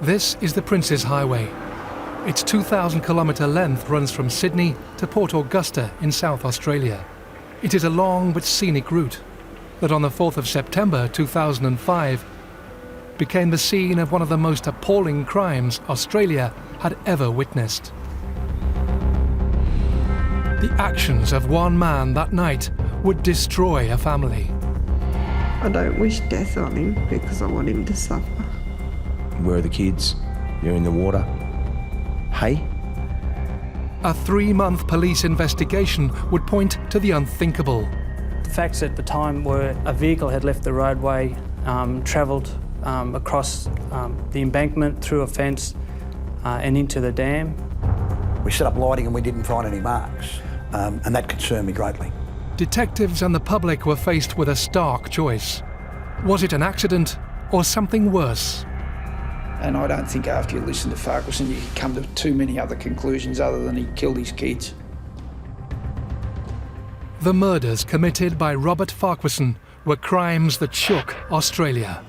This is the Prince's Highway. Its 2,000-kilometre length runs from Sydney to Port Augusta in South Australia. It is a long but scenic route that on the 4th of September 2005 became the scene of one of the most appalling crimes Australia had ever witnessed. The actions of one man that night would destroy a family. I don't wish death on him because I want him to suffer. Where are the kids? They're in the water. Hey? A 3-month police investigation would point to the unthinkable. The facts at the time were a vehicle had left the roadway, travelled across the embankment, through a fence and into the dam. We set up lighting and we didn't find any marks, and that concerned me greatly. Detectives and the public were faced with a stark choice. Was it an accident or something worse? And I don't think after you listen to Farquharson you can come to too many other conclusions other than he killed his kids. The murders committed by Robert Farquharson were crimes that shook Australia.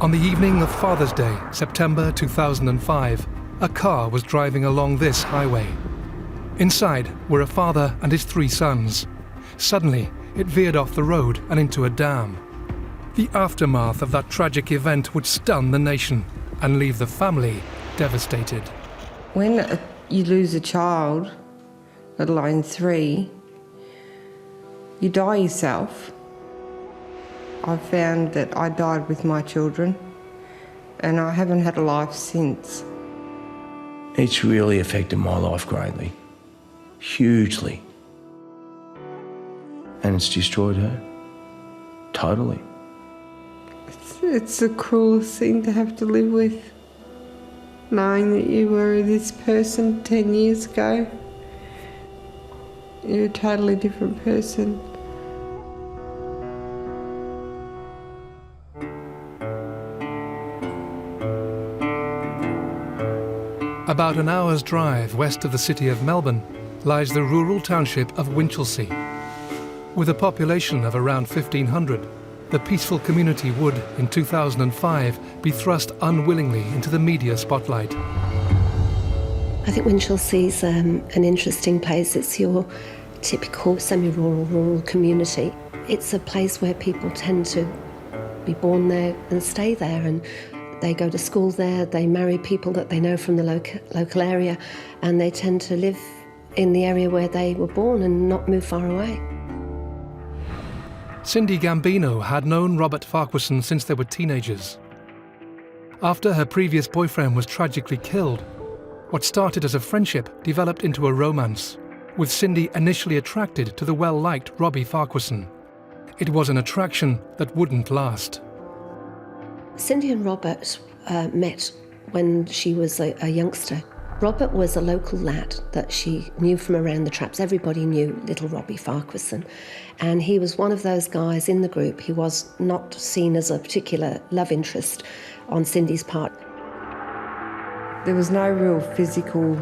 On the evening of Father's Day, September 2005, a car was driving along this highway. Inside were a father and his 3 sons. Suddenly, it veered off the road and into a dam. The aftermath of that tragic event would stun the nation and leave the family devastated. When you lose a child, let alone 3, you die yourself. I found that I died with my children and I haven't had a life since. It's really affected my life greatly. Hugely. And it's destroyed her. Totally. It's the cruelest thing to have to live with. Knowing that you were this person 10 years ago. You're a totally different person. About an hour's drive west of the city of Melbourne lies the rural township of Winchelsea. With a population of around 1,500, the peaceful community would, in 2005, be thrust unwillingly into the media spotlight. I think Winchelsea's an interesting place. It's your typical semi-rural, rural community. It's a place where people tend to be born there and stay there, and they go to school there, they marry people that they know from the local area, and they tend to live in the area where they were born and not move far away. Cindy Gambino had known Robert Farquharson since they were teenagers. After her previous boyfriend was tragically killed, what started as a friendship developed into a romance, with Cindy initially attracted to the well-liked Robbie Farquharson. It was an attraction that wouldn't last. Cindy and Robert met when she was a youngster. Robert was a local lad that she knew from around the traps. Everybody knew little Robbie Farquharson. And he was one of those guys in the group. He was not seen as a particular love interest on Cindy's part. There was no real physical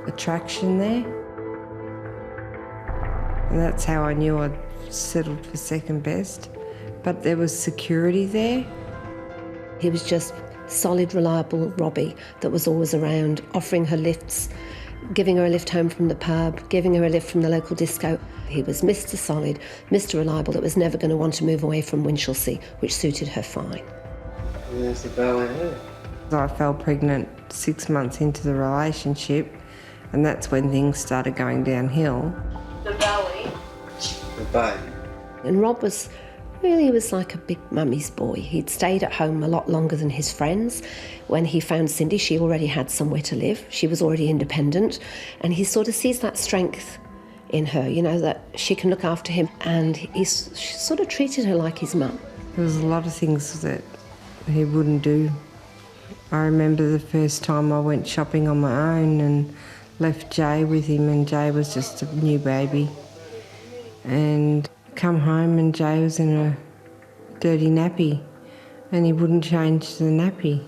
attraction there. And that's how I knew I'd settled for second best. But there was security there. He was just solid, reliable Robbie that was always around, offering her lifts, giving her a lift home from the pub, giving her a lift from the local disco. He was Mr. Solid, Mr. Reliable that was never going to want to move away from Winchelsea, which suited her fine. There's the bell in here. I fell pregnant 6 months into the relationship, and that's when things started going downhill. The belly. The baby. And Rob was like a big mummy's boy. He'd stayed at home a lot longer than his friends. When he found Cindy, she already had somewhere to live. She was already independent. And he sort of sees that strength in her, you know, that she can look after him. And he sort of treated her like his mum. There was a lot of things that he wouldn't do. I remember the first time I went shopping on my own and left Jay with him, and Jay was just a new baby. and come home and Jay was in a dirty nappy and he wouldn't change the nappy.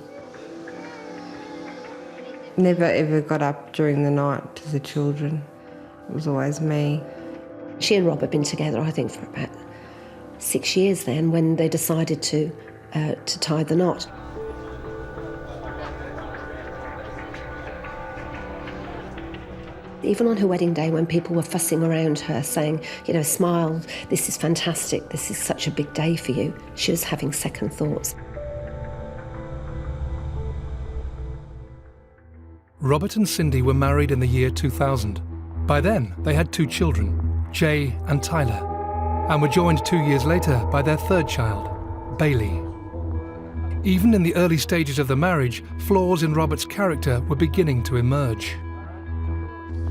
Never ever got up during the night to the children. It was always me. She and Rob had been together, I think, for about 6 years then, when they decided to tie the knot. Even on her wedding day, when people were fussing around her, saying, you know, smile, this is fantastic, this is such a big day for you, she was having second thoughts. Robert and Cindy were married in the year 2000. By then, they had 2 children, Jay and Tyler, and were joined 2 years later by their third child, Bailey. Even in the early stages of the marriage, flaws in Robert's character were beginning to emerge.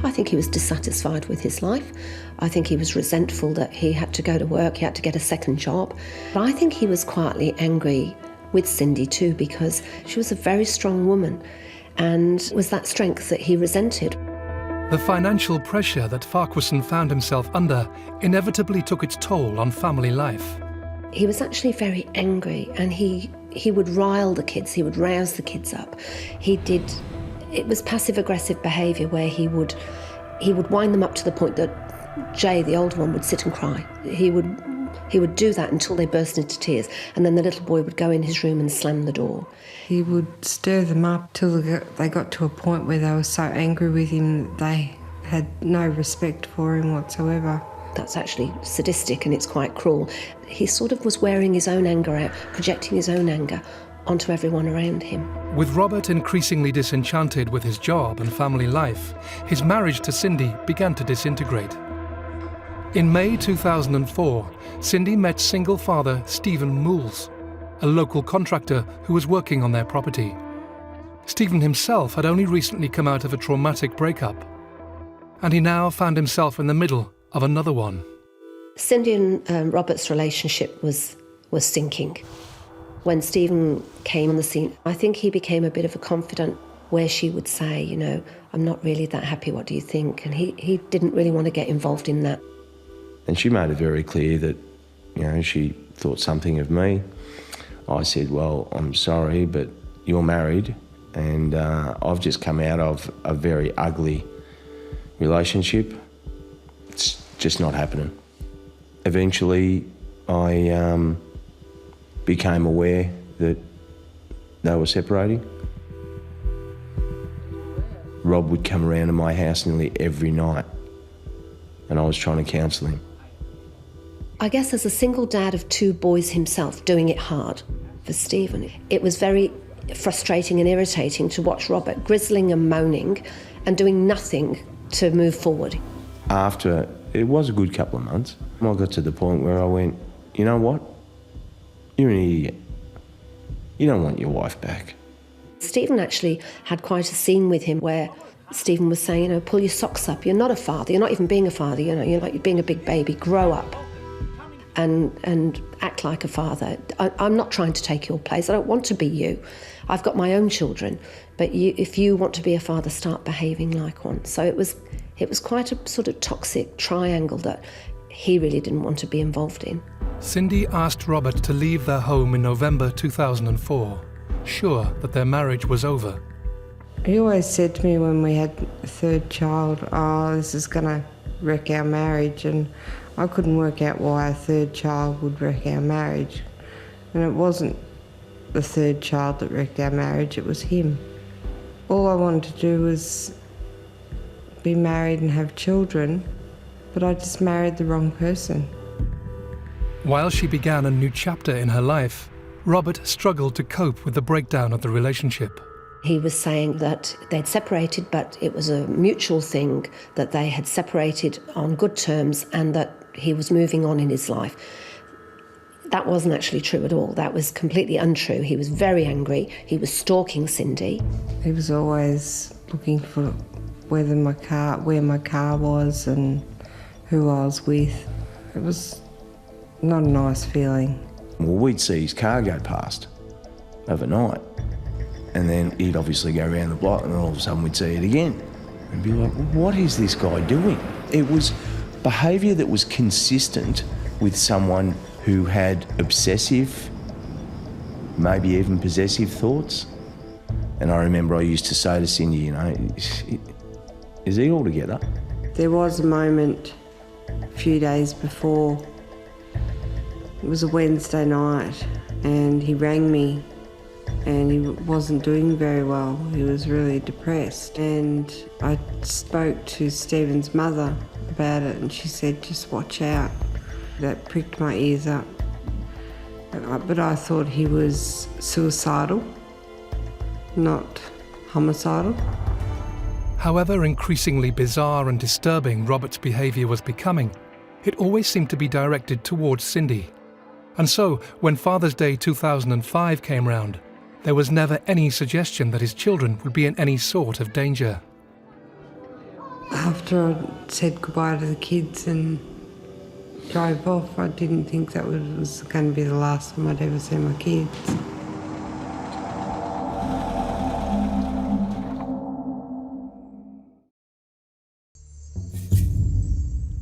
I think he was dissatisfied with his life. I think he was resentful that he had to go to work, he had to get a second job. But I think he was quietly angry with Cindy too, because she was a very strong woman, and it was that strength that he resented. The financial pressure that Farquharson found himself under inevitably took its toll on family life. He was actually very angry, and he would rile the kids, he would rouse the kids up. It was passive-aggressive behaviour where he would wind them up to the point that Jay, the older one, would sit and cry. He would do that until they burst into tears, and then the little boy would go in his room and slam the door. He would stir them up till they got to a point where they were so angry with him that they had no respect for him whatsoever. That's actually sadistic and it's quite cruel. He sort of was wearing his own anger out, projecting his own anger onto everyone around him. With Robert increasingly disenchanted with his job and family life, his marriage to Cindy began to disintegrate. In May 2004, Cindy met single father Stephen Mools, a local contractor who was working on their property. Stephen himself had only recently come out of a traumatic breakup, and he now found himself in the middle of another one. Cindy and Robert's relationship was sinking. When Stephen came on the scene, I think he became a bit of a confidant, where she would say, you know, I'm not really that happy, what do you think? And he didn't really want to get involved in that. And she made it very clear that, you know, she thought something of me. I said, well, I'm sorry, but you're married, and I've just come out of a very ugly relationship. It's just not happening. Eventually, I became aware that they were separating. Rob would come around to my house nearly every night, and I was trying to counsel him. I guess as a single dad of 2 boys himself, doing it hard for Stephen, it was very frustrating and irritating to watch Robert grizzling and moaning and doing nothing to move forward. After, it was a good couple of months, I got to the point where I went, you know what? You're an idiot. You don't want your wife back. Stephen actually had quite a scene with him where Stephen was saying, you know, pull your socks up. You're not a father. You're not even being a father. You know, you're like being a big baby. Grow up and act like a father. I'm not trying to take your place. I don't want to be you. I've got my own children. But if you want to be a father, start behaving like one. So it was quite a sort of toxic triangle that he really didn't want to be involved in. Cindy asked Robert to leave their home in November 2004, sure that their marriage was over. He always said to me when we had a third child, oh, this is going to wreck our marriage, and I couldn't work out why a third child would wreck our marriage. And it wasn't the third child that wrecked our marriage, it was him. All I wanted to do was be married and have children, but I just married the wrong person. While she began a new chapter in her life, Robert struggled to cope with the breakdown of the relationship. He was saying that they'd separated, but it was a mutual thing, that they had separated on good terms and that he was moving on in his life. That wasn't actually true at all. That was completely untrue. He was very angry. He was stalking Cindy. He was always looking for where my car was and who I was with. It was not a nice feeling. Well, we'd see his car go past overnight, and then he'd obviously go around the block, and then all of a sudden we'd see it again and be like, what is this guy doing? It was behaviour that was consistent with someone who had obsessive, maybe even possessive thoughts. And I remember I used to say to Cindy, you know, is he all together? There was a moment a few days before. It was a Wednesday night and he rang me and he wasn't doing very well. He was really depressed. And I spoke to Stephen's mother about it and she said, just watch out. That pricked my ears up. But I thought he was suicidal, not homicidal. However increasingly bizarre and disturbing Robert's behaviour was becoming, it always seemed to be directed towards Cindy. And so, when Father's Day 2005 came round, there was never any suggestion that his children would be in any sort of danger. After I said goodbye to the kids and drove off, I didn't think that was going to be the last time I'd ever see my kids.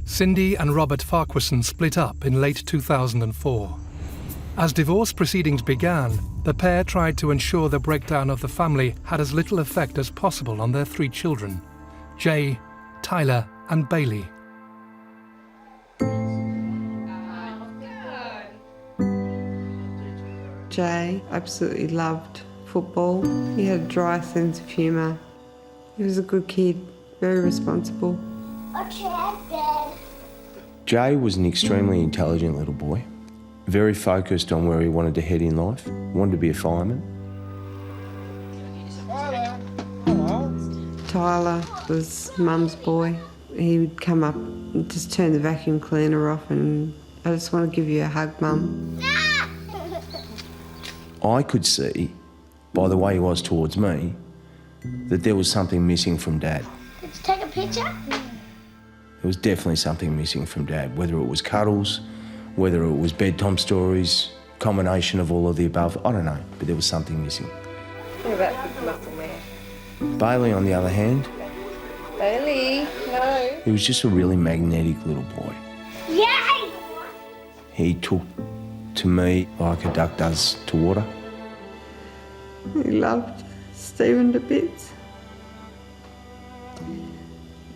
Cindy and Robert Farquharson split up in late 2004. As divorce proceedings began, the pair tried to ensure the breakdown of the family had as little effect as possible on their 3 children, Jay, Tyler and Bailey. Jay absolutely loved football. He had a dry sense of humour. He was a good kid, very responsible. Jay was an extremely intelligent little boy, very focused on where he wanted to head in life, wanted to be a fireman. Tyler was Mum's boy. He would come up and just turn the vacuum cleaner off and I just want to give you a hug, Mum. I could see, by the way he was towards me, that there was something missing from Dad. Did you take a picture? There was definitely something missing from Dad, whether it was cuddles, whether it was bedtime stories, combination of all of the above, I don't know, but there was something missing. What about Big Muscle Man? Bailey, on the other hand, Bailey, no. he was just a really magnetic little boy. Yay! He took to me like a duck does to water. He loved Stephen to bits.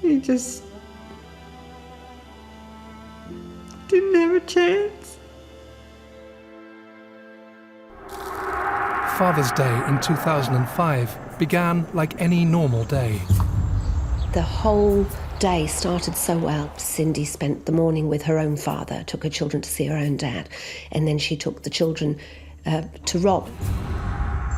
He just didn't have a chance. Father's Day in 2005 began like any normal day. The whole day started so well. Cindy spent the morning with her own father, took her children to see her own dad, and then she took the children to Rob.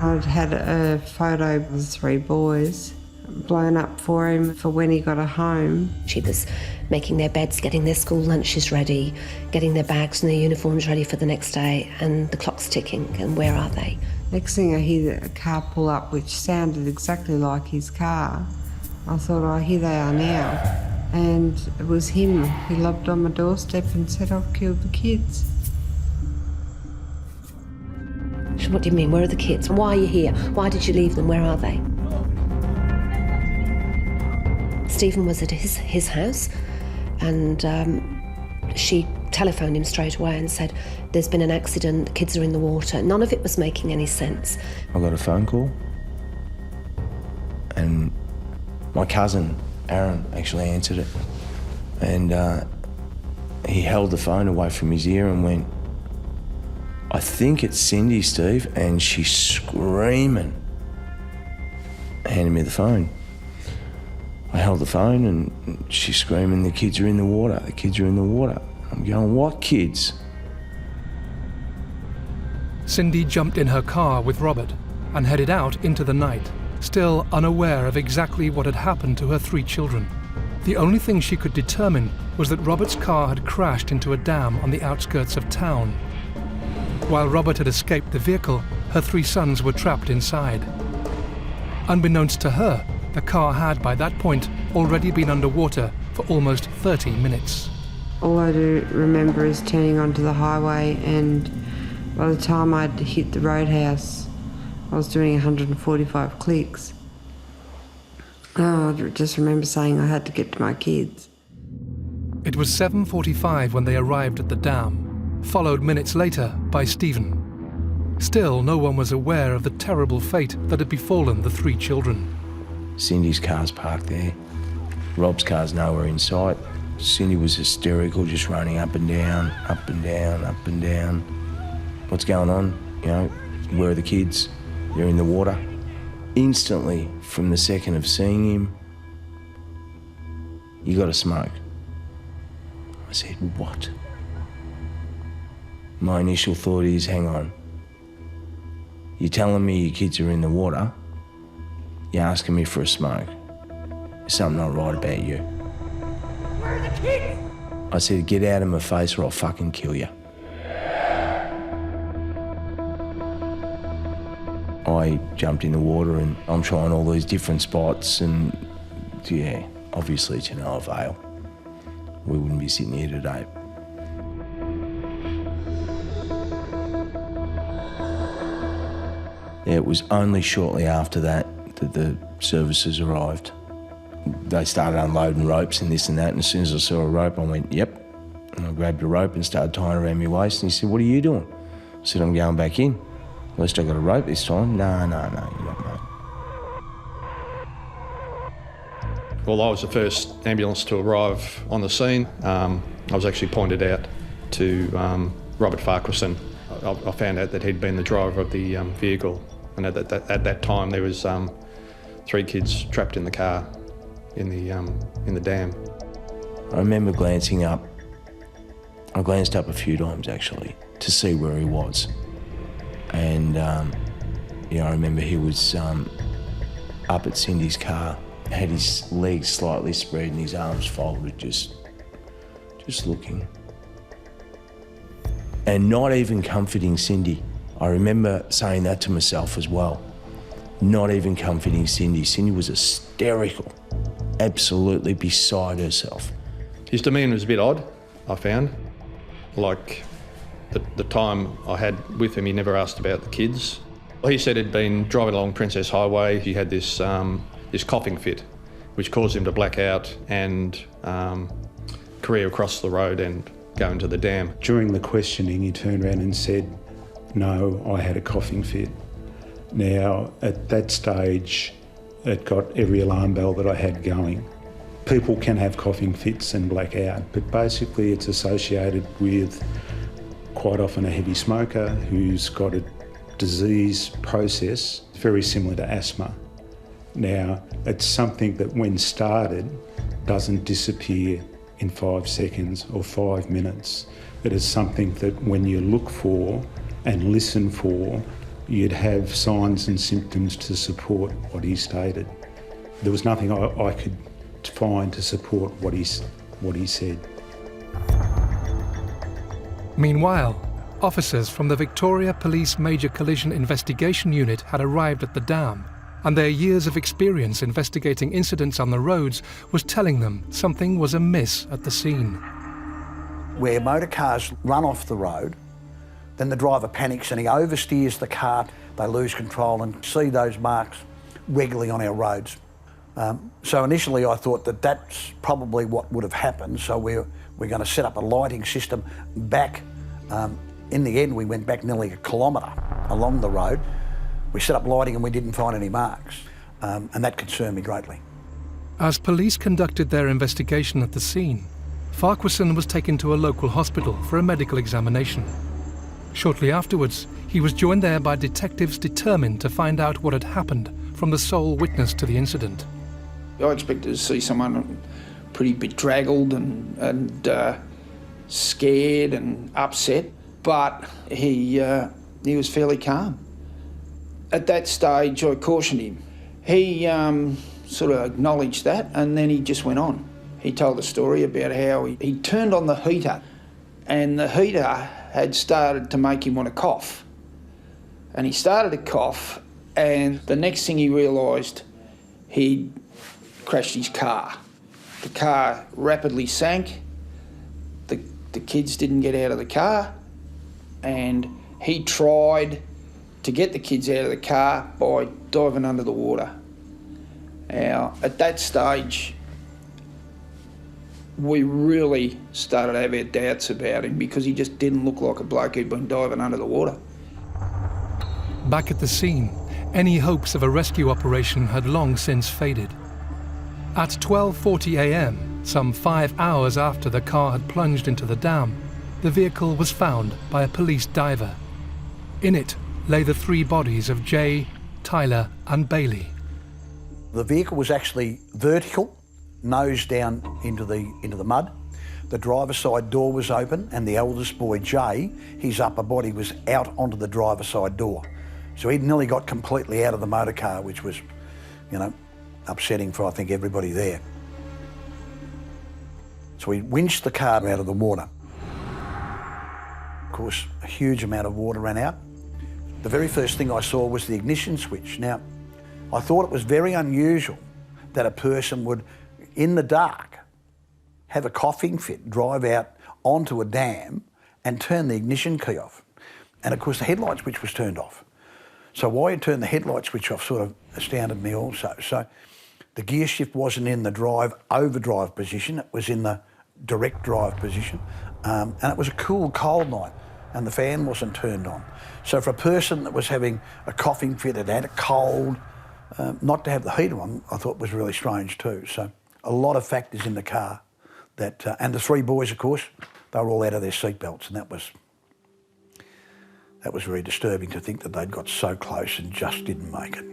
I'd had a photo of the 3 boys blown up for him for when he got home. She was making their beds, getting their school lunches ready, getting their bags and their uniforms ready for the next day, and the clock's ticking, and where are they? Next thing I hear a car pull up, which sounded exactly like his car. I thought, oh, here they are now. And it was him. He lobbed on my doorstep and said, I've killed the kids. So what do you mean, where are the kids? Why are you here? Why did you leave them? Where are they? Stephen was at his house and she telephoned him straight away and said, there's been an accident, the kids are in the water. None of it was making any sense. I got a phone call and my cousin, Aaron, actually answered it. And he held the phone away from his ear and went, I think it's Cindy, Steve, and she's screaming. Handed me the phone. I held the phone and she's screaming, the kids are in the water, the kids are in the water. I'm going, what kids? Cindy jumped in her car with Robert and headed out into the night, still unaware of exactly what had happened to her 3 children. The only thing she could determine was that Robert's car had crashed into a dam on the outskirts of town. While Robert had escaped the vehicle, her 3 sons were trapped inside. Unbeknownst to her, the car had by that point already been underwater for almost 30 minutes. All I do remember is turning onto the highway, and by the time I'd hit the roadhouse, I was doing 145 clicks. Oh, I just remember saying I had to get to my kids. It was 7:45 when they arrived at the dam, followed minutes later by Stephen. Still, no one was aware of the terrible fate that had befallen the 3 children. Cindy's car's parked there. Rob's car's nowhere in sight. Cindy was hysterical, just running up and down, up and down, up and down. What's going on? You know, where are the kids? They're in the water. Instantly, from the second of seeing him, you got to smoke. I said, what? My initial thought is, hang on. You're telling me your kids are in the water? You're asking me for a smoke. There's something not right about you. Where are the kids? I said, get out of my face or I'll fucking kill you. I jumped in the water and I'm trying all these different spots and, yeah, obviously to no avail. We wouldn't be sitting here today. Yeah, it was only shortly after that that the services arrived. They started unloading ropes and this and that, and as soon as I saw a rope, I went, yep. And I grabbed a rope and started tying around my waist, and he said, what are you doing? I said, I'm going back in. At least I got a rope this time. No, you don't know. Well, I was the first ambulance to arrive on the scene. I was actually pointed out to Robert Farquharson. I found out that he'd been the driver of the vehicle, and at that time there was 3 kids trapped in the car in the dam. I remember glancing up. I glanced up a few times actually to see where he was, and I remember he was up at Cindy's car. Had his legs slightly spread and his arms folded, just looking. And not even comforting Cindy. I remember saying that to myself as well. Not even comforting Cindy. Cindy was hysterical, absolutely beside herself. His demeanour was a bit odd, I found. Like the time I had with him, he never asked about the kids. He said he'd been driving along Princess Highway. He had this coughing fit, which caused him to black out and career across the road and go into the dam. During the questioning, he turned around and said, no, I had a coughing fit. Now, at that stage, it got every alarm bell that I had going. People can have coughing fits and black out, but basically it's associated with quite often a heavy smoker who's got a disease process very similar to asthma. Now, it's something that when started doesn't disappear in 5 seconds or 5 minutes. It is something that when you look for and listen for, you'd have signs and symptoms to support what he stated. There was nothing I could find to support what he said. Meanwhile, officers from the Victoria Police Major Collision Investigation Unit had arrived at the dam, and their years of experience investigating incidents on the roads was telling them something was amiss at the scene. Where motor cars run off the road, then the driver panics and he oversteers the car, they lose control and see those marks regularly on our roads. So initially I thought that that's probably what would have happened, so we're going to set up a lighting system back. In the end, we went back nearly 1 kilometre along the road. We set up lighting and we didn't find any marks, and that concerned me greatly. As police conducted their investigation at the scene, Farquharson was taken to a local hospital for a medical examination. Shortly afterwards, he was joined there by detectives determined to find out what had happened from the sole witness to the incident. I expected to see someone pretty bedraggled and scared and upset, but he was fairly calm. At that stage, I cautioned him. He sort of acknowledged that, and then he just went on. He told a story about how he turned on the heater, and the heater had started to make him want to cough. And he started to cough, and the next thing he realised, he'd crashed his car. The car rapidly sank. The kids didn't get out of the car, and he tried to get the kids out of the car by diving under the water. Now, at that stage, we really started to have our doubts about him because he just didn't look like a bloke who'd been diving under the water. Back at the scene, any hopes of a rescue operation had long since faded. At 12:40 a.m, some 5 hours after the car had plunged into the dam, the vehicle was found by a police diver. In it lay the 3 bodies of Jay, Tyler and Bailey. The vehicle was actually vertical, nose down into the mud. The driver's side door was open and the eldest boy, Jay, his upper body was out onto the driver's side door. So he'd nearly got completely out of the motor car, which was, upsetting for, I think, everybody there. So we winched the car out of the water. Of course, a huge amount of water ran out. The very first thing I saw was the ignition switch. Now, I thought it was very unusual that a person would, in the dark, have a coughing fit, drive out onto a dam and turn the ignition key off. And of course the headlight switch was turned off. So why you turned the headlight switch off sort of astounded me also. So the gear shift wasn't in the overdrive position, it was in the direct drive position. And it was a cool, cold night and the fan wasn't turned on. So for a person that was having a coughing fit, had a cold, not to have the heater on, I thought was really strange too. So a lot of factors in the car that, and the 3 boys, of course, they were all out of their seatbelts, and that was very disturbing to think that they'd got so close and just didn't make it.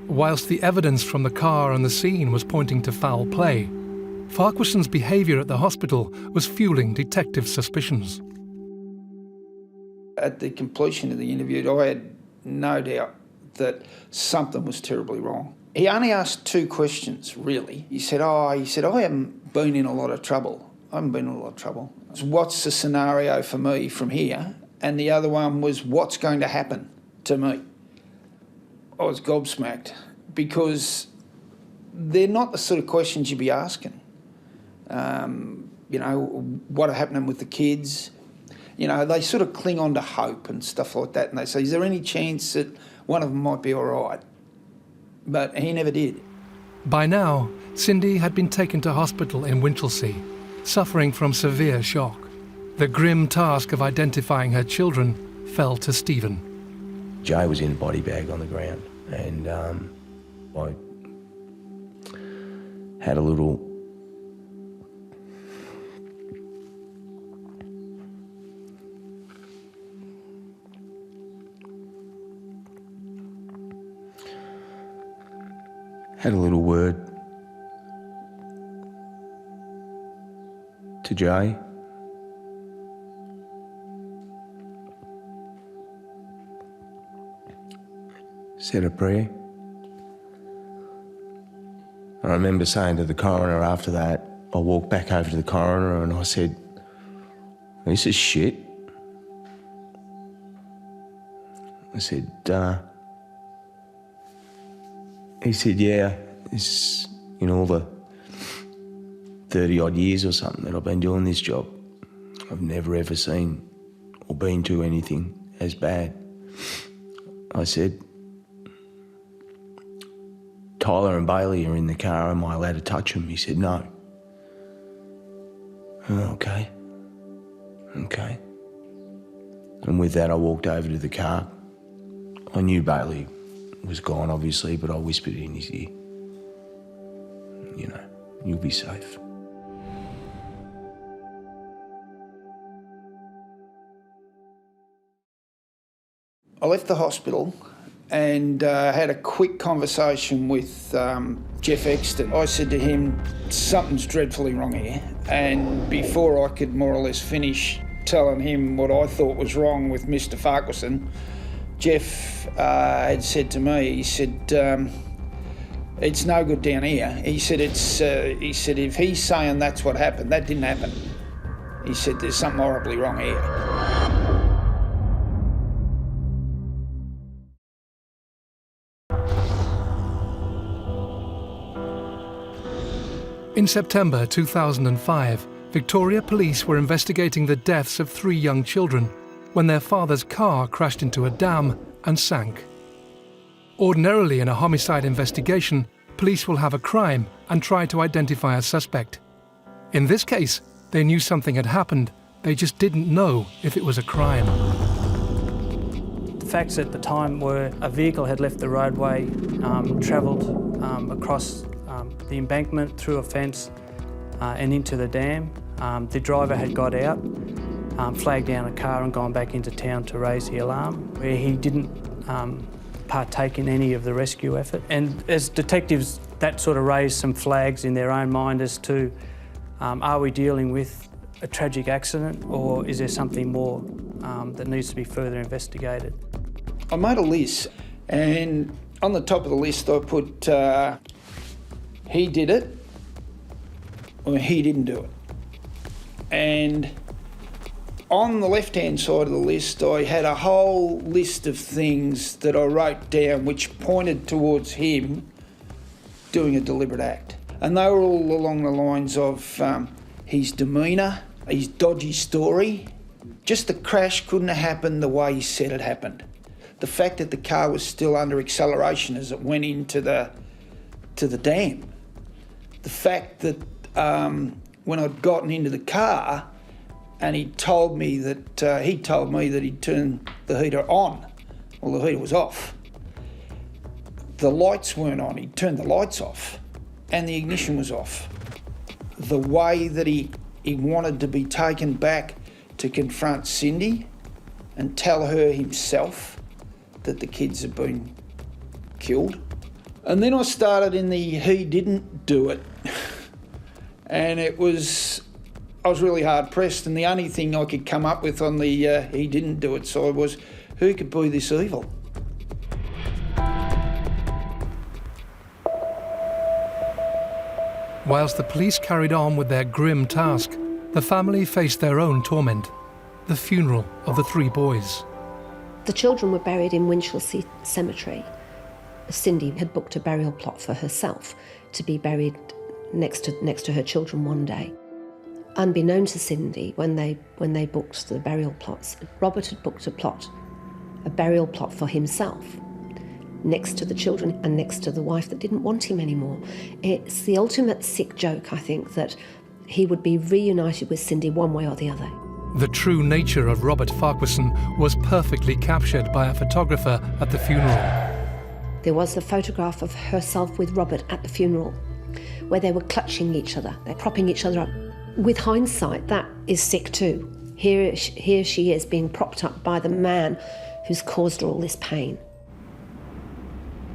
Whilst the evidence from the car and the scene was pointing to foul play, Farquharson's behaviour at the hospital was fueling detective suspicions. At the completion of the interview, I had no doubt that something was terribly wrong. He only asked 2 questions, really. He said, I haven't been in a lot of trouble. I haven't been in a lot of trouble. What's the scenario for me from here? And the other one was, what's going to happen to me? I was gobsmacked because they're not the sort of questions you'd be asking. What are happening with the kids? They sort of cling on to hope and stuff like that, and they say, is there any chance that one of them might be all right? But he never did. By now, Cindy had been taken to hospital in Winchelsea, suffering from severe shock. The grim task of identifying her children fell to Stephen. Jay was in a body bag on the ground, and I had a little word to Jay. Said a prayer. I remember saying to the coroner after that, I walked back over to the coroner and I said, this is shit. I said, he said, yeah, it's in all the 30 odd years or something that I've been doing this job, I've never ever seen or been to anything as bad. I said, Tyler and Bailey are in the car, am I allowed to touch them? He said, no. Oh, okay. And with that, I walked over to the car. I knew Bailey was gone, obviously, but I whispered in his ear, you'll be safe. I left the hospital and had a quick conversation with Jeff Exton. I said to him, something's dreadfully wrong here. And before I could more or less finish telling him what I thought was wrong with Mr. Farquharson, Jeff had said to me, he said, it's no good down here. He said, if he's saying that's what happened, that didn't happen. He said, there's something horribly wrong here. In September 2005, Victoria Police were investigating the deaths of 3 young children when their father's car crashed into a dam and sank. Ordinarily, in a homicide investigation, police will have a crime and try to identify a suspect. In this case, they knew something had happened, they just didn't know if it was a crime. The facts at the time were a vehicle had left the roadway, travelled across the embankment, through a fence and into the dam. The driver had got out, flagged down a car and gone back into town to raise the alarm, where he didn't partake in any of the rescue effort. And as detectives, that sort of raised some flags in their own mind as to, are we dealing with a tragic accident, or is there something more that needs to be further investigated? I made a list, and on the top of the list I put he did it, or he didn't do it. And on the left-hand side of the list, I had a whole list of things that I wrote down which pointed towards him doing a deliberate act. And they were all along the lines of his demeanour, his dodgy story. Just the crash couldn't have happened the way he said it happened. The fact that the car was still under acceleration as it went into the dam. The fact that when I'd gotten into the car and he told me that he'd turned the heater on. Well, the heater was off. The lights weren't on, he'd turned the lights off and the ignition was off. The way that he wanted to be taken back to confront Cindy and tell her himself that the kids had been killed. And then I started in the he didn't do it. And I was really hard pressed, and the only thing I could come up with on the he didn't do it side was, who could be this evil? Whilst the police carried on with their grim task, the family faced their own torment, the funeral of the 3 boys. The children were buried in Winchelsea Cemetery. Cindy had booked a burial plot for herself to be buried next to her children one day. Unbeknown to Cindy, when they booked the burial plots, Robert had booked a burial plot for himself next to the children and next to the wife that didn't want him anymore. It's the ultimate sick joke, I think, that he would be reunited with Cindy one way or the other. The true nature of Robert Farquharson was perfectly captured by a photographer at the funeral. There was a photograph of herself with Robert at the funeral, where they were clutching each other, they're propping each other up. With hindsight, that is sick too. Here she is being propped up by the man who's caused her all this pain.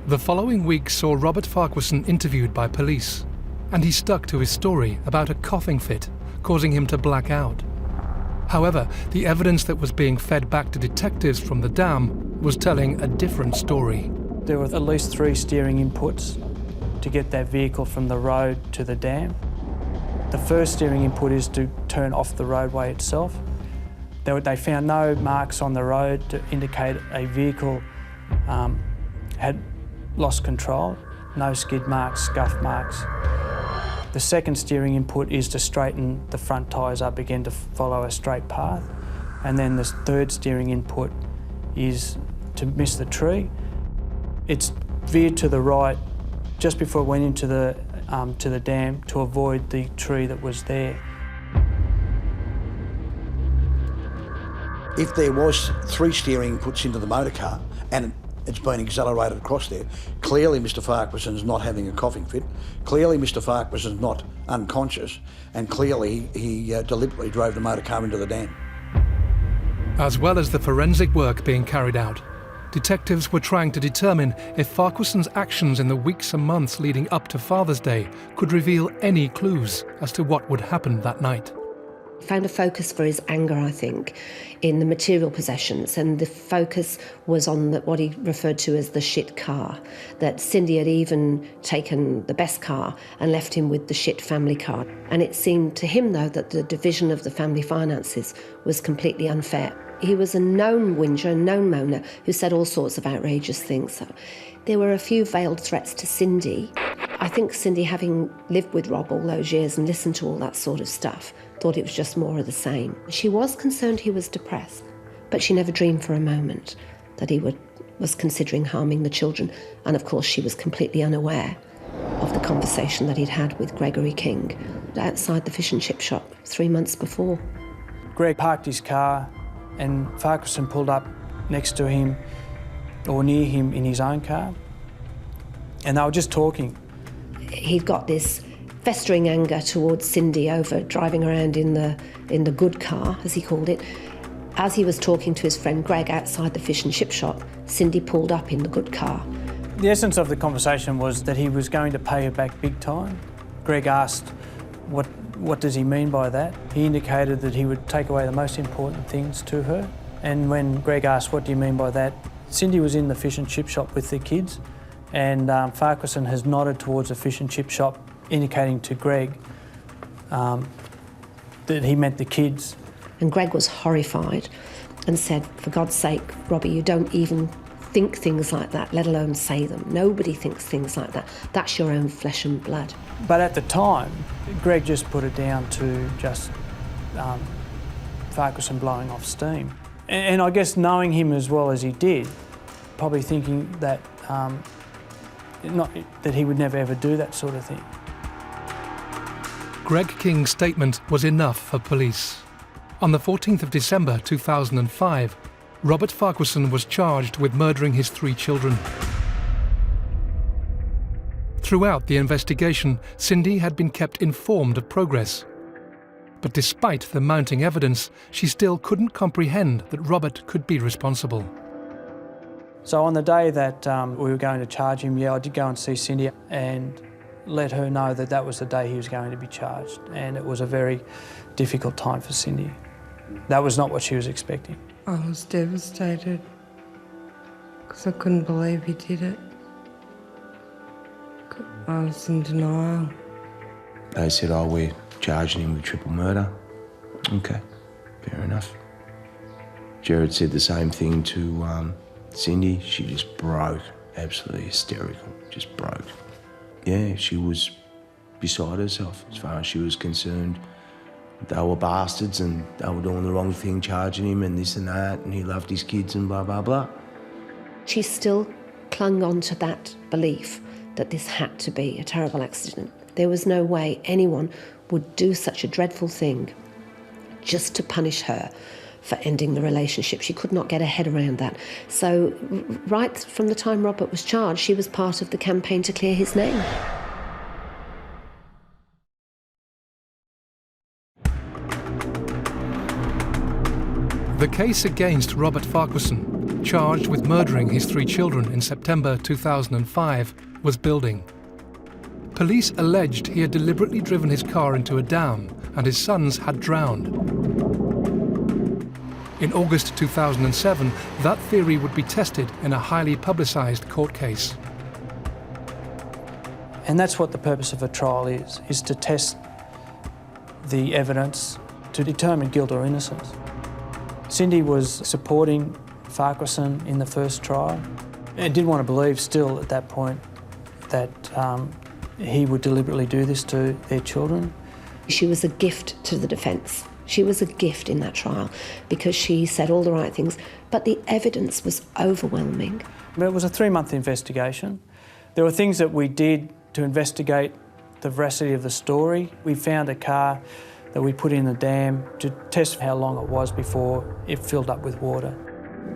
The following week saw Robert Farquharson interviewed by police, and he stuck to his story about a coughing fit causing him to black out. However, the evidence that was being fed back to detectives from the dam was telling a different story. There were at least 3 steering inputs to get that vehicle from the road to the dam. The first steering input is to turn off the roadway itself. They found no marks on the road to indicate a vehicle had lost control, no skid marks, scuff marks. The second steering input is to straighten the front tyres up again to follow a straight path. And then the third steering input is to miss the tree. It's veered to the right just before it went into the dam to avoid the tree that was there. If there was 3 steering inputs into the motor car and it's been accelerated across there, clearly Mr Farquharson's not having a coughing fit, clearly Mr Farquharson's not unconscious, and clearly he deliberately drove the motor car into the dam. As well as the forensic work being carried out, detectives were trying to determine if Farquharson's actions in the weeks and months leading up to Father's Day could reveal any clues as to what would happen that night. Found a focus for his anger, I think, in the material possessions, and the focus was on what he referred to as the shit car, that Cindy had even taken the best car and left him with the shit family car. And it seemed to him, though, that the division of the family finances was completely unfair. He was a known whinger, a known moaner, who said all sorts of outrageous things. So there were a few veiled threats to Cindy. I think Cindy, having lived with Rob all those years and listened to all that sort of stuff, thought it was just more of the same. She was concerned he was depressed, but she never dreamed for a moment that he was considering harming the children. And of course she was completely unaware of the conversation that he'd had with Gregory King outside the fish and chip shop 3 months before. Greg parked his car and Farquharson pulled up next to him or near him in his own car, and they were just talking. He'd got this festering anger towards Cindy over driving around in the good car, as he called it. As he was talking to his friend Greg outside the fish and chip shop, Cindy pulled up in the good car. The essence of the conversation was that he was going to pay her back big time. Greg asked, what does he mean by that? He indicated that he would take away the most important things to her. And when Greg asked, what do you mean by that? Cindy was in the fish and chip shop with the kids, and Farquharson has nodded towards the fish and chip shop, indicating to Greg that he meant the kids. And Greg was horrified and said, for God's sake, Robbie, you don't even think things like that, let alone say them. Nobody thinks things like that. That's your own flesh and blood. But at the time, Greg just put it down to just Farquharson blowing off steam. And I guess knowing him as well as he did, probably thinking that that he would never ever do that sort of thing. Greg King's statement was enough for police. On the 14th of December 2005, Robert Farquharson was charged with murdering his 3 children. Throughout the investigation, Cindy had been kept informed of progress. But despite the mounting evidence, she still couldn't comprehend that Robert could be responsible. So on the day that we were going to charge him, I did go and see Cindy and let her know that that was the day he was going to be charged. And it was a very difficult time for Cindy. That was not what she was expecting. I was devastated because I couldn't believe he did it. I was in denial. They said, oh, we're charging him with triple murder. Okay, fair enough. Jared said the same thing to Cindy. She just broke, absolutely hysterical, just broke. Yeah, she was beside herself as far as she was concerned. They were bastards and they were doing the wrong thing, charging him and this and that, and he loved his kids and blah, blah, blah. She still clung on to that belief that this had to be a terrible accident. There was no way anyone would do such a dreadful thing just to punish her for ending the relationship. She could not get her head around that. So right from the time Robert was charged, she was part of the campaign to clear his name. The case against Robert Farquharson, charged with murdering his 3 children in September 2005, was building. Police alleged he had deliberately driven his car into a dam and his sons had drowned. In August 2007, that theory would be tested in a highly publicised court case. And that's what the purpose of a trial is to test the evidence to determine guilt or innocence. Cindy was supporting Farquharson in the first trial and didn't want to believe still at that point that he would deliberately do this to their children. She was a gift to the defence. She was a gift in that trial because she said all the right things, but the evidence was overwhelming. It was a 3-month investigation. There were things that we did to investigate the veracity of the story. We found a car that we put in the dam to test how long it was before it filled up with water.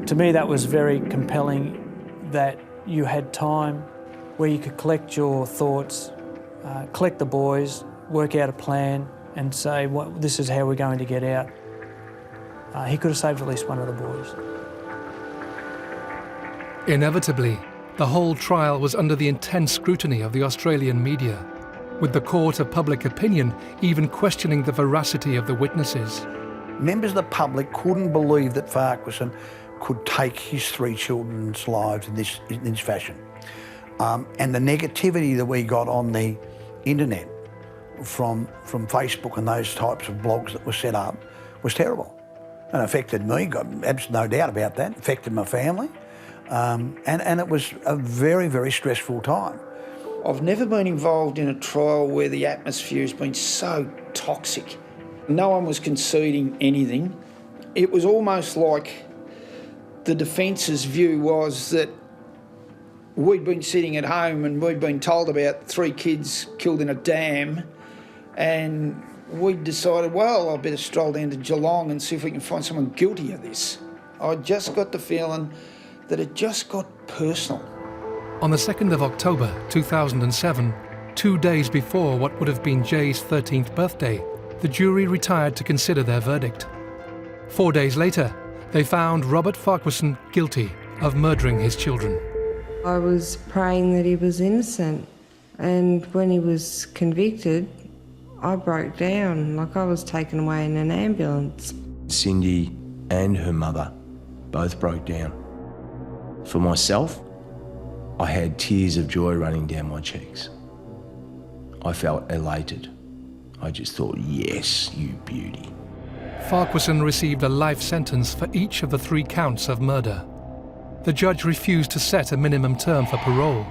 To me, that was very compelling, that you had time where you could collect your thoughts, collect the boys, work out a plan and say, this is how we're going to get out. He could have saved at least one of the boys. Inevitably, the whole trial was under the intense scrutiny of the Australian media, with the court of public opinion even questioning the veracity of the witnesses. Members of the public couldn't believe that Farquharson could take his 3 children's lives in this fashion. And the negativity that we got on the internet from Facebook and those types of blogs that were set up was terrible. And affected me, got absolutely no doubt about that, affected my family. And it was a very, very stressful time. I've never been involved in a trial where the atmosphere has been so toxic. No one was conceding anything. It was almost like the defence's view was that We'd been sitting at home and we'd been told about 3 kids killed in a dam, and we decided, well, I better stroll down to Geelong and see if we can find someone guilty of this. I just got the feeling that it just got personal. On the 2nd of October 2007, 2 days before what would have been Jay's 13th birthday, the jury retired to consider their verdict. 4 days later, they found Robert Farquharson guilty of murdering his children. I was praying that he was innocent, and when he was convicted, I broke down, like I was taken away in an ambulance. Cindy and her mother both broke down. For myself, I had tears of joy running down my cheeks. I felt elated. I just thought, yes, you beauty. Farquharson received a life sentence for each of the 3 counts of murder. The judge refused to set a minimum term for parole.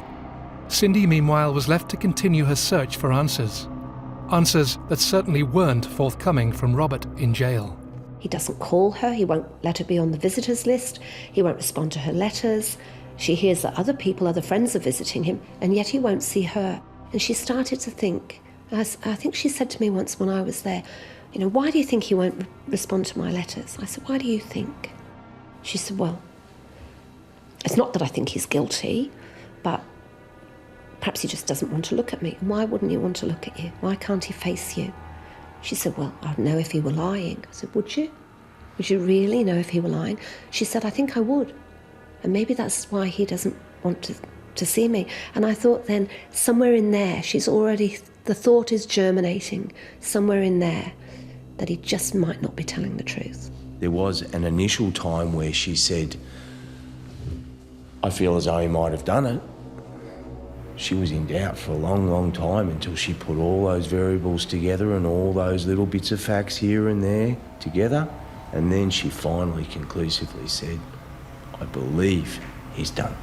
Cindy, meanwhile, was left to continue her search for answers. Answers that certainly weren't forthcoming from Robert in jail. He doesn't call her, he won't let her be on the visitors list, he won't respond to her letters. She hears that other people, other friends are visiting him, and yet he won't see her. And she started to think, I think she said to me once when I was there, why do you think he won't respond to my letters? I said, why do you think? She said, well, it's not that I think he's guilty, but perhaps he just doesn't want to look at me. Why wouldn't he want to look at you? Why can't he face you? She said, well, I'd know if he were lying. I said, would you? Would you really know if he were lying? She said, I think I would. And maybe that's why he doesn't want to see me. And I thought then, somewhere in there, the thought is germinating, somewhere in there, that he just might not be telling the truth. There was an initial time where she said, I feel as though he might have done it. She was in doubt for a long, long time until she put all those variables together and all those little bits of facts here and there together. And then she finally conclusively said, I believe he's done.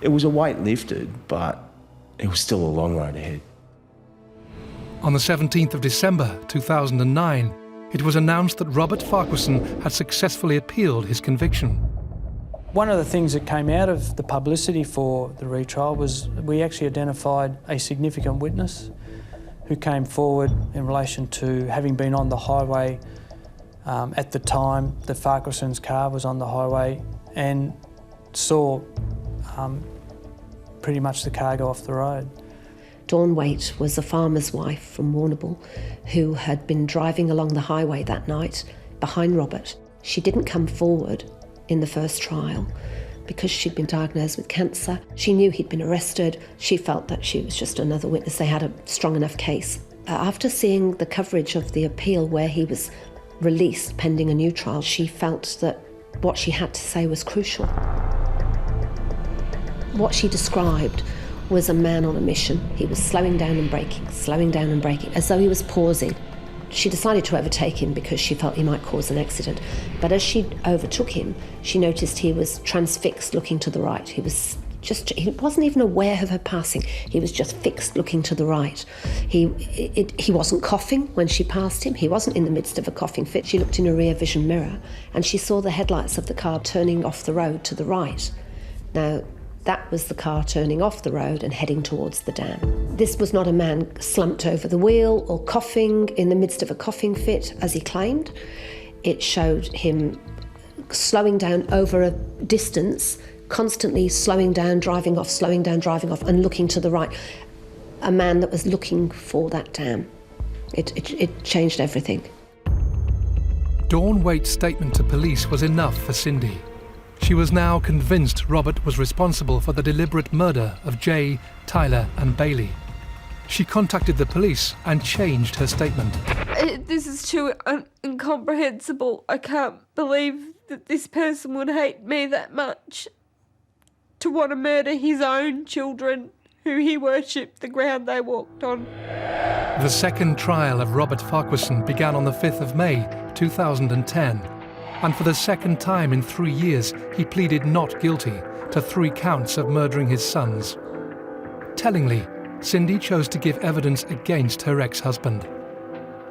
It was a weight lifted, but it was still a long road ahead. On the 17th of December 2009, it was announced that Robert Farquharson had successfully appealed his conviction. One of the things that came out of the publicity for the retrial was we actually identified a significant witness who came forward in relation to having been on the highway at the time that Farquharson's car was on the highway and saw pretty much the car go off the road. Dawn Waite was a farmer's wife from Warrnambool who had been driving along the highway that night behind Robert. She didn't come forward in the first trial because she'd been diagnosed with cancer. She knew he'd been arrested. She felt that she was just another witness. They had a strong enough case. After seeing the coverage of the appeal where he was released pending a new trial, she felt that what she had to say was crucial. What she described was a man on a mission. He was slowing down and braking, as though he was pausing. She decided to overtake him because she felt he might cause an accident. But as she overtook him, she noticed he was transfixed, looking to the right. He wasn't even aware of her passing. He was just fixed, looking to the right. He wasn't coughing when she passed him. He wasn't in the midst of a coughing fit. She looked in a rear vision mirror and she saw the headlights of the car turning off the road to the right. Now, that was the car turning off the road and heading towards the dam. This was not a man slumped over the wheel or coughing in the midst of a coughing fit, as he claimed. It showed him slowing down over a distance, constantly slowing down, driving off, and looking to the right. A man that was looking for that dam. It changed everything. Dawn Waite's statement to police was enough for Cindy. She was now convinced Robert was responsible for the deliberate murder of Jay, Tyler and Bailey. She contacted the police and changed her statement. This is too incomprehensible. I can't believe that this person would hate me that much to want to murder his own children who he worshipped, the ground they walked on. The second trial of Robert Farquharson began on the 5th of May 2010. And for the second time in 3 years, he pleaded not guilty to 3 counts of murdering his sons. Tellingly, Cindy chose to give evidence against her ex-husband.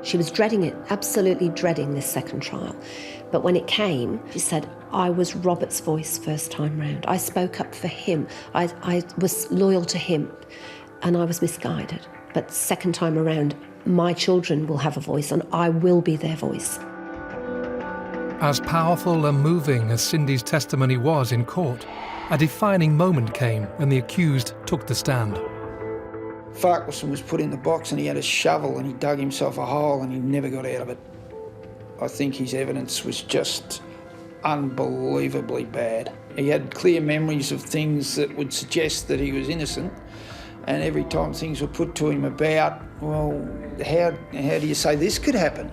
She was dreading it, absolutely dreading this second trial. But when it came, she said, I was Robert's voice first time round. I spoke up for him. I was loyal to him, and I was misguided. But second time around, my children will have a voice, and I will be their voice. As powerful and moving as Cindy's testimony was in court, a defining moment came when the accused took the stand. Farquharson was put in the box and he had a shovel and he dug himself a hole and he never got out of it. I think his evidence was just unbelievably bad. He had clear memories of things that would suggest that he was innocent, and every time things were put to him about, well, how do you say this could happen?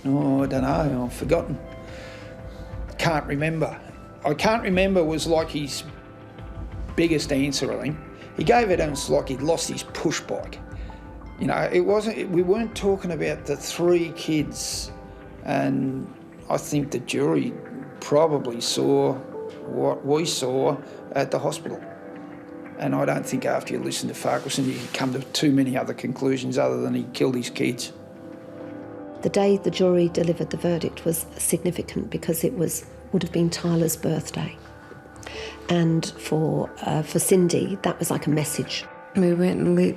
Oh, I don't know, I've forgotten. Can't remember. I can't remember was like his biggest answer, I think. He gave evidence like he'd lost his push bike. You know, we weren't talking about the 3 kids, and I think the jury probably saw what we saw at the hospital. And I don't think after you listen to Farquharson you could come to too many other conclusions other than he killed his kids. The day the jury delivered the verdict was significant because it would have been Tyler's birthday. And for Cindy, that was like a message. We went and lit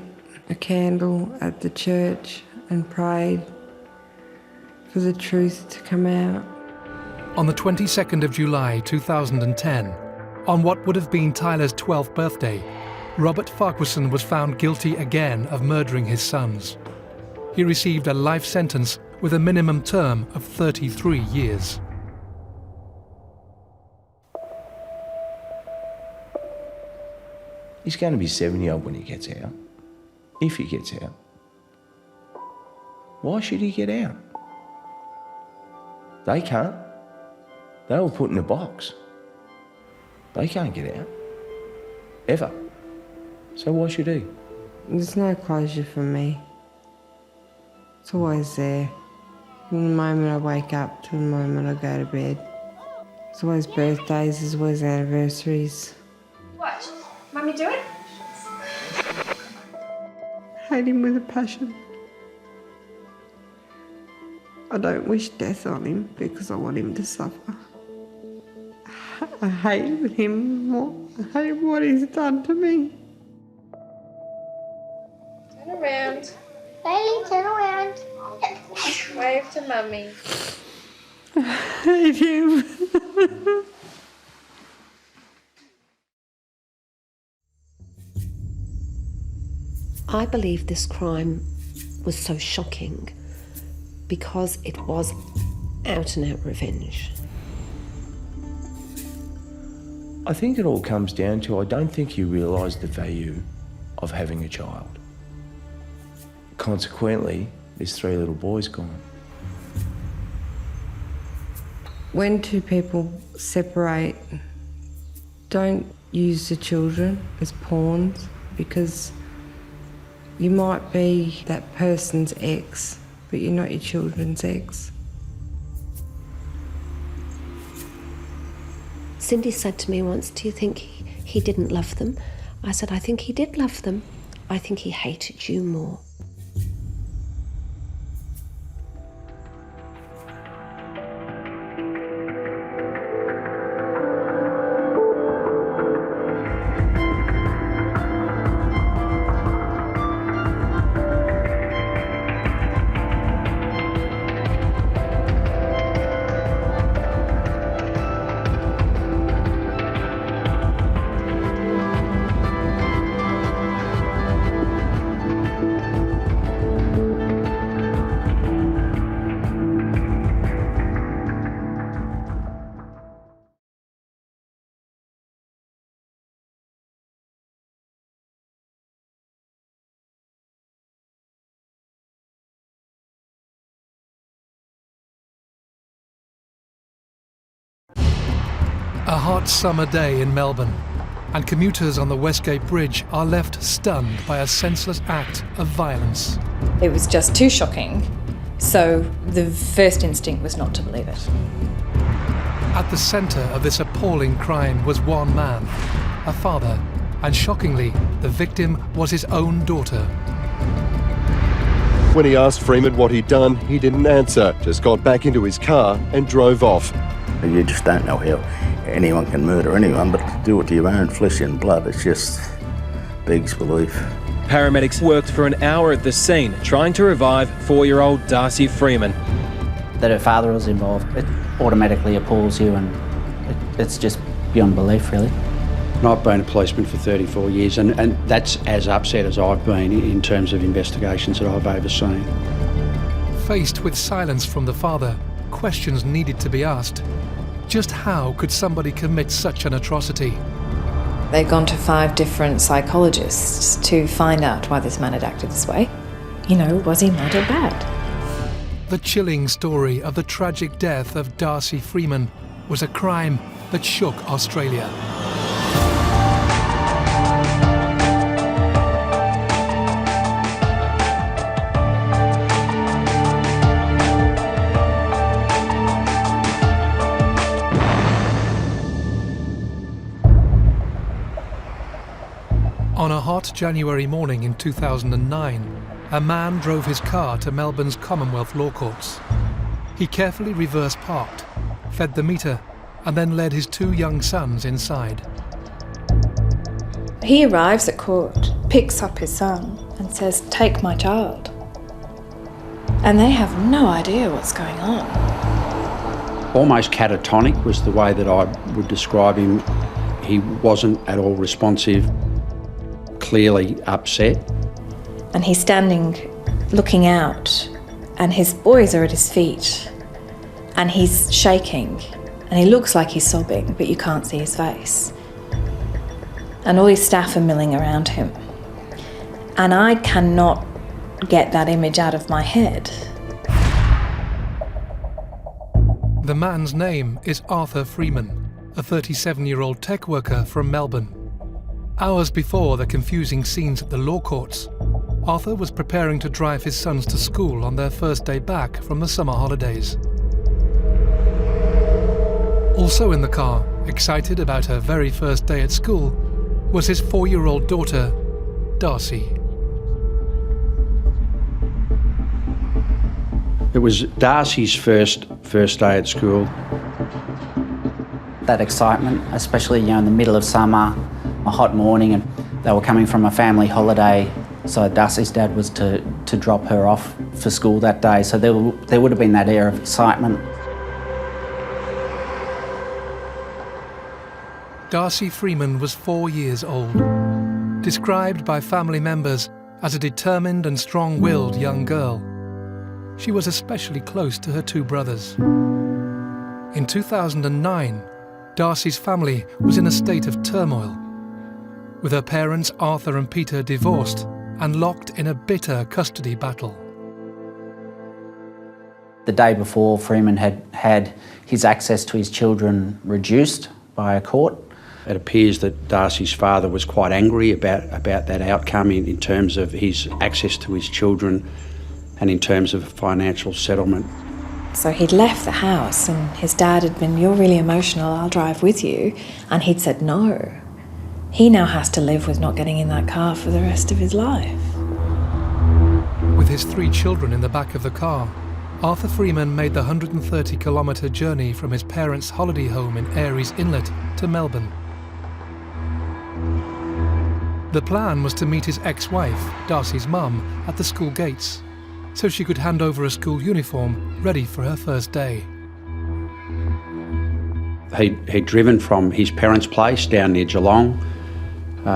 a candle at the church and prayed for the truth to come out. On the 22nd of July 2010, on what would have been Tyler's 12th birthday, Robert Farquharson was found guilty again of murdering his sons. He received a life sentence with a minimum term of 33 years. He's going to be 70-odd when he gets out, if he gets out. Why should he get out? They can't. They were put in a box. They can't get out, ever. So why should he? There's no closure for me. It's always there. From the moment I wake up to the moment I go to bed. There's always birthdays, there's always anniversaries. What? Mummy do it? Hate him with a passion. I don't wish death on him because I want him to suffer. I hate him more. I hate what he's done to me. Turn around. Bailey, turn around. Wave to Mummy. I hate him. I believe this crime was so shocking because it was out and out revenge. I think it all comes down to I don't think you realise the value of having a child. Consequently, there's 3 little boys gone. When 2 people separate, don't use the children as pawns, because you might be that person's ex, but you're not your children's ex. Cindy said to me once, do you think he didn't love them? I said, I think he did love them. I think he hated you more. A hot summer day in Melbourne, and commuters on the Westgate Bridge are left stunned by a senseless act of violence. It was just too shocking, so the first instinct was not to believe it. At the centre of this appalling crime was one man, a father, and shockingly, the victim was his own daughter. When he asked Freeman what he'd done, he didn't answer, just got back into his car and drove off. You just don't know how anyone can murder anyone, but to do it to your own flesh and blood, it just begs belief. Paramedics worked for an hour at the scene, trying to revive 4-year-old Darcy Freeman. That her father was involved, it automatically appalls you, and it's just beyond belief, really. And I've been a policeman for 34 years, and that's as upset as I've been in terms of investigations that I've overseen. Faced with silence from the father, questions needed to be asked. Just how could somebody commit such an atrocity? They'd gone to 5 different psychologists to find out why this man had acted this way. You know, was he mad or bad? The chilling story of the tragic death of Darcy Freeman was a crime that shook Australia. On a hot January morning in 2009, a man drove his car to Melbourne's Commonwealth Law Courts. He carefully reverse parked, fed the meter, and then led his 2 young sons inside. He arrives at court, picks up his son, and says, "Take my child." And they have no idea what's going on. Almost catatonic was the way that I would describe him. He wasn't at all responsive, clearly upset. And he's standing, looking out, and his boys are at his feet, and he's shaking, and he looks like he's sobbing, but you can't see his face. And all his staff are milling around him. And I cannot get that image out of my head. The man's name is Arthur Freeman, a 37-year-old tech worker from Melbourne. Hours before the confusing scenes at the law courts, Arthur was preparing to drive his sons to school on their first day back from the summer holidays. Also in the car, excited about her very first day at school, was his 4-year-old daughter, Darcy. It was Darcy's first day at school. That excitement, especially in the middle of summer, a hot morning, and they were coming from a family holiday, so Darcy's dad was to drop her off for school that day, so there would have been that air of excitement. Darcy Freeman was 4 years old, described by family members as a determined and strong-willed young girl. She was especially close to her 2 brothers. In 2009, Darcy's family was in a state of turmoil, with her parents Arthur and Peter divorced and locked in a bitter custody battle. The day before, Freeman had his access to his children reduced by a court. It appears that Darcy's father was quite angry about that outcome in terms of his access to his children and in terms of financial settlement. So he'd left the house and his dad had been, "You're really emotional, I'll drive with you." And he'd said no. He now has to live with not getting in that car for the rest of his life. With his 3 children in the back of the car, Arthur Freeman made the 130-kilometre journey from his parents' holiday home in Aireys Inlet to Melbourne. The plan was to meet his ex-wife, Darcy's mum, at the school gates, so she could hand over a school uniform ready for her first day. He'd driven from his parents' place down near Geelong.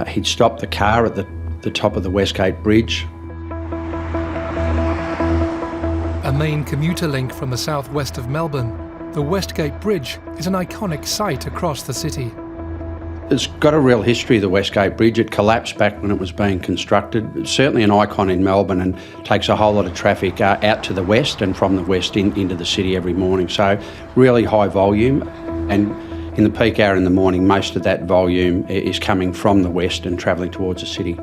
He'd stopped the car at the top of the Westgate Bridge. A main commuter link from the southwest of Melbourne, the Westgate Bridge is an iconic sight across the city. It's got a real history, the Westgate Bridge. It collapsed back when it was being constructed. It's certainly an icon in Melbourne and takes a whole lot of traffic out to the west and from the west into the city every morning. So really high volume, and in the peak hour in the morning, most of that volume is coming from the west and travelling towards the city.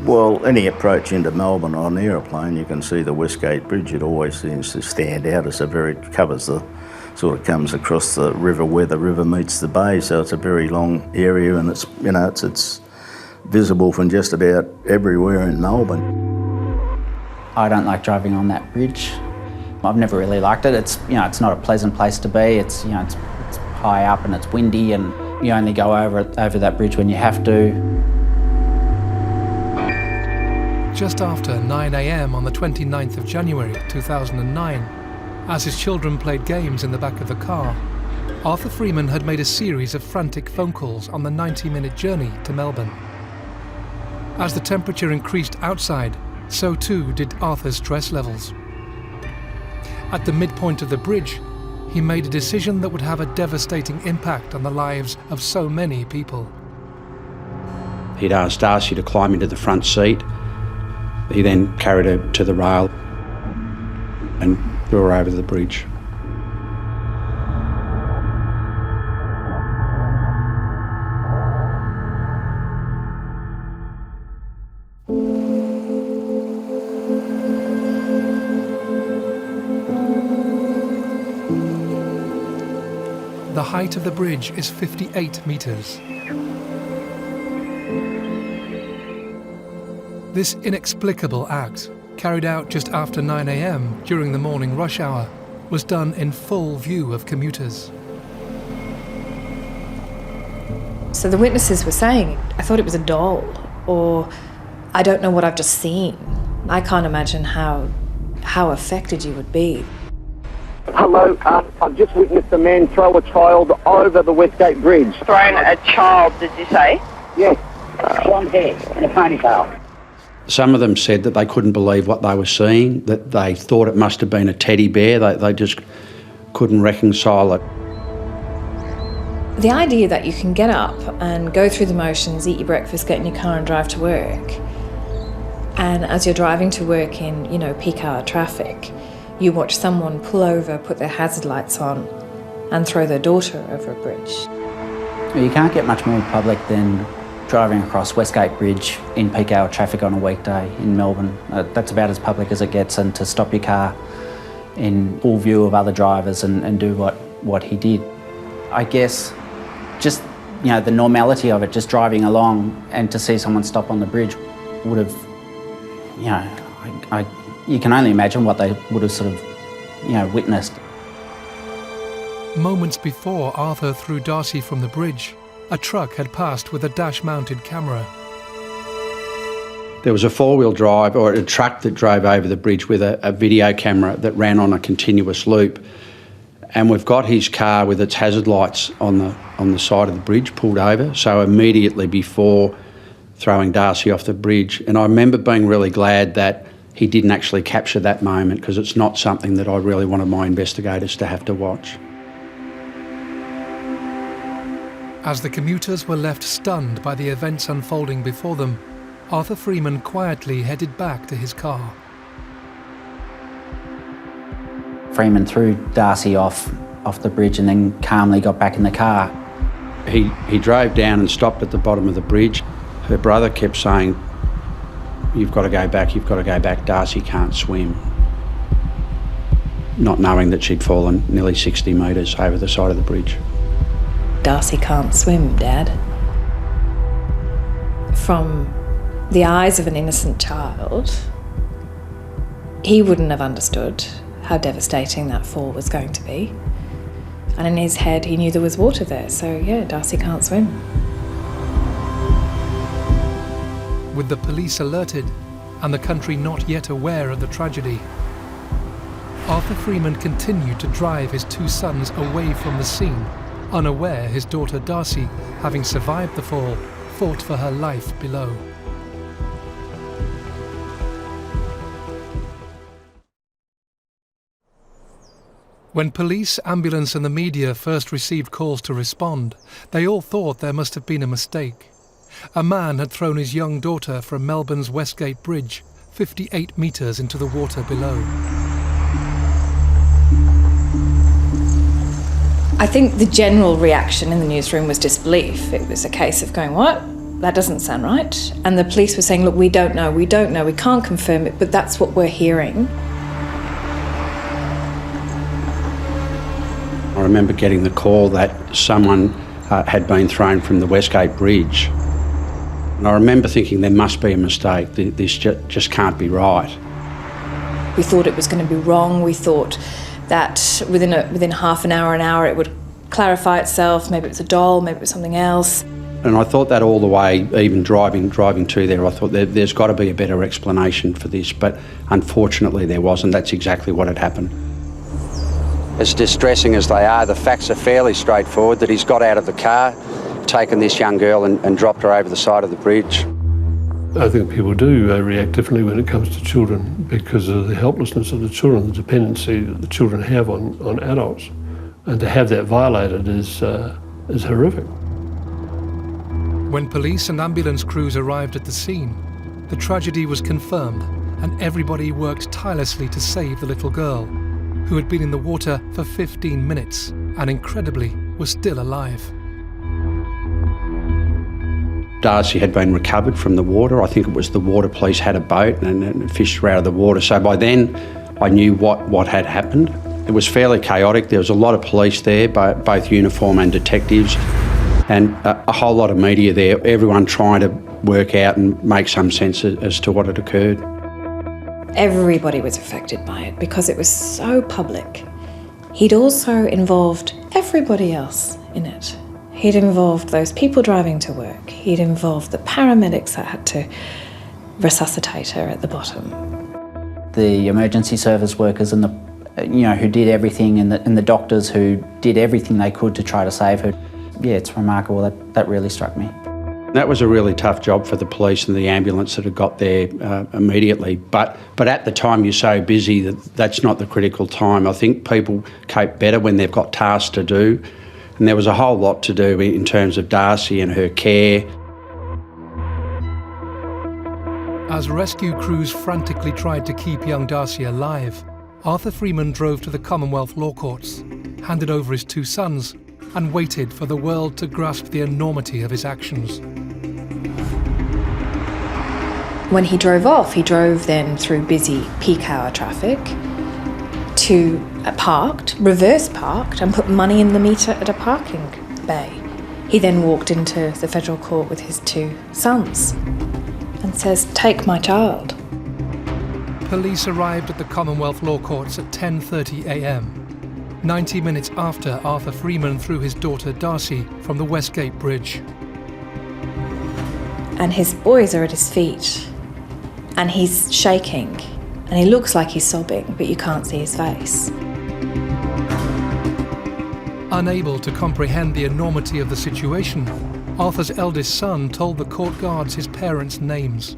Well, any approach into Melbourne on an aeroplane, you can see the Westgate Bridge. It always seems to stand out. It covers the, sort of comes across the river where the river meets the bay, so it's a very long area, and it's visible from just about everywhere in Melbourne. I don't like driving on that bridge. I've never really liked it. It's not a pleasant place to be. It's high up and it's windy, and you only go over that bridge when you have to. Just after 9 a.m. on the 29th of January 2009, as his children played games in the back of the car, Arthur Freeman had made a series of frantic phone calls on the 90-minute journey to Melbourne. As the temperature increased outside, so too did Arthur's stress levels. At the midpoint of the bridge, he made a decision that would have a devastating impact on the lives of so many people. He'd asked Darcy to climb into the front seat. He then carried her to the rail and threw her over the bridge. The height of the bridge is 58 metres. This inexplicable act, carried out just after 9 a.m. during the morning rush hour, was done in full view of commuters. So the witnesses were saying, I thought it was a doll, or I don't know what I've just seen. I can't imagine how affected you would be. Hello, I've just witnessed a man throw a child over the Westgate Bridge. Thrown a child, did you say? Yes, blonde hair and a ponytail. Some of them said that they couldn't believe what they were seeing, that they thought it must have been a teddy bear. They just couldn't reconcile it. The idea that you can get up and go through the motions, eat your breakfast, get in your car and drive to work, and as you're driving to work in, peak hour traffic, you watch someone pull over, put their hazard lights on and throw their daughter over a bridge. You can't get much more public than driving across Westgate Bridge in peak hour traffic on a weekday in Melbourne. That's about as public as it gets, and to stop your car in full view of other drivers and do what he did. I guess just, the normality of it, just driving along and to see someone stop on the bridge would have, you can only imagine what they would have sort of, witnessed. Moments before Arthur threw Darcy from the bridge, a truck had passed with a dash-mounted camera. There was a four-wheel drive, or a truck that drove over the bridge with a video camera that ran on a continuous loop. And we've got his car with its hazard lights on the side of the bridge pulled over, so immediately before throwing Darcy off the bridge. And I remember being really glad that he didn't actually capture that moment, because it's not something that I really wanted my investigators to have to watch. As the commuters were left stunned by the events unfolding before them, Arthur Freeman quietly headed back to his car. Freeman threw Darcy off the bridge and then calmly got back in the car. He drove down and stopped at the bottom of the bridge. Her brother kept saying, "You've got to go back, you've got to go back, Darcy can't swim." Not knowing that she'd fallen nearly 60 metres over the side of the bridge. Darcy can't swim, Dad. From the eyes of an innocent child, he wouldn't have understood how devastating that fall was going to be. And in his head, he knew there was water there, so yeah, Darcy can't swim. With the police alerted and the country not yet aware of the tragedy, Arthur Freeman continued to drive his two sons away from the scene, unaware his daughter Darcy, having survived the fall, fought for her life below. When police, ambulance and the media first received calls to respond, they all thought there must have been a mistake. A man had thrown his young daughter from Melbourne's Westgate Bridge, 58 metres into the water below. I think the general reaction in the newsroom was disbelief. It was a case of going, what? That doesn't sound right. And the police were saying, look, we don't know, we can't confirm it, but that's what we're hearing. I remember getting the call that someone had been thrown from the Westgate Bridge. And I remember thinking there must be a mistake, this just can't be right. We thought it was going to be wrong. We thought that within half an hour, it would clarify itself. Maybe it was a doll, maybe it was something else. And I thought that all the way, even driving to there, I thought there's got to be a better explanation for this, but unfortunately there wasn't. That's exactly what had happened. As distressing as they are, the facts are fairly straightforward, that he's got out of the car, taken this young girl and dropped her over the side of the bridge. I think people do react differently when it comes to children because of the helplessness of the children, the dependency that the children have on adults. And to have that violated is horrific. When police and ambulance crews arrived at the scene, the tragedy was confirmed and everybody worked tirelessly to save the little girl, who had been in the water for 15 minutes and incredibly was still alive. Darcy had been recovered from the water. I think it was the water police had a boat and fished her out of the water. So by then I knew what had happened. It was fairly chaotic. There was a lot of police there, both uniform and detectives, and a whole lot of media there, everyone trying to work out and make some sense as to what had occurred. Everybody was affected by it because it was so public. He'd also involved everybody else in it. He'd involved those people driving to work. He'd involved the paramedics that had to resuscitate her at the bottom. The emergency service workers and who did everything, and the doctors who did everything they could to try to save her. Yeah, it's remarkable. That really struck me. That was a really tough job for the police and the ambulance that had got there immediately. But at the time you're so busy that's not the critical time. I think people cope better when they've got tasks to do. And there was a whole lot to do in terms of Darcy and her care. As rescue crews frantically tried to keep young Darcy alive, Arthur Freeman drove to the Commonwealth Law Courts, handed over his 2 sons, and waited for the world to grasp the enormity of his actions. When he drove off, he drove then through busy peak hour traffic to reverse parked, and put money in the meter at a parking bay. He then walked into the federal court with his 2 sons and says, "Take my child." Police arrived at the Commonwealth Law Courts at 10:30 a.m, 90 minutes after Arthur Freeman threw his daughter Darcy from the Westgate Bridge. And his boys are at his feet, and he's shaking, and he looks like he's sobbing, but you can't see his face. Unable to comprehend the enormity of the situation, Arthur's eldest son told the court guards his parents' names.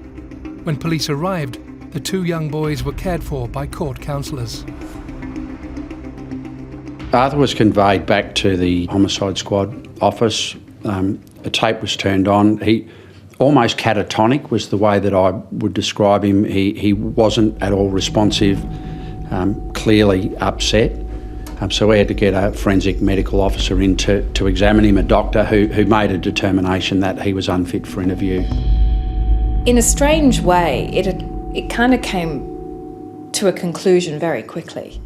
When police arrived, the 2 young boys were cared for by court counsellors. Arthur was conveyed back to the homicide squad office. A tape was turned on. He almost catatonic was the way that I would describe him. He wasn't at all responsive, clearly upset. So we had to get a forensic medical officer in to examine him, a doctor who made a determination that he was unfit for interview. In a strange way, it kind of came to a conclusion very quickly.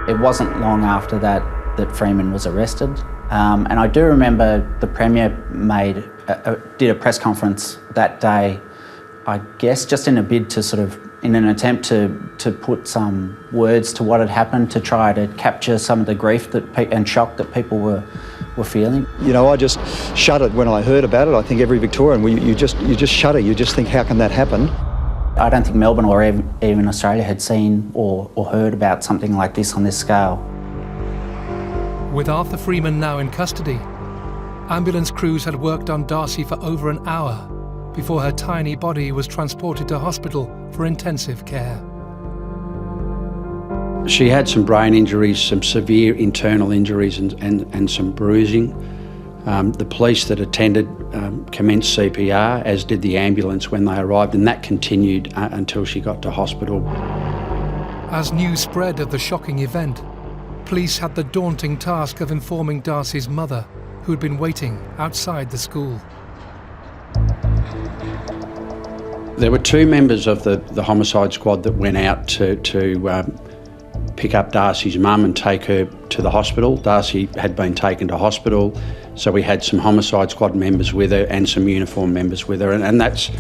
It wasn't long after that Freeman was arrested. And I do remember the Premier did a press conference that day, I guess just in a bid to in an attempt to put some words to what had happened, to try to capture some of the grief and shock that people were feeling. I just shuddered when I heard about it. I think every Victorian, you just shudder. You just think, how can that happen? I don't think Melbourne or even Australia had seen or heard about something like this on this scale. With Arthur Freeman now in custody, ambulance crews had worked on Darcy for over an hour before her tiny body was transported to hospital for intensive care. She had some brain injuries, some severe internal injuries and some bruising. The police that attended commenced CPR, as did the ambulance when they arrived, and that continued until she got to hospital. As news spread of the shocking event, police had the daunting task of informing Darcy's mother, who had been waiting outside the school. There were 2 members of the homicide squad that went out to pick up Darcy's mum and take her to the hospital. Darcy had been taken to hospital, so we had some homicide squad members with her and some uniformed members with her, and that's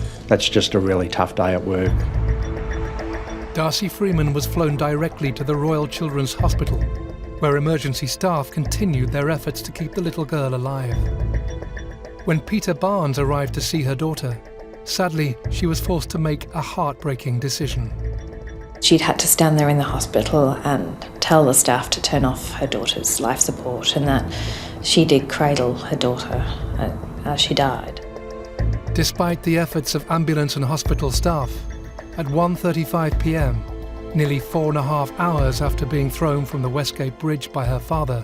just a really tough day at work. Darcy Freeman was flown directly to the Royal Children's Hospital, where emergency staff continued their efforts to keep the little girl alive. When Peter Barnes arrived to see her daughter, sadly, she was forced to make a heartbreaking decision. She'd had to stand there in the hospital and tell the staff to turn off her daughter's life support, and that she did cradle her daughter as she died. Despite the efforts of ambulance and hospital staff, at 1:35 p.m, nearly 4.5 hours after being thrown from the Westgate Bridge by her father,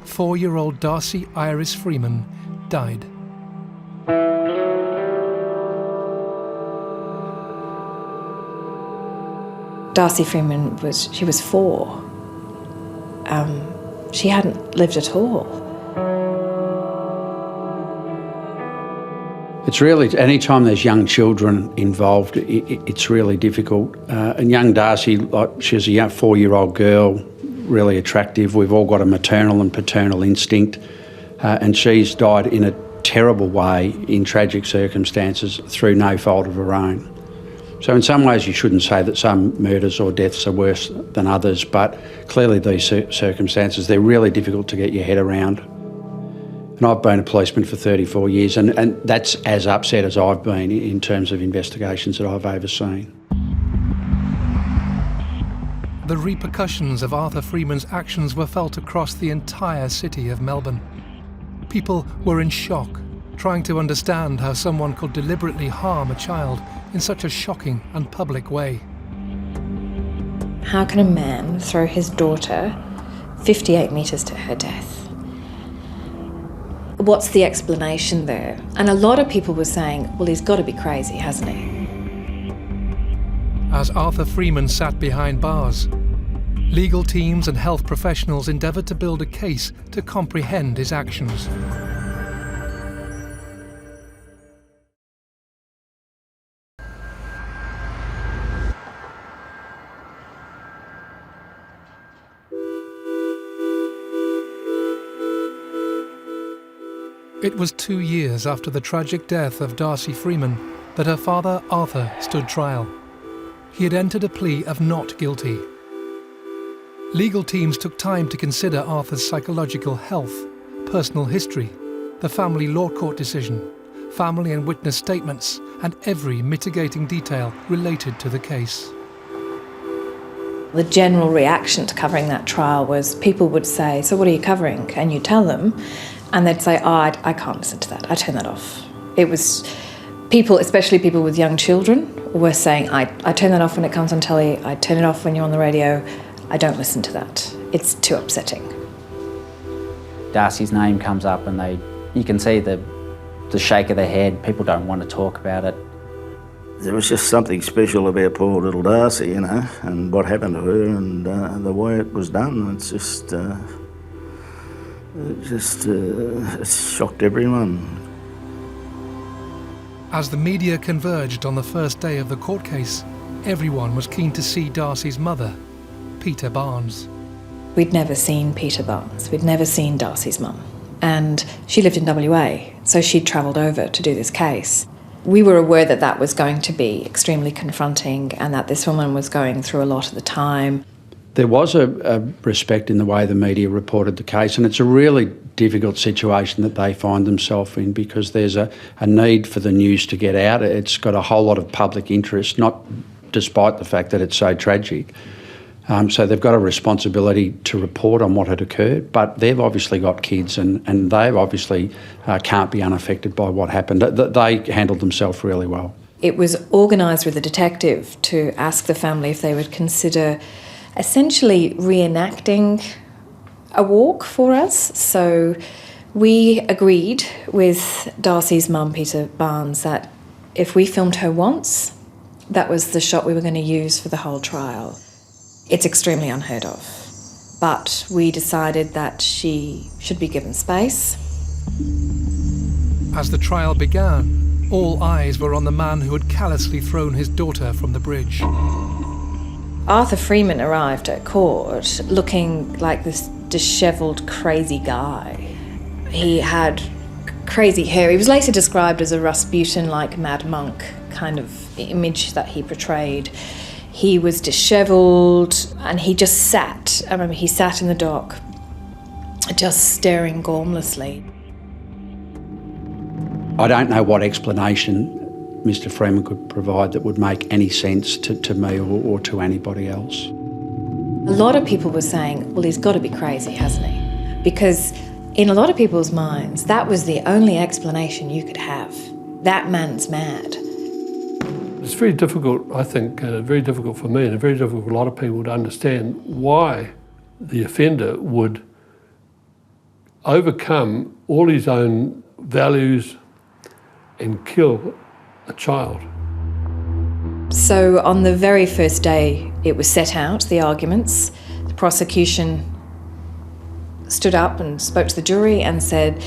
4-year-old Darcy Iris Freeman died. Darcy Freeman was 4. She hadn't lived at all. It's really, any time there's young children involved, it's really difficult. And young Darcy, she was a young 4-year-old girl, really attractive. We've all got a maternal and paternal instinct. And she's died in a terrible way, in tragic circumstances, through no fault of her own. So in some ways you shouldn't say that some murders or deaths are worse than others, but clearly these circumstances, they're really difficult to get your head around. And I've been a policeman for 34 years, and that's as upset as I've been in terms of investigations that I've overseen. The repercussions of Arthur Freeman's actions were felt across the entire city of Melbourne. People were in shock, trying to understand how someone could deliberately harm a child in such a shocking and public way. How can a man throw his daughter 58 metres to her death? What's the explanation there? And a lot of people were saying, well, he's got to be crazy, hasn't he? As Arthur Freeman sat behind bars, legal teams and health professionals endeavoured to build a case to comprehend his actions. It was 2 years after the tragic death of Darcy Freeman that her father, Arthur, stood trial. He had entered a plea of not guilty. Legal teams took time to consider Arthur's psychological health, personal history, the family law court decision, family and witness statements, and every mitigating detail related to the case. The general reaction to covering that trial was people would say, so what are you covering? And you tell them, and they'd say, oh, I can't listen to that, I turn that off. It was people, especially people with young children, were saying, I turn that off when it comes on telly, I turn it off when you're on the radio, I don't listen to that. It's too upsetting. Darcy's name comes up and you can see the shake of their head. People don't want to talk about it. There was just something special about poor little Darcy, you know, and what happened to her and the way it was done. It's just it shocked everyone. As the media converged on the first day of the court case, everyone was keen to see Darcy's mother, Peter Barnes. We'd never seen Peter Barnes. We'd never seen Darcy's mum. And she lived in WA, so she'd travelled over to do this case. We were aware that that was going to be extremely confronting and that this woman was going through a lot at the time. There was a respect in the way the media reported the case, and it's a really difficult situation that they find themselves in because there's a need for the news to get out. It's got a whole lot of public interest, not despite the fact that it's so tragic. So they've got a responsibility to report on what had occurred, but they've obviously got kids and they obviously can't be unaffected by what happened. They handled themselves really well. It was organised with a detective to ask the family if they would consider essentially reenacting a walk for us. So we agreed with Darcy's mum, Peter Barnes, that if we filmed her once, that was the shot we were going to use for the whole trial. It's extremely unheard of, but we decided that she should be given space. As the trial began, all eyes were on the man who had callously thrown his daughter from the bridge. Arthur Freeman arrived at court looking like this dishevelled, crazy guy. He had crazy hair. He was later described as a Rasputin-like mad monk kind of image that he portrayed. He was dishevelled and he just sat. I remember he sat in the dock, just staring gormlessly. I don't know what explanation Mr. Freeman could provide that would make any sense to me or to anybody else. A lot of people were saying, well, he's got to be crazy, hasn't he? Because in a lot of people's minds, that was the only explanation you could have. That man's mad. It's very difficult, I think, very difficult for me and very difficult for a lot of people to understand why the offender would overcome all his own values and kill a child. So on the very first day it was set out, the arguments, the prosecution stood up and spoke to the jury and said,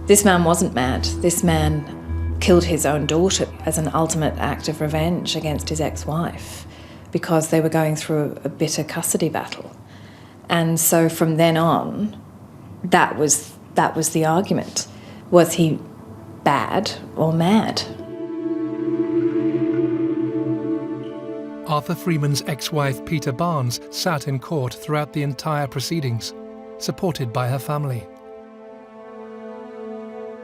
this man wasn't mad. This man killed his own daughter as an ultimate act of revenge against his ex-wife because they were going through a bitter custody battle. And so from then on, that was the argument. Was he bad or mad? Arthur Freeman's ex-wife Peter Barnes sat in court throughout the entire proceedings, supported by her family.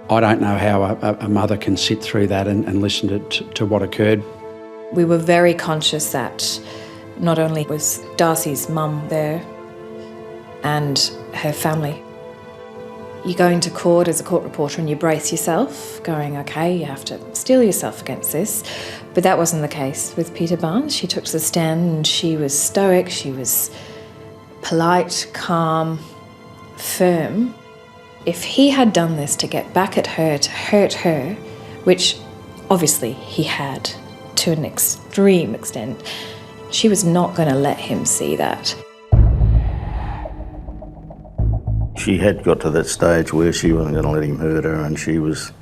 I don't know how a mother can sit through that and listen to what occurred. We were very conscious that not only was Darcy's mum there and her family. You go into court as a court reporter and you brace yourself, going, okay, you have to steel yourself against this. But that wasn't the case with Peter Barnes. She took to the stand and she was stoic, she was polite, calm, firm. If he had done this to get back at her, to hurt her, which obviously he had to an extreme extent, she was not going to let him see that. She had got to that stage where she wasn't going to let him hurt her, and she was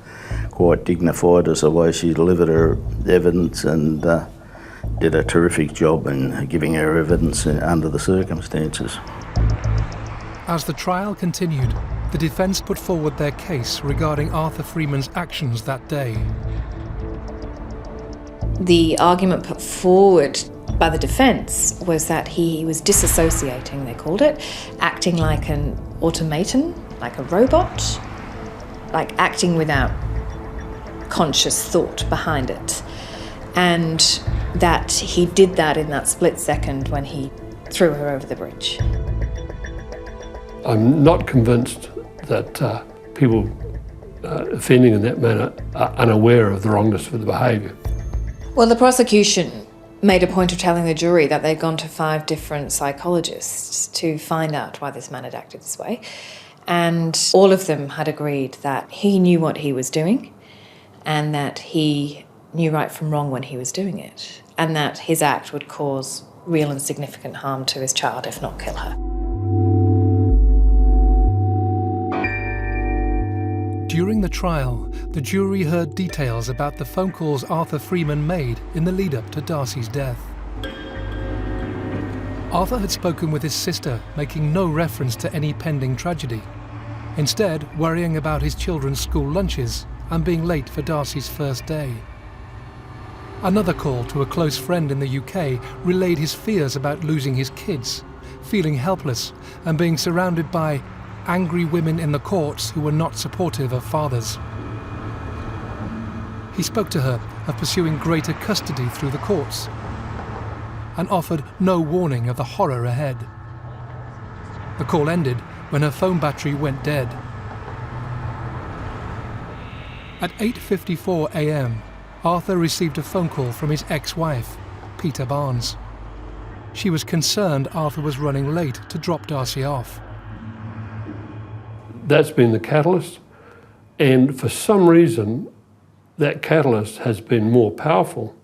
quite dignified as the way she delivered her evidence and did a terrific job in giving her evidence under the circumstances. As the trial continued, the defence put forward their case regarding Arthur Freeman's actions that day. The argument put forward by the defence was that he was disassociating, they called it, acting like an automaton, like a robot, like acting without conscious thought behind it. And that he did that in that split second when he threw her over the bridge. I'm not convinced that people offending in that manner are unaware of the wrongness of the behaviour. Well, the prosecution made a point of telling the jury that they'd gone to 5 different psychologists to find out why this man had acted this way. And all of them had agreed that he knew what he was doing and that he knew right from wrong when he was doing it, and that his act would cause real and significant harm to his child, if not kill her. During the trial, the jury heard details about the phone calls Arthur Freeman made in the lead-up to Darcy's death. Arthur had spoken with his sister, making no reference to any pending tragedy, instead worrying about his children's school lunches and being late for Darcy's first day. Another call to a close friend in the UK relayed his fears about losing his kids, feeling helpless and being surrounded by angry women in the courts who were not supportive of fathers. He spoke to her of pursuing greater custody through the courts and offered no warning of the horror ahead. The call ended when her phone battery went dead. At 8:54 a.m, Arthur received a phone call from his ex-wife, Peter Barnes. She was concerned Arthur was running late to drop Darcy off. That's been the catalyst, and for some reason that catalyst has been more powerful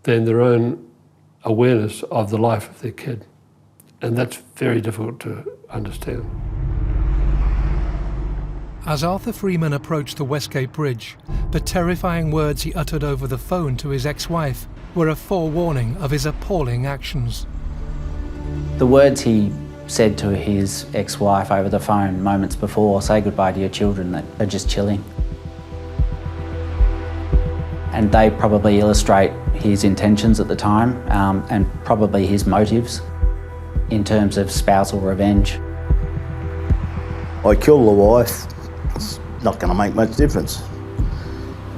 than their own awareness of the life of their kid, and that's very difficult to understand. As Arthur Freeman approached the Westgate Bridge, the terrifying words he uttered over the phone to his ex-wife were a forewarning of his appalling actions. The words he said to his ex-wife over the phone moments before, say goodbye to your children, that are just chilling. and they probably illustrate his intentions at the time and probably his motives in terms of spousal revenge. I kill the wife, it's not going to make much difference.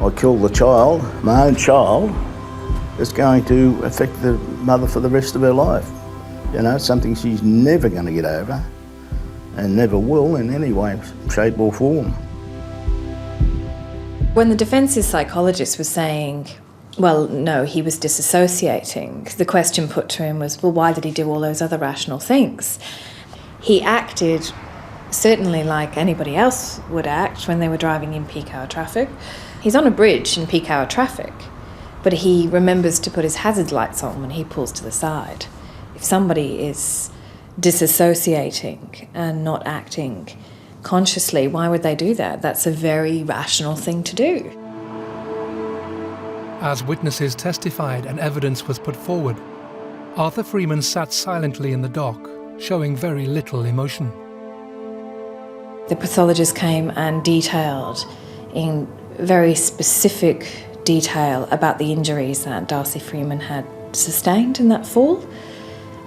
I kill the child, my own child, it's going to affect the mother for the rest of her life. You know, it's something she's never going to get over and never will in any way, shape or form. When the defence's psychologist was saying, well, no, he was disassociating, the question put to him was, well, why did he do all those other rational things? He acted certainly like anybody else would act when they were driving in peak hour traffic. He's on a bridge in peak hour traffic, but he remembers to put his hazard lights on when he pulls to the side. If somebody is disassociating and not acting consciously, why would they do that? That's a very rational thing to do. As witnesses testified and evidence was put forward, Arthur Freeman sat silently in the dock, showing very little emotion. The pathologist came and detailed in very specific detail about the injuries that Darcy Freeman had sustained in that fall,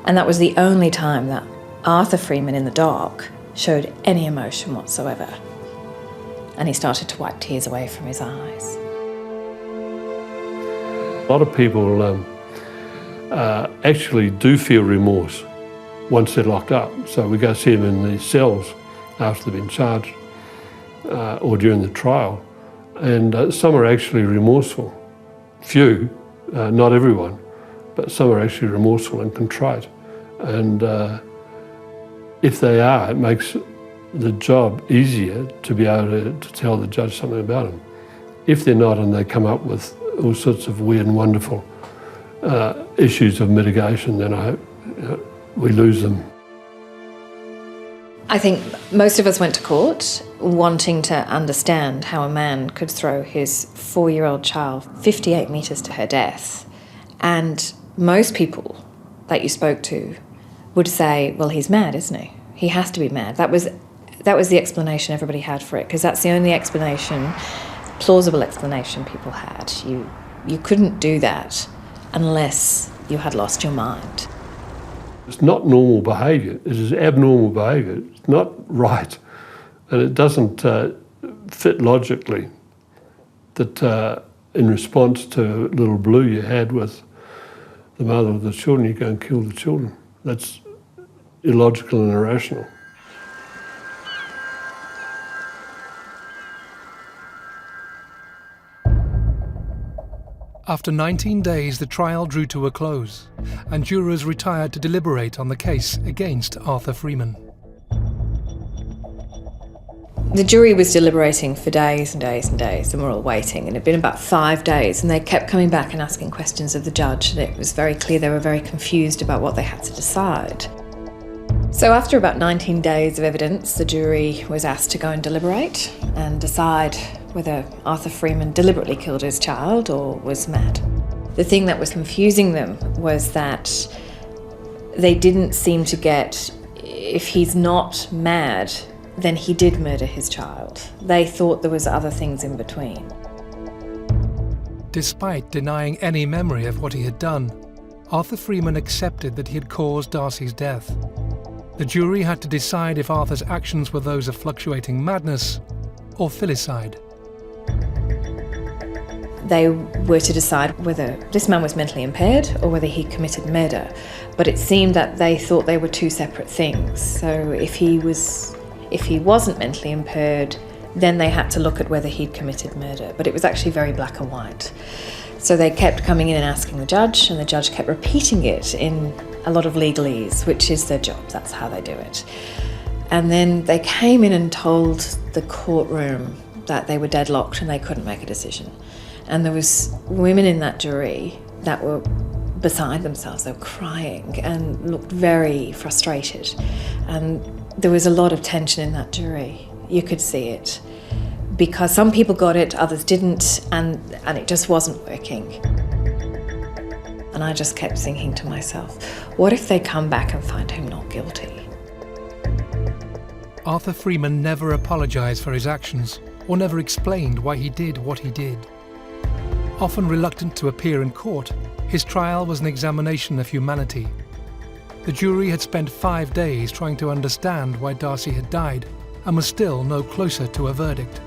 and that was the only time that Arthur Freeman in the dock showed any emotion whatsoever, and he started to wipe tears away from his eyes. A lot of people actually do feel remorse once they're locked up. So we go see them in these cells after they've been charged or during the trial, and some are actually remorseful. Few, not everyone, but some are actually remorseful and contrite. And if they are, it makes the job easier to be able to tell the judge something about them. If they're not, and they come up with all sorts of weird and wonderful issues of mitigation, then I hope we lose them. I think most of us went to court wanting to understand how a man could throw his 4-year-old child 58 metres to her death. And most people that you spoke to would say, well, he's mad, isn't he? He has to be mad. That was the explanation everybody had for it, because that's the only explanation, plausible explanation people had. You couldn't do that unless you had lost your mind. It's not normal behaviour, it is abnormal behaviour. It's not right, and it doesn't fit logically that in response to little Blue you had with the mother of the children, you go and kill the children. That's illogical and irrational. After 19 days, the trial drew to a close, and jurors retired to deliberate on the case against Arthur Freeman. The jury was deliberating for days and days and days, and we're all waiting, and it had been about 5 days, and they kept coming back and asking questions of the judge, and it was very clear they were very confused about what they had to decide. So after about 19 days of evidence, the jury was asked to go and deliberate and decide whether Arthur Freeman deliberately killed his child or was mad. The thing that was confusing them was that they didn't seem to get, if he's not mad, then he did murder his child. They thought there was other things in between. Despite denying any memory of what he had done, Arthur Freeman accepted that he had caused Darcy's death. The jury had to decide if Arthur's actions were those of fluctuating madness or filicide. They were to decide whether this man was mentally impaired or whether he committed murder. But it seemed that they thought they were two separate things. So if he wasn't mentally impaired, then they had to look at whether he'd committed murder. But it was actually very black and white. So they kept coming in and asking the judge, and the judge kept repeating it in a lot of legalese, which is their job, that's how they do it. And then they came in and told the courtroom that they were deadlocked and they couldn't make a decision. And there was women in that jury that were beside themselves. They were crying and looked very frustrated. And there was a lot of tension in that jury. You could see it. Because some people got it, others didn't, and it just wasn't working. And I just kept thinking to myself, what if they come back and find him not guilty? Arthur Freeman never apologised for his actions or never explained why he did what he did. Often reluctant to appear in court, his trial was an examination of humanity. The jury had spent 5 days trying to understand why Darcy had died and was still no closer to a verdict.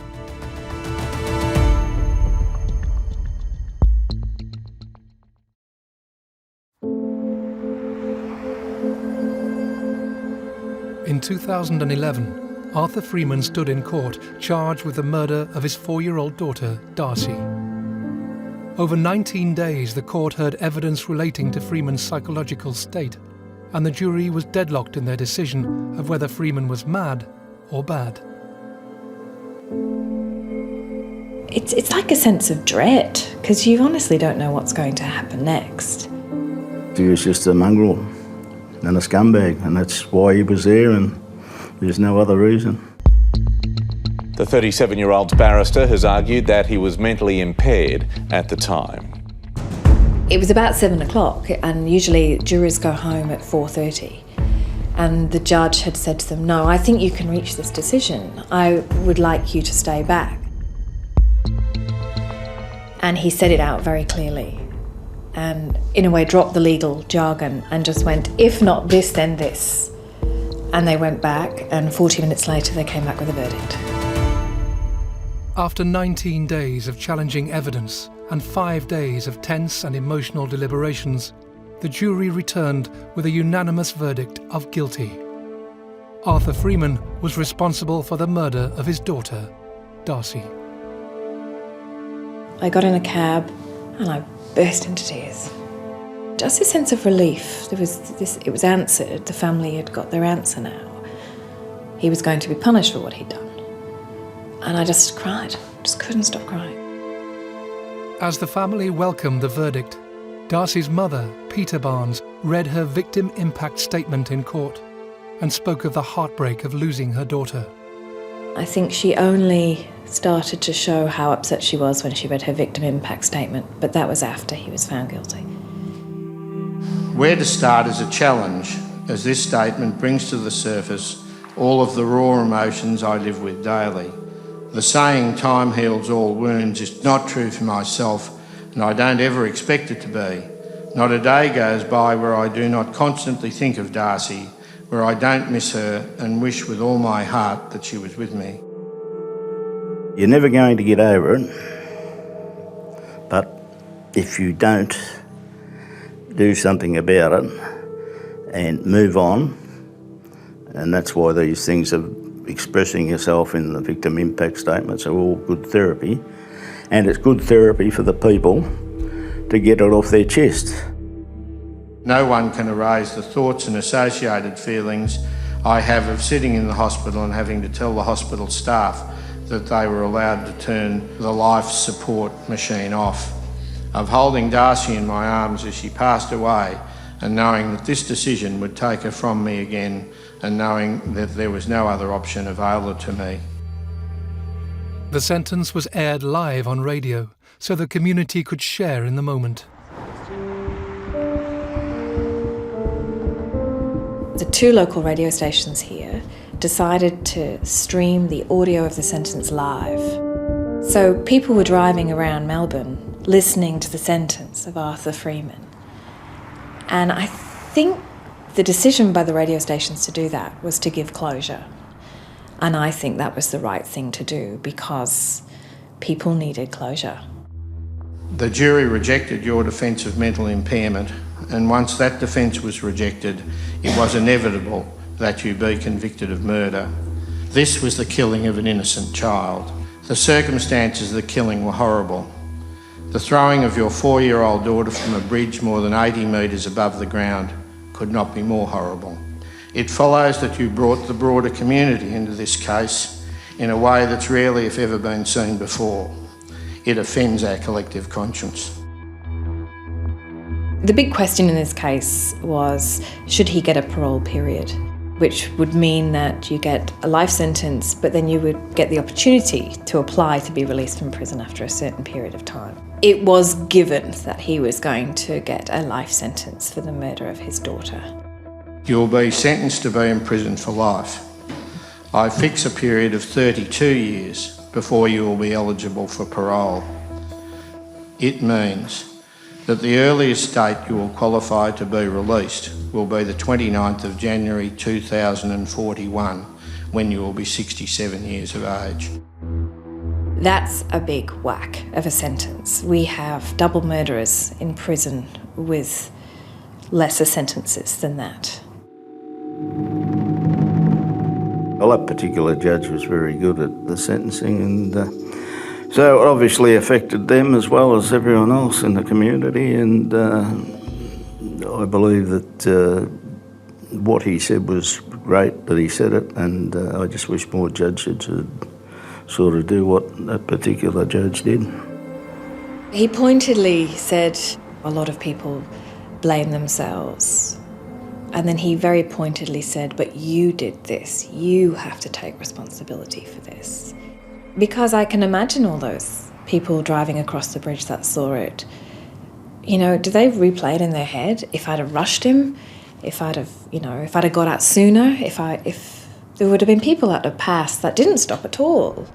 In 2011, Arthur Freeman stood in court charged with the murder of his 4-year-old daughter, Darcy. Over 19 days, the court heard evidence relating to Freeman's psychological state, and the jury was deadlocked in their decision of whether Freeman was mad or bad. It's like a sense of dread, because you honestly don't know what's going to happen next. He was just a mongrel and a scumbag, and that's why he was there, and there's no other reason. The 37-year-old's barrister has argued that he was mentally impaired at the time. It was about 7 o'clock, and usually jurors go home at 4:30. And the judge had said to them, "No, I think you can reach this decision. I would like you to stay back." And he said it out very clearly, and in a way dropped the legal jargon and just went, "If not this, then this." And they went back, and 40 minutes later they came back with a verdict. After 19 days of challenging evidence and 5 days of tense and emotional deliberations, the jury returned with a unanimous verdict of guilty. Arthur Freeman was responsible for the murder of his daughter, Darcy. I got in a cab and I burst into tears. Just a sense of relief. It was answered. The family had got their answer now. He was going to be punished for what he'd done. And I just cried, just couldn't stop crying. As the family welcomed the verdict, Darcy's mother, Peter Barnes, read her victim impact statement in court and spoke of the heartbreak of losing her daughter. I think she only started to show how upset she was when she read her victim impact statement, but that was after he was found guilty. Where to start is a challenge, as this statement brings to the surface all of the raw emotions I live with daily. The saying, "time heals all wounds," is not true for myself, and I don't ever expect it to be. Not a day goes by where I do not constantly think of Darcy, where I don't miss her and wish with all my heart that she was with me. You're never going to get over it, but if you don't do something about it and move on, and that's why these things are expressing yourself in the victim impact statements are all good therapy, and it's good therapy for the people to get it off their chest. No one can erase the thoughts and associated feelings I have of sitting in the hospital and having to tell the hospital staff that they were allowed to turn the life support machine off, of holding Darcy in my arms as she passed away and knowing that this decision would take her from me again, and knowing that there was no other option available to me. The sentence was aired live on radio so the community could share in the moment. The 2 local radio stations here decided to stream the audio of the sentence live. So people were driving around Melbourne listening to the sentence of Arthur Freeman. And I think the decision by the radio stations to do that was to give closure. And I think that was the right thing to do because people needed closure. The jury rejected your defence of mental impairment, and once that defence was rejected, it was inevitable that you be convicted of murder. This was the killing of an innocent child. The circumstances of the killing were horrible. The throwing of your 4-year-old daughter from a bridge more than 80 metres above the ground could not be more horrible. It follows that you brought the broader community into this case in a way that's rarely, if ever, been seen before. It offends our collective conscience. The big question in this case was, should he get a parole period? Which would mean that you get a life sentence, but then you would get the opportunity to apply to be released from prison after a certain period of time. It was given that he was going to get a life sentence for the murder of his daughter. You'll be sentenced to be in prison for life. I fix a period of 32 years before you will be eligible for parole. It means that the earliest date you will qualify to be released will be the 29th of January 2041, when you will be 67 years of age. That's a big whack of a sentence. We have double murderers in prison with lesser sentences than that. Well, that particular judge was very good at the sentencing, and so it obviously affected them as well as everyone else in the community, and I believe that what he said was great that he said it, and I just wish more judges would sort of do what that particular judge did. He pointedly said a lot of people blame themselves, and then he very pointedly said, but you did this, you have to take responsibility for this. Because I can imagine all those people driving across the bridge that saw it. You know, do they replay it in their head? If I'd have rushed him, if I'd have got out sooner, if there would have been people that have passed that didn't stop at all.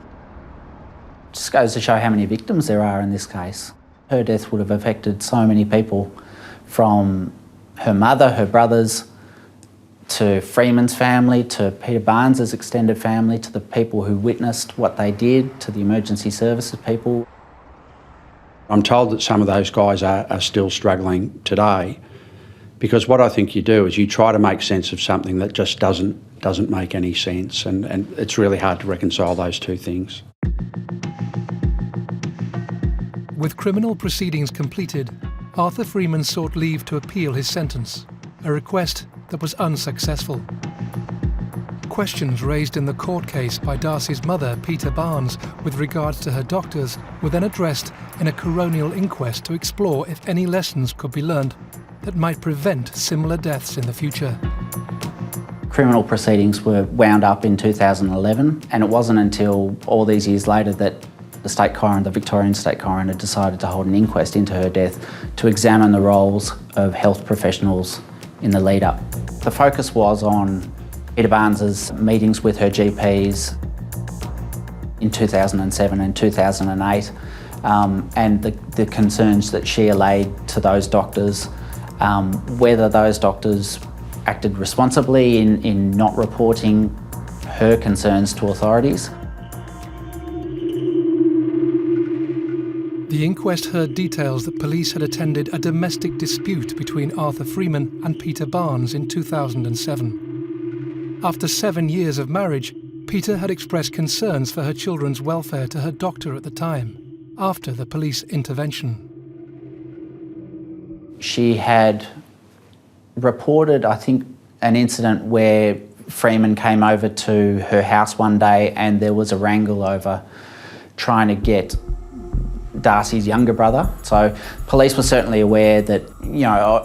Just goes to show how many victims there are in this case. Her death would have affected so many people, from her mother, her brothers, to Freeman's family, to Peter Barnes's extended family, to the people who witnessed what they did, to the emergency services people. I'm told that some of those guys are still struggling today, because what I think you do is you try to make sense of something that just doesn't make any sense, and it's really hard to reconcile those two things. With criminal proceedings completed, Arthur Freeman sought leave to appeal his sentence, a request that was unsuccessful. Questions raised in the court case by Darcy's mother, Peter Barnes, with regards to her doctors, were then addressed in a coronial inquest to explore if any lessons could be learned that might prevent similar deaths in the future. Criminal proceedings were wound up in 2011, and it wasn't until all these years later that the State Coroner, the Victorian State Coroner, decided to hold an inquest into her death to examine the roles of health professionals in the lead up. The focus was on Peter Barnes's meetings with her GPs in 2007 and 2008, and the concerns that she allayed to those doctors, whether those doctors acted responsibly in not reporting her concerns to authorities. The inquest heard details that police had attended a domestic dispute between Arthur Freeman and Peter Barnes in 2007. After 7 years of marriage, Peter had expressed concerns for her children's welfare to her doctor at the time, after the police intervention. She had reported, I think, an incident where Freeman came over to her house one day and there was a wrangle over trying to get Darcy's younger brother. So police were certainly aware that,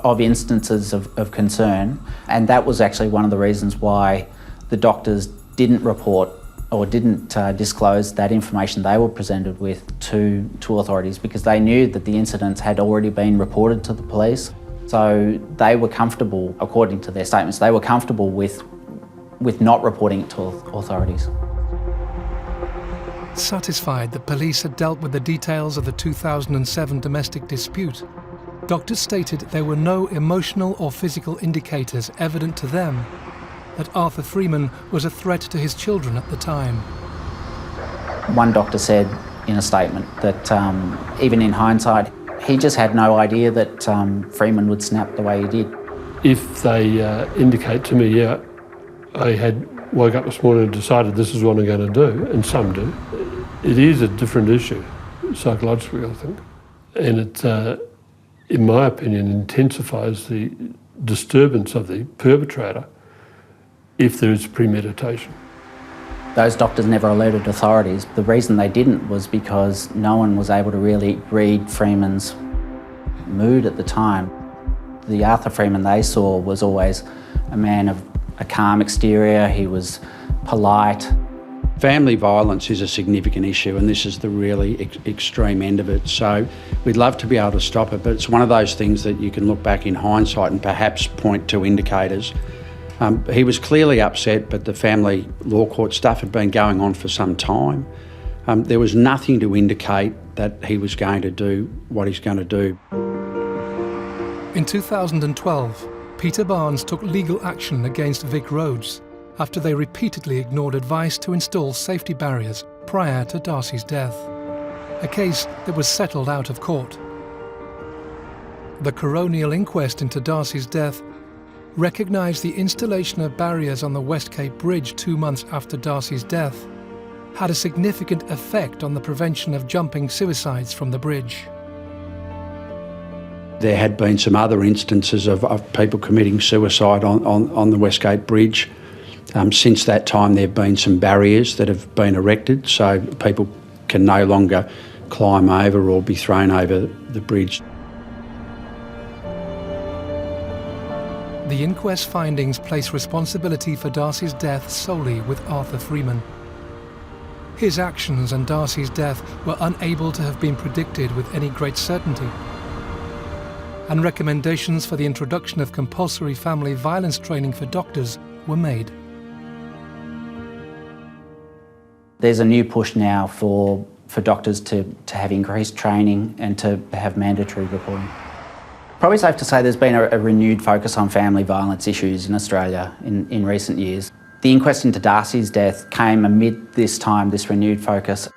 of instances of concern, and that was actually one of the reasons why the doctors didn't report or didn't disclose that information they were presented with to authorities, because they knew that the incidents had already been reported to the police. So they were comfortable, according to their statements, they were comfortable with not reporting it to authorities. Satisfied that police had dealt with the details of the 2007 domestic dispute, doctors stated there were no emotional or physical indicators evident to them that Arthur Freeman was a threat to his children at the time. One doctor said in a statement that even in hindsight, he just had no idea that Freeman would snap the way he did. If they indicate to me, I had woke up this morning and decided this is what I'm going to do, and some do, it is a different issue, psychologically, I think. And it, in my opinion, intensifies the disturbance of the perpetrator if there is premeditation. Those doctors never alerted authorities. The reason they didn't was because no one was able to really read Freeman's mood at the time. The Arthur Freeman they saw was always a man of a calm exterior, he was polite. Family violence is a significant issue, and this is the really extreme end of it. So we'd love to be able to stop it, but it's one of those things that you can look back in hindsight and perhaps point to indicators. He was clearly upset, but the family law court stuff had been going on for some time. There was nothing to indicate that he was going to do what he's going to do. In 2012, Peter Barnes took legal action against Vic Roads after they repeatedly ignored advice to install safety barriers prior to Darcy's death, a case that was settled out of court. The coronial inquest into Darcy's death recognised the installation of barriers on the Westgate Bridge 2 months after Darcy's death had a significant effect on the prevention of jumping suicides from the bridge. There had been some other instances of people committing suicide on the Westgate Bridge. Since that time, there have been some barriers that have been erected, so people can no longer climb over or be thrown over the bridge. The inquest findings place responsibility for Darcy's death solely with Arthur Freeman. His actions and Darcy's death were unable to have been predicted with any great certainty, and recommendations for the introduction of compulsory family violence training for doctors were made. There's a new push now for doctors to have increased training and to have mandatory reporting. Probably safe to say there's been a renewed focus on family violence issues in Australia in recent years. The inquest into Darcy's death came amid this time, this renewed focus.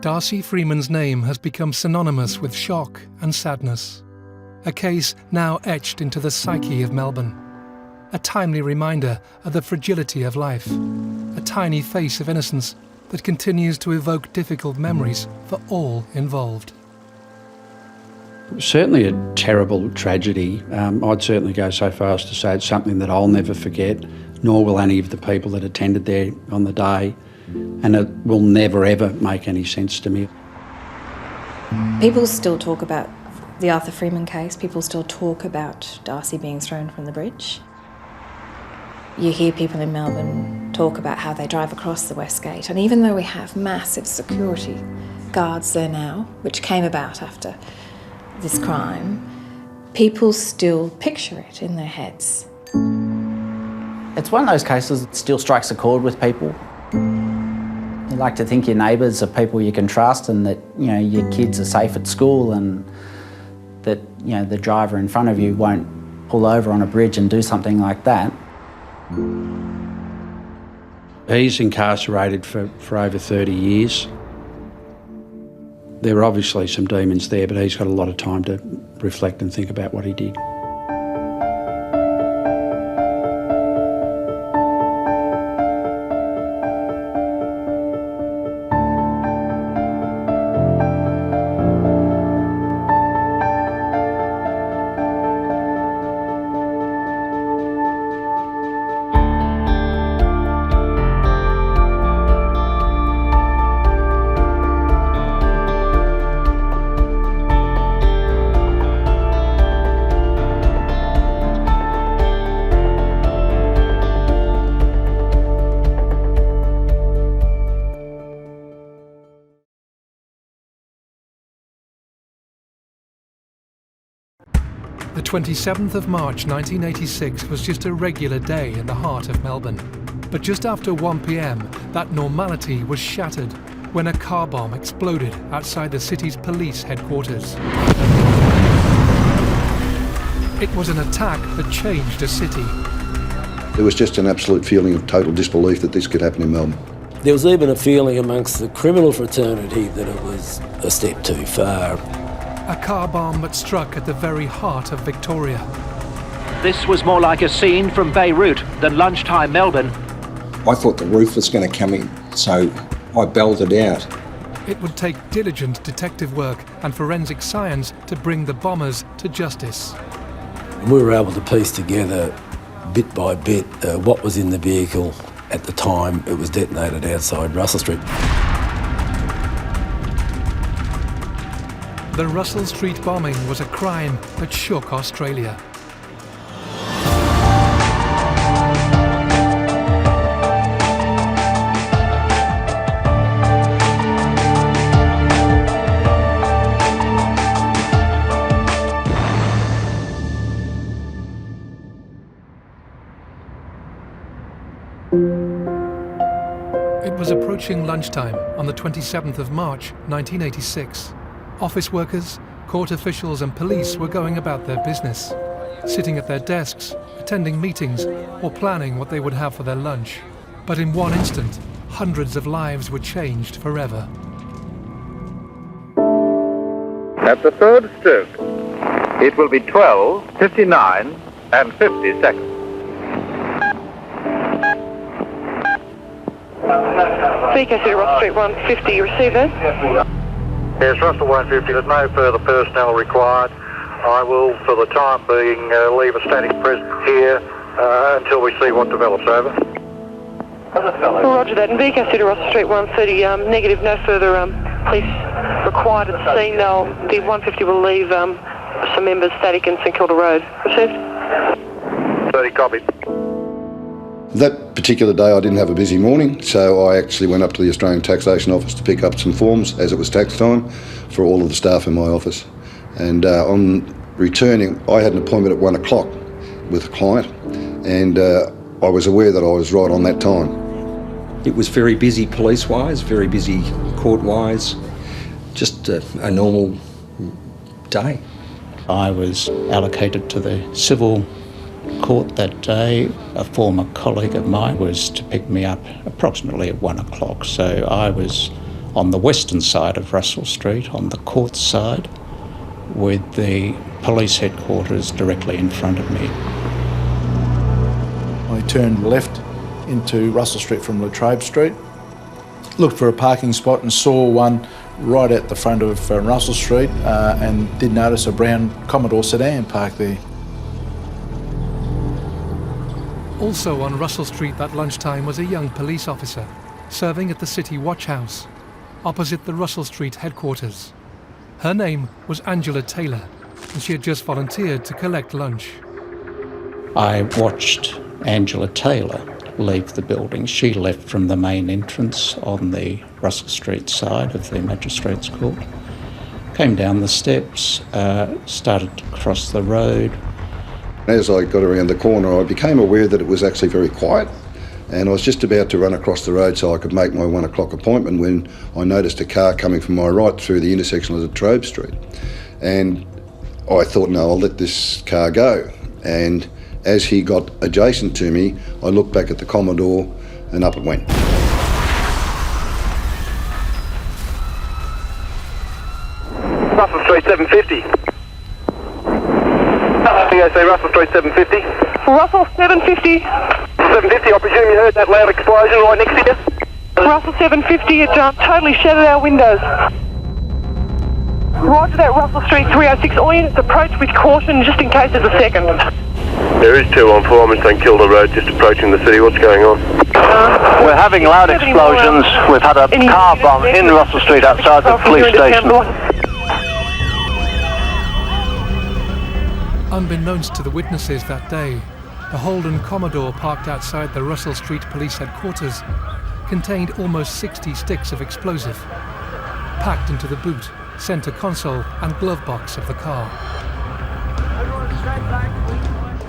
Darcy Freeman's name has become synonymous with shock and sadness, a case now etched into the psyche of Melbourne, a timely reminder of the fragility of life, a tiny face of innocence that continues to evoke difficult memories for all involved. Certainly a terrible tragedy. I'd certainly go so far as to say it's something that I'll never forget, nor will any of the people that attended there on the day, and it will never ever make any sense to me. People still talk about the Arthur Freeman case, people still talk about Darcy being thrown from the bridge. You hear people in Melbourne talk about how they drive across the Westgate, and even though we have massive security guards there now, which came about after this crime, people still picture it in their heads. It's one of those cases that still strikes a chord with people. You like to think your neighbours are people you can trust, and that your kids are safe at school, and that the driver in front of you won't pull over on a bridge and do something like that. He's incarcerated for over 30 years. There are obviously some demons there, but he's got a lot of time to reflect and think about what he did. The 27th of March 1986 was just a regular day in the heart of Melbourne. But just after 1 p.m, that normality was shattered when a car bomb exploded outside the city's police headquarters. It was an attack that changed a city. There was just an absolute feeling of total disbelief that this could happen in Melbourne. There was even a feeling amongst the criminal fraternity that it was a step too far. A car bomb that struck at the very heart of Victoria. This was more like a scene from Beirut than lunchtime Melbourne. I thought the roof was going to come in, so I belted out. It would take diligent detective work and forensic science to bring the bombers to justice. We were able to piece together, bit by bit, what was in the vehicle at the time it was detonated outside Russell Street. The Russell Street bombing was a crime that shook Australia. It was approaching lunchtime on the 27th of March, 1986. Office workers, court officials and police were going about their business, sitting at their desks, attending meetings or planning what they would have for their lunch. But in one instant, hundreds of lives were changed forever. At the third stroke, it will be 12, 59 and 50 seconds. VK Russell Street 150, you receive that? Yes, Russell 150, there's no further personnel required. I will, for the time being, leave a static presence here until we see what develops. Over. Roger that. And VK City Russell Street 130, negative, no further police required at the scene. The 150 will leave some members static in St Kilda Road. Received? 30, copy. That particular day I didn't have a busy morning, so I actually went up to the Australian Taxation Office to pick up some forms as it was tax time for all of the staff in my office. And on returning, I had an appointment at 1 o'clock with a client, and I was aware that I was right on that time. It was very busy police-wise, very busy court-wise, just a normal day. I was allocated to the civil court that day. A former colleague of mine was to pick me up approximately at 1 o'clock, so I was on the western side of Russell Street, on the court side, with the police headquarters directly in front of me. I turned left into Russell Street from Latrobe Street, looked for a parking spot and saw one right at the front of Russell Street and did notice a brown Commodore sedan parked there. Also on Russell Street that lunchtime was a young police officer serving at the City Watch House, opposite the Russell Street headquarters. Her name was Angela Taylor, and she had just volunteered to collect lunch. I watched Angela Taylor leave the building. She left from the main entrance on the Russell Street side of the Magistrates Court, came down the steps, started to cross the road. As I got around the corner, I became aware that it was actually very quiet, and I was just about to run across the road so I could make my 1 o'clock appointment when I noticed a car coming from my right through the intersection of Latrobe Street. And I thought, no, I'll let this car go. And as he got adjacent to me, I looked back at the Commodore and up it went. Russell Street 750. POC Russell Street 750. Russell 750. 750, I presume you heard that loud explosion right next to you? Russell 750, it totally shattered our windows. Roger that, Russell Street 306. All units approach with caution just in case there's a second. There is 2 on 4 on St Kilda Road just approaching the city. What's going on? We're having loud explosions. We've had a car bomb in Russell Street outside the police station. Unbeknownst to the witnesses that day, the Holden Commodore parked outside the Russell Street Police headquarters contained almost 60 sticks of explosive, packed into the boot, centre console and glove box of the car.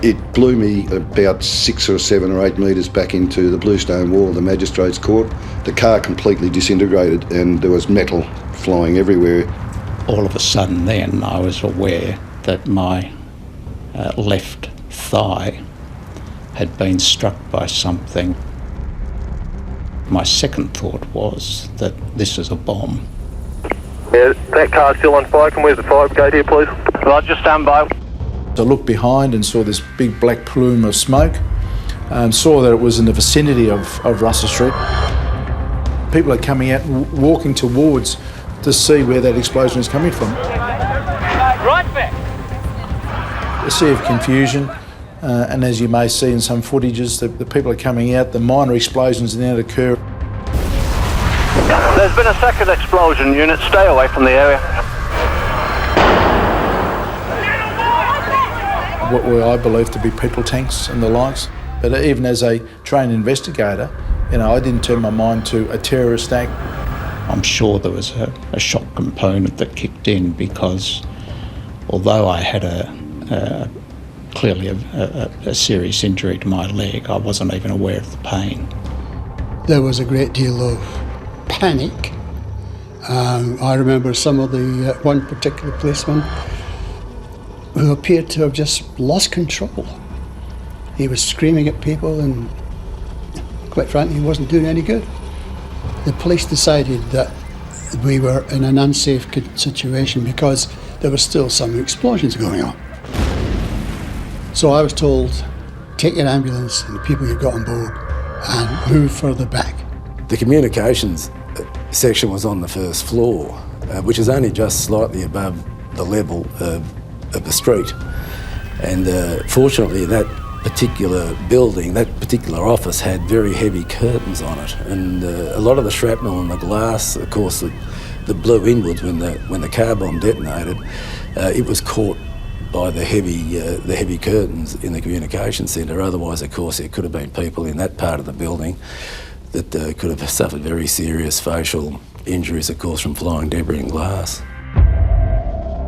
It blew me about 6 or 7 or 8 metres back into the bluestone wall of the Magistrates Court. The car completely disintegrated and there was metal flying everywhere. All of a sudden then I was aware that my left thigh had been struck by something. My second thought was that this is a bomb. Yeah, that car's still on fire. Can we have the fire brigade here, please? Roger, stand by. I looked behind and saw this big black plume of smoke and saw that it was in the vicinity of Russell Street. People are coming out and walking towards to see where that explosion is coming from. Right back. A sea of confusion, and as you may see in some footages, the people are coming out, the minor explosions now occur. There's been a second explosion. Units, stay away from the area. What were I believe to be petrol tanks and the likes. But even as a trained investigator, I didn't turn my mind to a terrorist act. I'm sure there was a shock component that kicked in because although I had clearly a serious injury to my leg, I wasn't even aware of the pain. There was a great deal of panic. I remember some of the one particular policeman who appeared to have just lost control. He was screaming at people and, quite frankly, he wasn't doing any good. The police decided that we were in an unsafe situation because there were still some explosions going on. So I was told, take your ambulance and the people you got on board and move further back. The communications section was on the first floor, which is only just slightly above the level of the street. And fortunately, that particular building, that particular office had very heavy curtains on it, and a lot of the shrapnel and the glass, of course, that blew inwards when the car bomb detonated, it was caught by the heavy curtains in the communication centre. Otherwise, of course, there could have been people in that part of the building that could have suffered very serious facial injuries, of course, from flying debris and glass.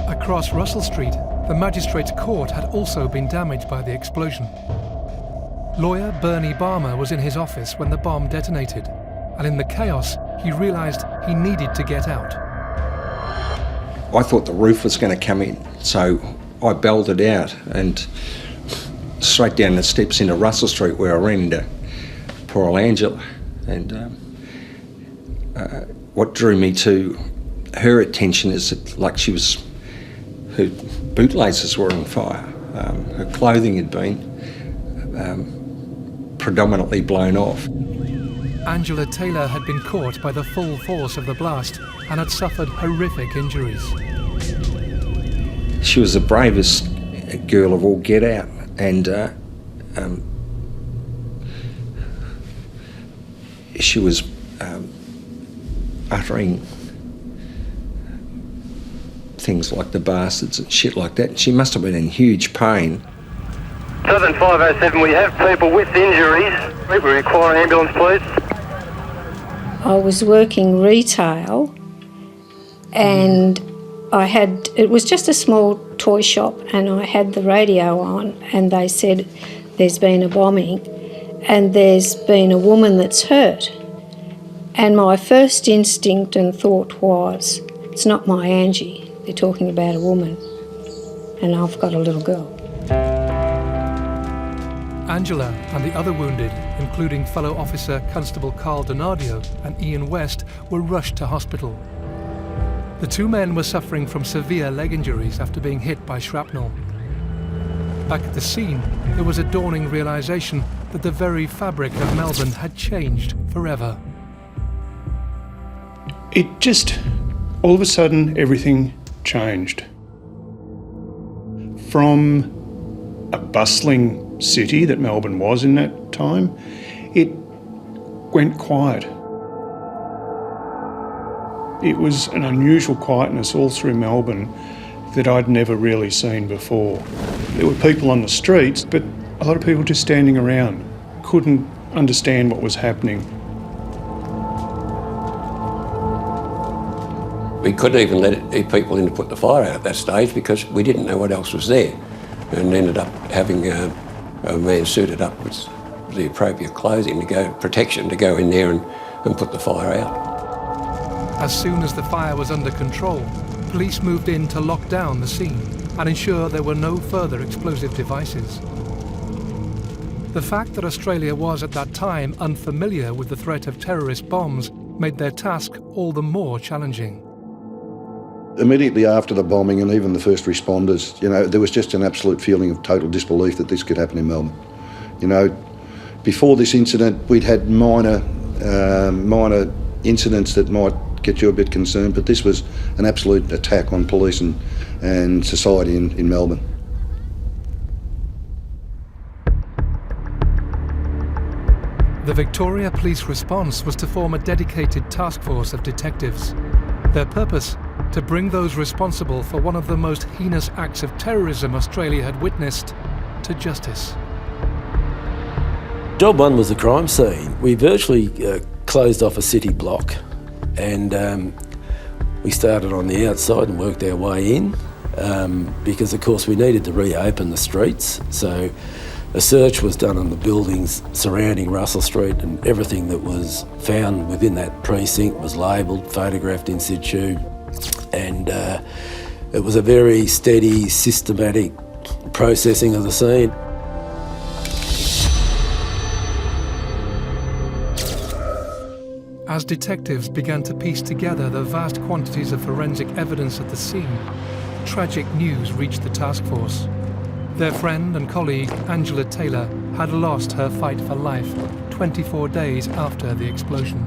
Across Russell Street, the magistrate's court had also been damaged by the explosion. Lawyer Bernie Balmer was in his office when the bomb detonated, and in the chaos, he realised he needed to get out. I thought the roof was going to come in, so I belted out and straight down the steps into Russell Street, where I ran into poor old Angela. And what drew me to her attention is that, like, her bootlaces were on fire. Her clothing had been predominantly blown off. Angela Taylor had been caught by the full force of the blast and had suffered horrific injuries. She was the bravest girl of all get out, and she was uttering things like the bastards and shit like that. She must have been in huge pain. 7507, we have people with injuries. We require ambulance, please. I was working retail and it was just a small toy shop, and I had the radio on and they said there's been a bombing and there's been a woman that's hurt. And my first instinct and thought was, it's not my Angie. They're talking about a woman, and I've got a little girl. Angela and the other wounded, including fellow officer Constable Carl Donadio and Ian West, were rushed to hospital. The two men were suffering from severe leg injuries after being hit by shrapnel. Back at the scene, there was a dawning realisation that the very fabric of Melbourne had changed forever. It just, all of a sudden, everything changed. From a bustling city that Melbourne was in that time, it went quiet. It was an unusual quietness all through Melbourne that I'd never really seen before. There were people on the streets, but a lot of people just standing around, couldn't understand what was happening. We couldn't even let people in to put the fire out at that stage because we didn't know what else was there, and ended up having a man suited up with the appropriate clothing protection to go in there and put the fire out. As soon as the fire was under control, police moved in to lock down the scene and ensure there were no further explosive devices. The fact that Australia was at that time unfamiliar with the threat of terrorist bombs made their task all the more challenging. Immediately after the bombing, and even the first responders, there was just an absolute feeling of total disbelief that this could happen in Melbourne. Before this incident, we'd had minor incidents that might get you a bit concerned, but this was an absolute attack on police and society in Melbourne. The Victoria Police response was to form a dedicated task force of detectives. Their purpose? To bring those responsible for one of the most heinous acts of terrorism Australia had witnessed to justice. Job one was the crime scene. We virtually closed off a city block, and we started on the outside and worked our way in because, of course, we needed to reopen the streets. So A search was done on the buildings surrounding Russell Street, and everything that was found within that precinct was labelled, photographed in situ, and it was a very steady, systematic processing of the scene. As detectives began to piece together the vast quantities of forensic evidence at the scene, tragic news reached the task force. Their friend and colleague, Angela Taylor, had lost her fight for life 24 days after the explosion.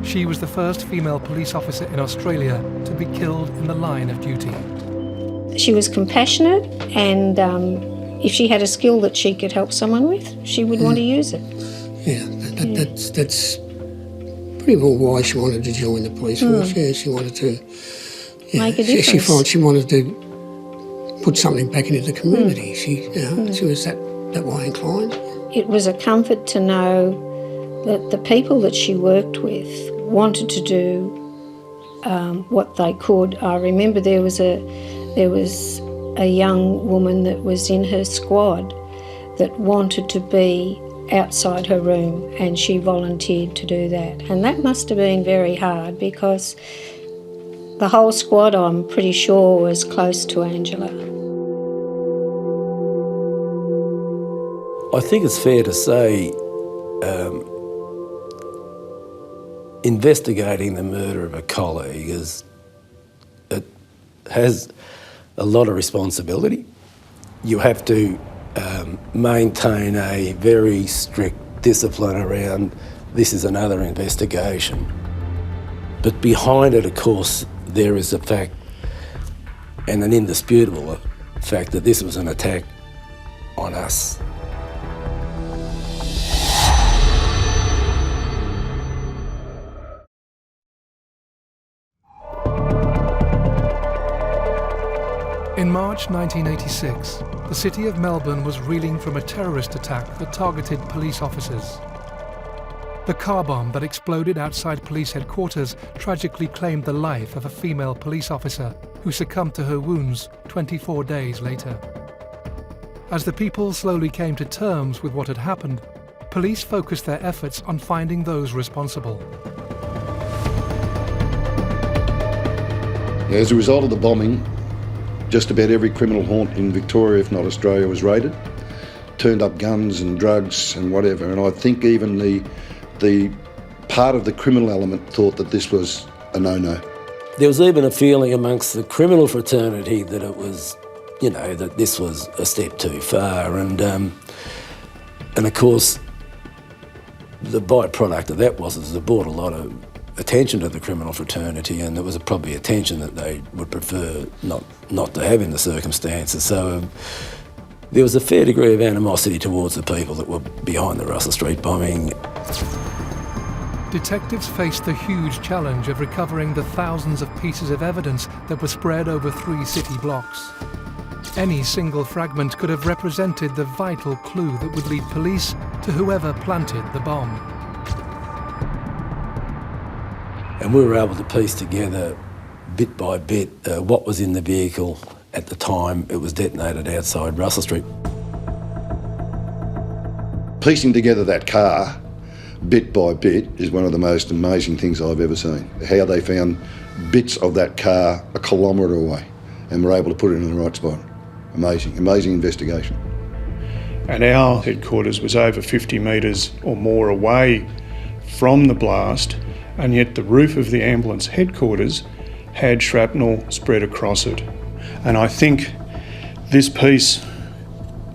She was the first female police officer in Australia to be killed in the line of duty. She was compassionate, and if she had a skill that she could help someone with, she would want to use it. Yeah, that's pretty well why she wanted to join the police force. Yeah, she wanted to make a difference. She wanted to put something back into the community. She was that way inclined. It was a comfort to know that the people that she worked with wanted to do what they could. I remember there was a young woman that was in her squad that wanted to be outside her room, and she volunteered to do that. And that must have been very hard, because the whole squad, I'm pretty sure, was close to Angela. I think it's fair to say investigating the murder of a colleague has a lot of responsibility. You have to maintain a very strict discipline around this is another investigation. But behind it, of course, there is a fact, and an indisputable fact, that this was an attack on us. In March 1986, the city of Melbourne was reeling from a terrorist attack that targeted police officers. The car bomb that exploded outside police headquarters tragically claimed the life of a female police officer who succumbed to her wounds 24 days later. As the people slowly came to terms with what had happened, police focused their efforts on finding those responsible. As a result of the bombing, just about every criminal haunt in Victoria, if not Australia, was raided. Turned up guns and drugs and whatever, and I think even the part of the criminal element thought that this was a no-no. There was even a feeling amongst the criminal fraternity that it was, that this was a step too far, and of course, the byproduct of that was it brought a lot of attention to the criminal fraternity, and there was probably attention that they would prefer not to have in the circumstances. So there was a fair degree of animosity towards the people that were behind the Russell Street bombing. Detectives faced the huge challenge of recovering the thousands of pieces of evidence that were spread over 3 city blocks. Any single fragment could have represented the vital clue that would lead police to whoever planted the bomb. And we were able to piece together, bit by bit, what was in the vehicle at the time it was detonated outside Russell Street. Piecing together that car, bit by bit, is one of the most amazing things I've ever seen. How they found bits of that car a kilometre away and were able to put it in the right spot. Amazing, amazing investigation. And our headquarters was over 50 metres or more away from the blast, and yet the roof of the ambulance headquarters had shrapnel spread across it. And I think this piece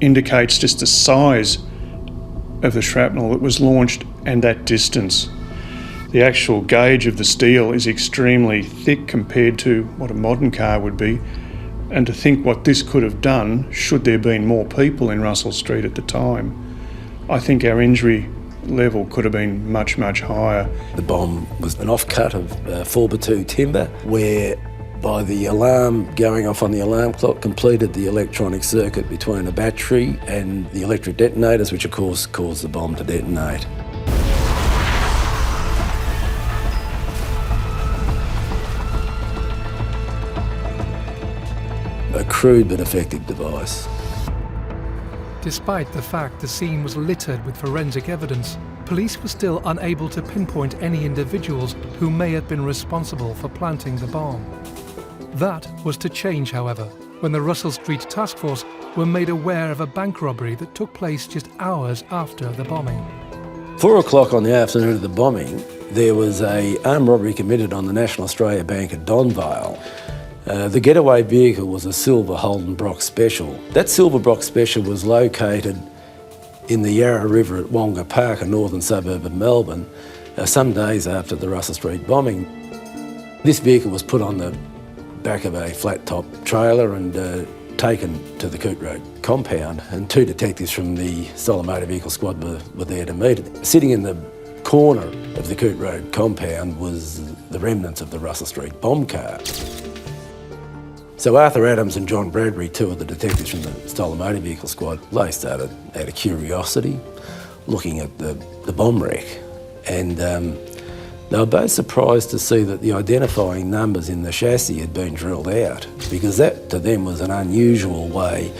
indicates just the size of the shrapnel that was launched and that distance. The actual gauge of the steel is extremely thick compared to what a modern car would be, and to think what this could have done should there been more people in Russell Street at the time, I think our injury level could have been much, much higher. The bomb was an offcut of 4x2 timber, where by the alarm going off on the alarm clock completed the electronic circuit between a battery and the electric detonators, which of course caused the bomb to detonate. A crude but effective device. Despite the fact the scene was littered with forensic evidence, police were still unable to pinpoint any individuals who may have been responsible for planting the bomb. That was to change, however, when the Russell Street Task Force were made aware of a bank robbery that took place just hours after the bombing. 4 o'clock on the afternoon of the bombing, there was an armed robbery committed on the National Australia Bank at Donvale. The getaway vehicle was a silver Holden Brock Special. That silver Brock Special was located in the Yarra River at Wonga Park, a northern suburb of Melbourne, some days after the Russell Street bombing. This vehicle was put on the back of a flat-top trailer and taken to the Coot Road compound, and 2 detectives from the Stolen Motor Vehicle Squad were there to meet it. Sitting in the corner of the Coot Road compound was the remnants of the Russell Street bomb car. So Arthur Adams and John Bradbury, 2 of the detectives from the Stolen Motor Vehicle Squad, they started out of curiosity looking at the bomb wreck, and they were both surprised to see that the identifying numbers in the chassis had been drilled out, because that to them was an unusual way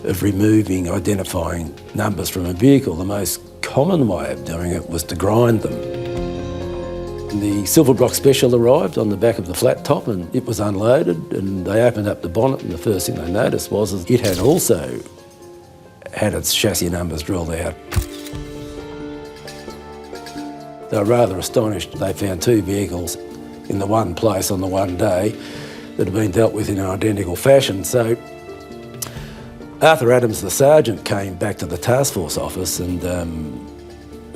of removing identifying numbers from a vehicle. The most common way of doing it was to grind them. The Silver Brock Special arrived on the back of the flat top, and it was unloaded, and they opened up the bonnet, and the first thing they noticed was it had also had its chassis numbers drilled out. They were rather astonished. They found 2 vehicles in the one place on the one day that had been dealt with in an identical fashion. So Arthur Adams, the sergeant, came back to the task force office, and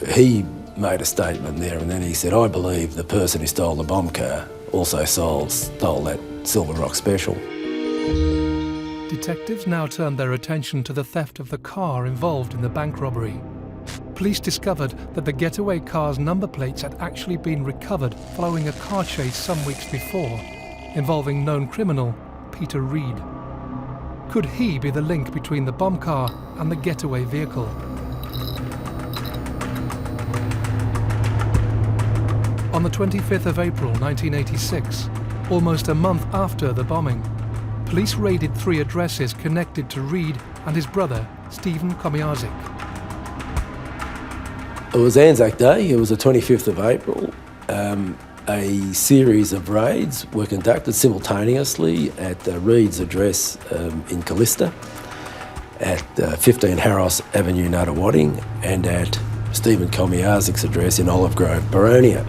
he made a statement there, and then he said, "I believe the person who stole the bomb car also stole that Silver Rock Special." Detectives now turned their attention to the theft of the car involved in the bank robbery. Police discovered that the getaway car's number plates had actually been recovered following a car chase some weeks before, involving known criminal Peter Reid. Could he be the link between the bomb car and the getaway vehicle? On the 25th of April 1986, almost a month after the bombing, police raided 3 addresses connected to Reid and his brother, Stephen Komiarzik. It was Anzac Day, it was the 25th of April. A series of raids were conducted simultaneously at Reid's address in Callista, at 15 Harros Avenue, Nuttawading, and at Stephen Komiarzik's address in Olive Grove, Boronia.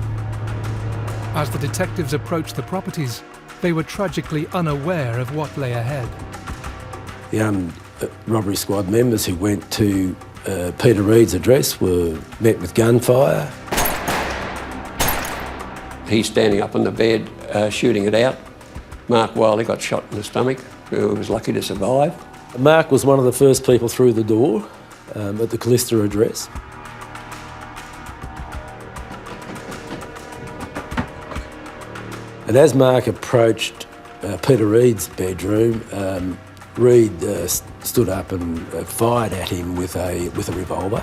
As the detectives approached the properties, they were tragically unaware of what lay ahead. The robbery squad members who went to Peter Reid's address were met with gunfire. He's standing up on the bed, shooting it out. Mark Wiley got shot in the stomach, who was lucky to survive. Mark was one of the first people through the door at the Callista address. And as Mark approached Peter Reid's bedroom, Reid stood up and fired at him with a revolver.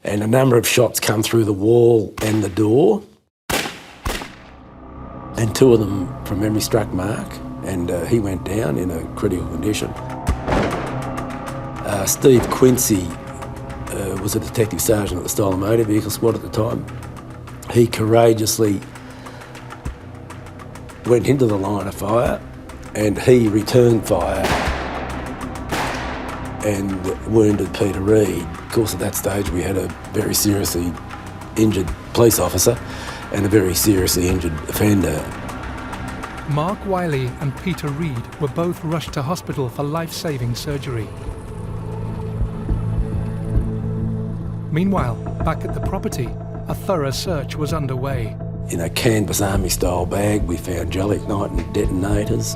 And a number of shots come through the wall and the door. And 2 of them, from memory, struck Mark, and he went down in a critical condition. Steve Quincy was a detective sergeant at the Stolen Motor Vehicle Squad at the time. He courageously went into the line of fire, and he returned fire and wounded Peter Reid. Of course, at that stage we had a very seriously injured police officer and a very seriously injured offender. Mark Wiley and Peter Reid were both rushed to hospital for life-saving surgery. Meanwhile, back at the property, a thorough search was underway. In a canvas army-style bag, we found gelignite and detonators.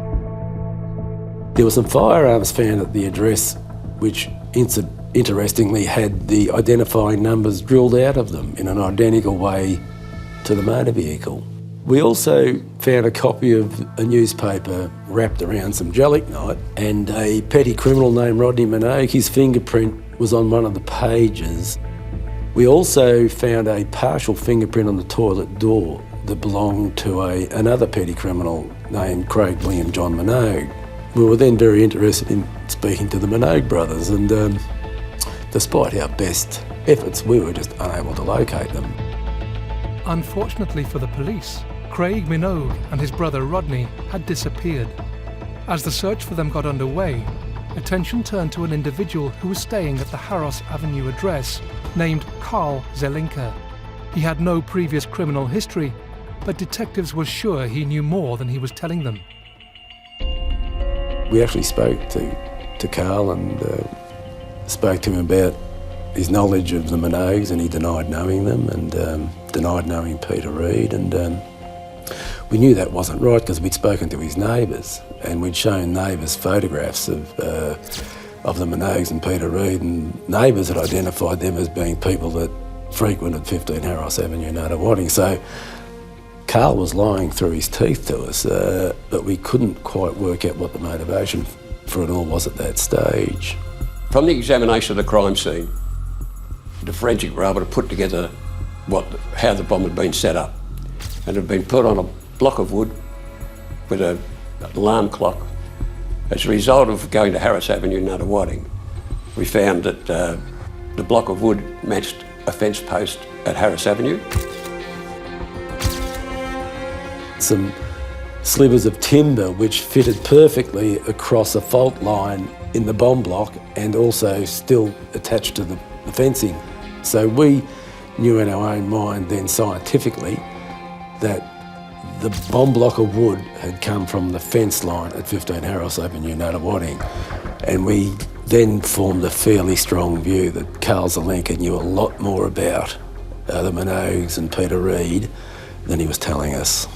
There were some firearms found at the address which, interestingly, had the identifying numbers drilled out of them in an identical way to the motor vehicle. We also found a copy of a newspaper wrapped around some gelignite, and a petty criminal named Rodney Minogue, his fingerprint was on one of the pages. We also found a partial fingerprint on the toilet door that belonged to another petty criminal named Craig William John Minogue. We were then very interested in speaking to the Minogue brothers, and despite our best efforts, we were just unable to locate them. Unfortunately for the police, Craig Minogue and his brother Rodney had disappeared. As the search for them got underway, attention turned to an individual who was staying at the Harros Avenue address, named Carl Zelinka. He had no previous criminal history, but detectives were sure he knew more than he was telling them. We actually spoke to Carl and spoke to him about his knowledge of the Minogues, and he denied knowing them and denied knowing Peter Reid. And we knew that wasn't right because we'd spoken to his neighbours, and we'd shown neighbours photographs of the Minogues and Peter Reid, and neighbours had identified them as being people that frequented 15 Harros Avenue, Nunawading. So Carl was lying through his teeth to us, but we couldn't quite work out what the motivation for it all was at that stage. From the examination of the crime scene, the forensic were able to put together how the bomb had been set up. And it had been put on a block of wood with an alarm clock. As a result of going to Harros Avenue, Nunawading, we found that the block of wood matched a fence post at Harros Avenue. Some slivers of timber which fitted perfectly across a fault line in the bomb block and also still attached to the fencing. So we knew in our own mind then scientifically that the bomb block of wood had come from the fence line at 15 Harros Avenue, Nunawading. And we then formed a fairly strong view that Carl Zelinka knew a lot more about the Minogues and Peter Reid than he was telling us.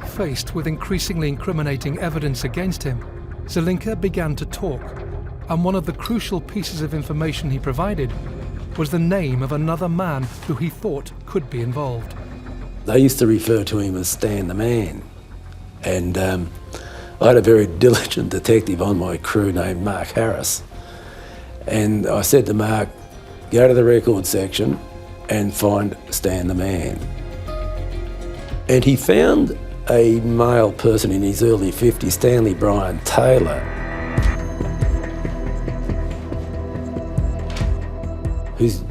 Faced with increasingly incriminating evidence against him, Zelinka began to talk, and one of the crucial pieces of information he provided was the name of another man who he thought could be involved. They used to refer to him as Stan the Man, and I had a very diligent detective on my crew named Mark Harris, and I said to Mark, go to the record section and find Stan the Man. And he found a male person in his early 50s, Stanley Brian Taylor, whose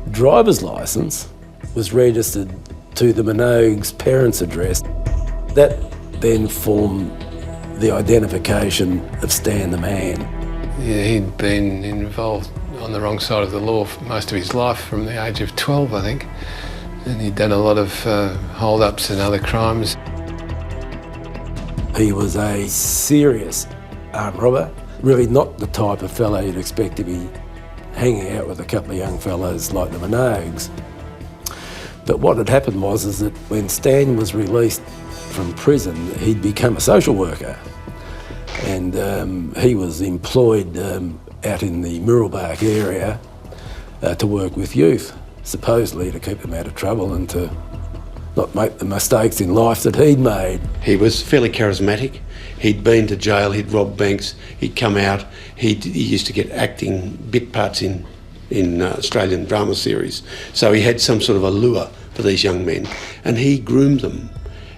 driver's licence was registered to the Minogues' parents' address. That then formed the identification of Stan the Man. Yeah, he'd been involved on the wrong side of the law for most of his life, from the age of 12, I think. And he'd done a lot of hold-ups and other crimes. He was a serious armed robber, really not the type of fellow you'd expect to be hanging out with a couple of young fellows like the Minogues. But what had happened was that when Stan was released from prison, he'd become a social worker, and he was employed out in the Muralbark area to work with youth, supposedly to keep them out of trouble and to not make the mistakes in life that he'd made. He was fairly charismatic. He'd been to jail, he'd robbed banks, he'd come out, he used to get acting bit parts in Australian drama series. So he had some sort of allure for these young men, and he groomed them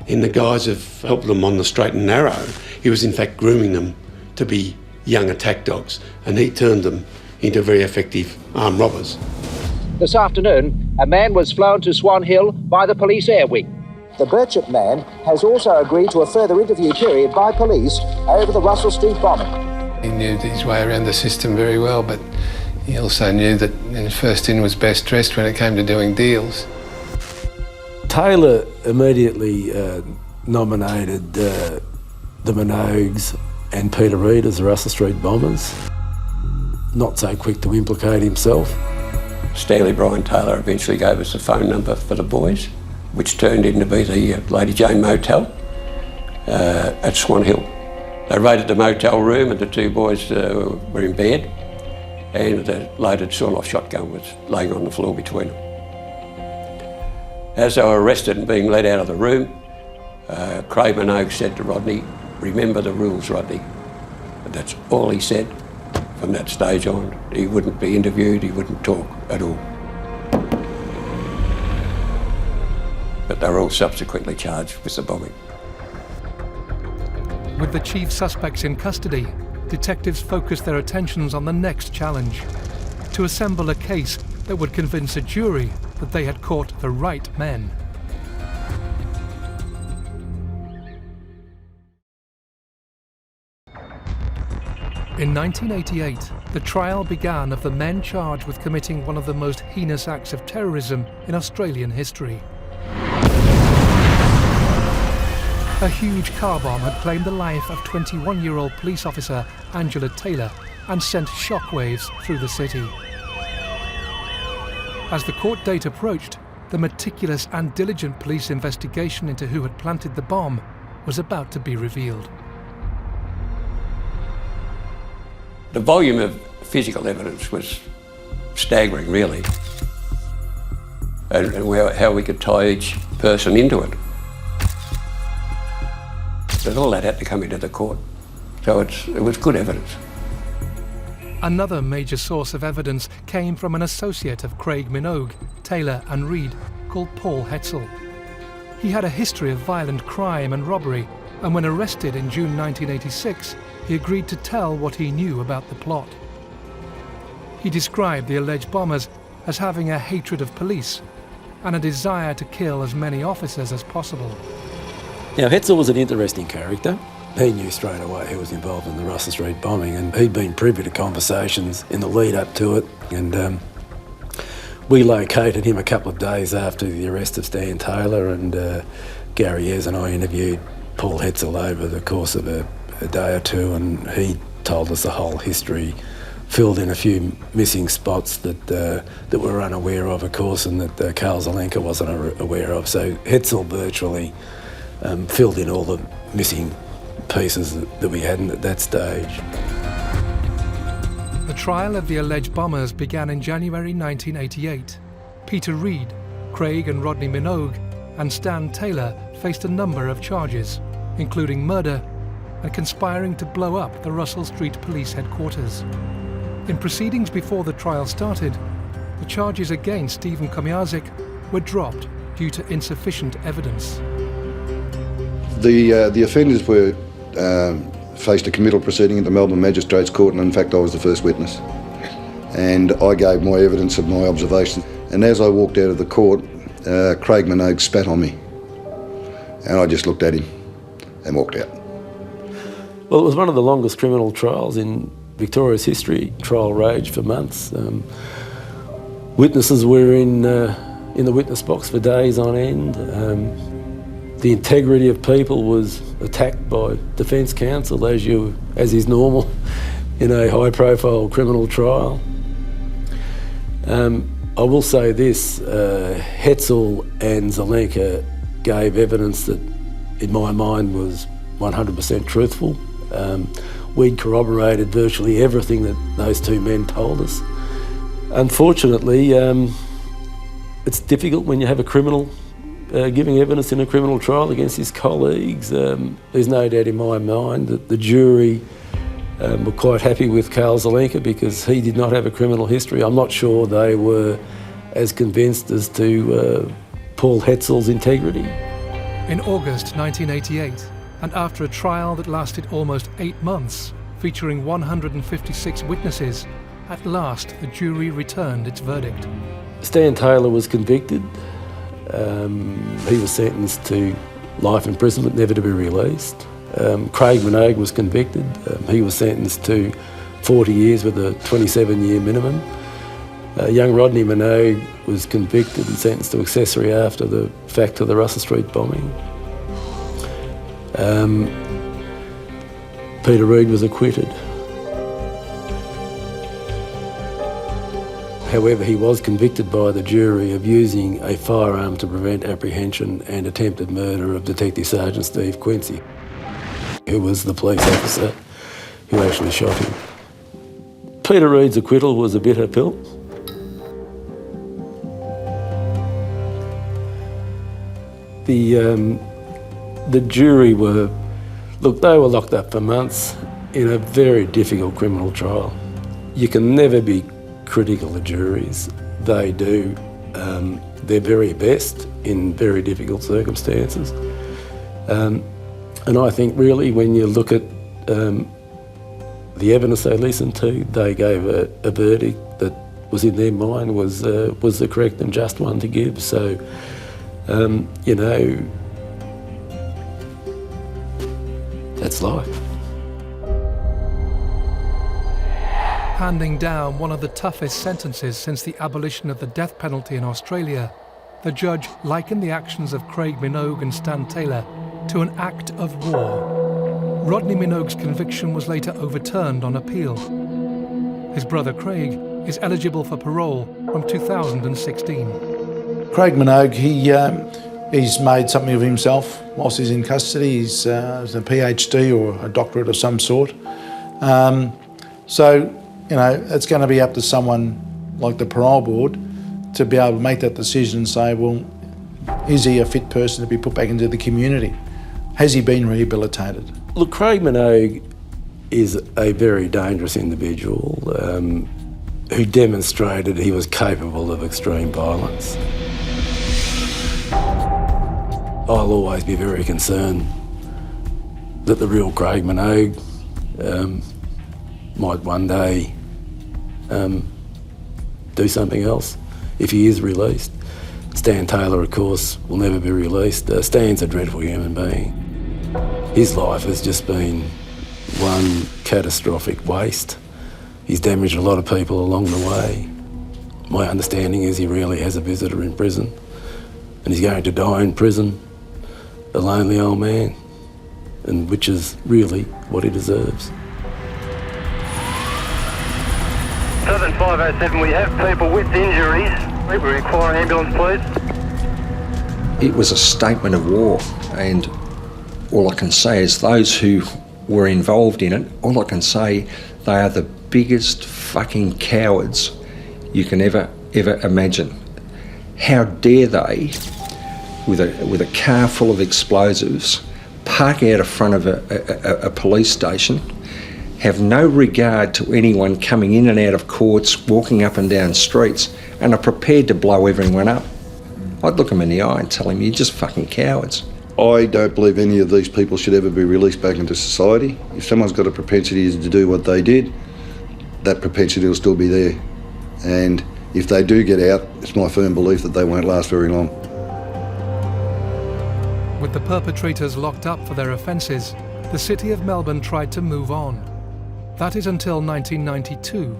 in the guise of helping them on the straight and narrow. He was in fact grooming them to be young attack dogs, and he turned them into very effective armed robbers. This afternoon, a man was flown to Swan Hill by the police air wing. The Birchip man has also agreed to a further interview period by police over the Russell Street bombing. He knew his way around the system very well, but he also knew that first in was best dressed when it came to doing deals. Taylor immediately nominated the Minogues and Peter Reid as the Russell Street bombers. Not so quick to implicate himself. Stanley Brian Taylor eventually gave us a phone number for the boys, which turned in to be the Lady Jane Motel at Swan Hill. They raided the motel room and the two boys were in bed, and the loaded sawn-off shotgun was laying on the floor between them. As they were arrested and being led out of the room, Craig Minogue said to Rodney, "Remember the rules, Rodney." And that's all he said. From that stage on, he wouldn't be interviewed, he wouldn't talk at all. But they were all subsequently charged with the bombing. with the chief suspects in custody, detectives focused their attentions on the next challenge: to assemble a case that would convince a jury that they had caught the right men. In 1988, the trial began of the men charged with committing one of the most heinous acts of terrorism in Australian history. A huge car bomb had claimed the life of 21-year-old police officer Angela Taylor and sent shockwaves through the city. As the court date approached, the meticulous and diligent police investigation into who had planted the bomb was about to be revealed. The volume of physical evidence was staggering, really, and how we could tie each person into it. But all that had to come into the court, so it was good evidence. Another major source of evidence came from an associate of Craig Minogue, Taylor and Reed, called Paul Hetzel. He had a history of violent crime and robbery, and when arrested in June 1986, he agreed to tell what he knew about the plot. He described the alleged bombers as having a hatred of police and a desire to kill as many officers as possible. Now, Hetzel was an interesting character. He knew straight away who was involved in the Russell Street bombing, and he'd been privy to conversations in the lead up to it, and we located him a couple of days after the arrest of Stan Taylor, and Gary Ayres and I interviewed Paul Hetzel over the course of a day or two, and he told us the whole history, filled in a few missing spots that we're unaware of course, and that Carl Zelenka wasn't aware of. So Hetzel virtually filled in all the missing pieces that we hadn't at that stage. The trial of the alleged bombers began in January 1988. Peter Reed, Craig and Rodney Minogue, and Stan Taylor faced a number of charges, including murder and conspiring to blow up the Russell Street Police headquarters. In proceedings before the trial started, the charges against Stephen Komiarczyk were dropped due to insufficient evidence. The offenders were faced a committal proceeding at the Melbourne Magistrates Court, and in fact I was the first witness. And I gave my evidence of my observations. And as I walked out of the court, Craig Minogue spat on me. And I just looked at him and walked out. Well, it was one of the longest criminal trials in Victoria's history. Trial raged for months. Witnesses were in the witness box for days on end. The integrity of people was attacked by defence counsel, as is normal in a high-profile criminal trial. I will say this: Hetzel and Zelenka gave evidence that, in my mind, was 100% truthful. We'd corroborated virtually everything that those two men told us. Unfortunately, it's difficult when you have a criminal giving evidence in a criminal trial against his colleagues. There's no doubt in my mind that the jury were quite happy with Carl Zelenka because he did not have a criminal history. I'm not sure they were as convinced as to Paul Hetzel's integrity. In August 1988, and after a trial that lasted almost 8 months, featuring 156 witnesses, at last the jury returned its verdict. Stan Taylor was convicted. He was sentenced to life imprisonment, never to be released. Craig Minogue was convicted. He was sentenced to 40 years with a 27-year minimum. Young Rodney Minogue was convicted and sentenced to accessory after the fact to the Russell Street bombing. Peter Reed was acquitted. However, he was convicted by the jury of using a firearm to prevent apprehension and attempted murder of Detective Sergeant Steve Quincy, who was the police officer who actually shot him. Peter Reed's acquittal was a bitter pill. The jury were locked up for months in a very difficult criminal trial. You can never be critical of juries. They do their very best in very difficult circumstances. And I think really when you look at the evidence they listened to, they gave a verdict that was in their mind was the correct and just one to give. So, you know, that's life. Handing down one of the toughest sentences since the abolition of the death penalty in Australia, the judge likened the actions of Craig Minogue and Stan Taylor to an act of war. Rodney Minogue's conviction was later overturned on appeal. His brother Craig is eligible for parole from 2016. Craig Minogue, he's made something of himself whilst he's in custody. He's a PhD or a doctorate of some sort. So, you know, it's going to be up to someone like the parole board to be able to make that decision and say, well, is he a fit person to be put back into the community? Has he been rehabilitated? Look, Craig Minogue is a very dangerous individual who demonstrated he was capable of extreme violence. I'll always be very concerned that the real Craig Minogue might one day do something else if he is released. Stan Taylor, of course, will never be released. Stan's a dreadful human being. His life has just been one catastrophic waste. He's damaged a lot of people along the way. My understanding is he really has a visitor in prison, and he's going to die in prison, a lonely old man, and which is really what he deserves. 7507, we have people with injuries. We require ambulance, please. It was a statement of war, and all I can say is those who were involved in it, all I can say, they are the biggest fucking cowards you can ever imagine. How dare they, with a car full of explosives, park out in front of a police station, have no regard to anyone coming in and out of courts, walking up and down streets, and are prepared to blow everyone up. I'd look them in the eye and tell them, you're just fucking cowards. I don't believe any of these people should ever be released back into society. If someone's got a propensity to do what they did, that propensity will still be there. And if they do get out, it's my firm belief that they won't last very long. With the perpetrators locked up for their offences, the city of Melbourne tried to move on. That is until 1992,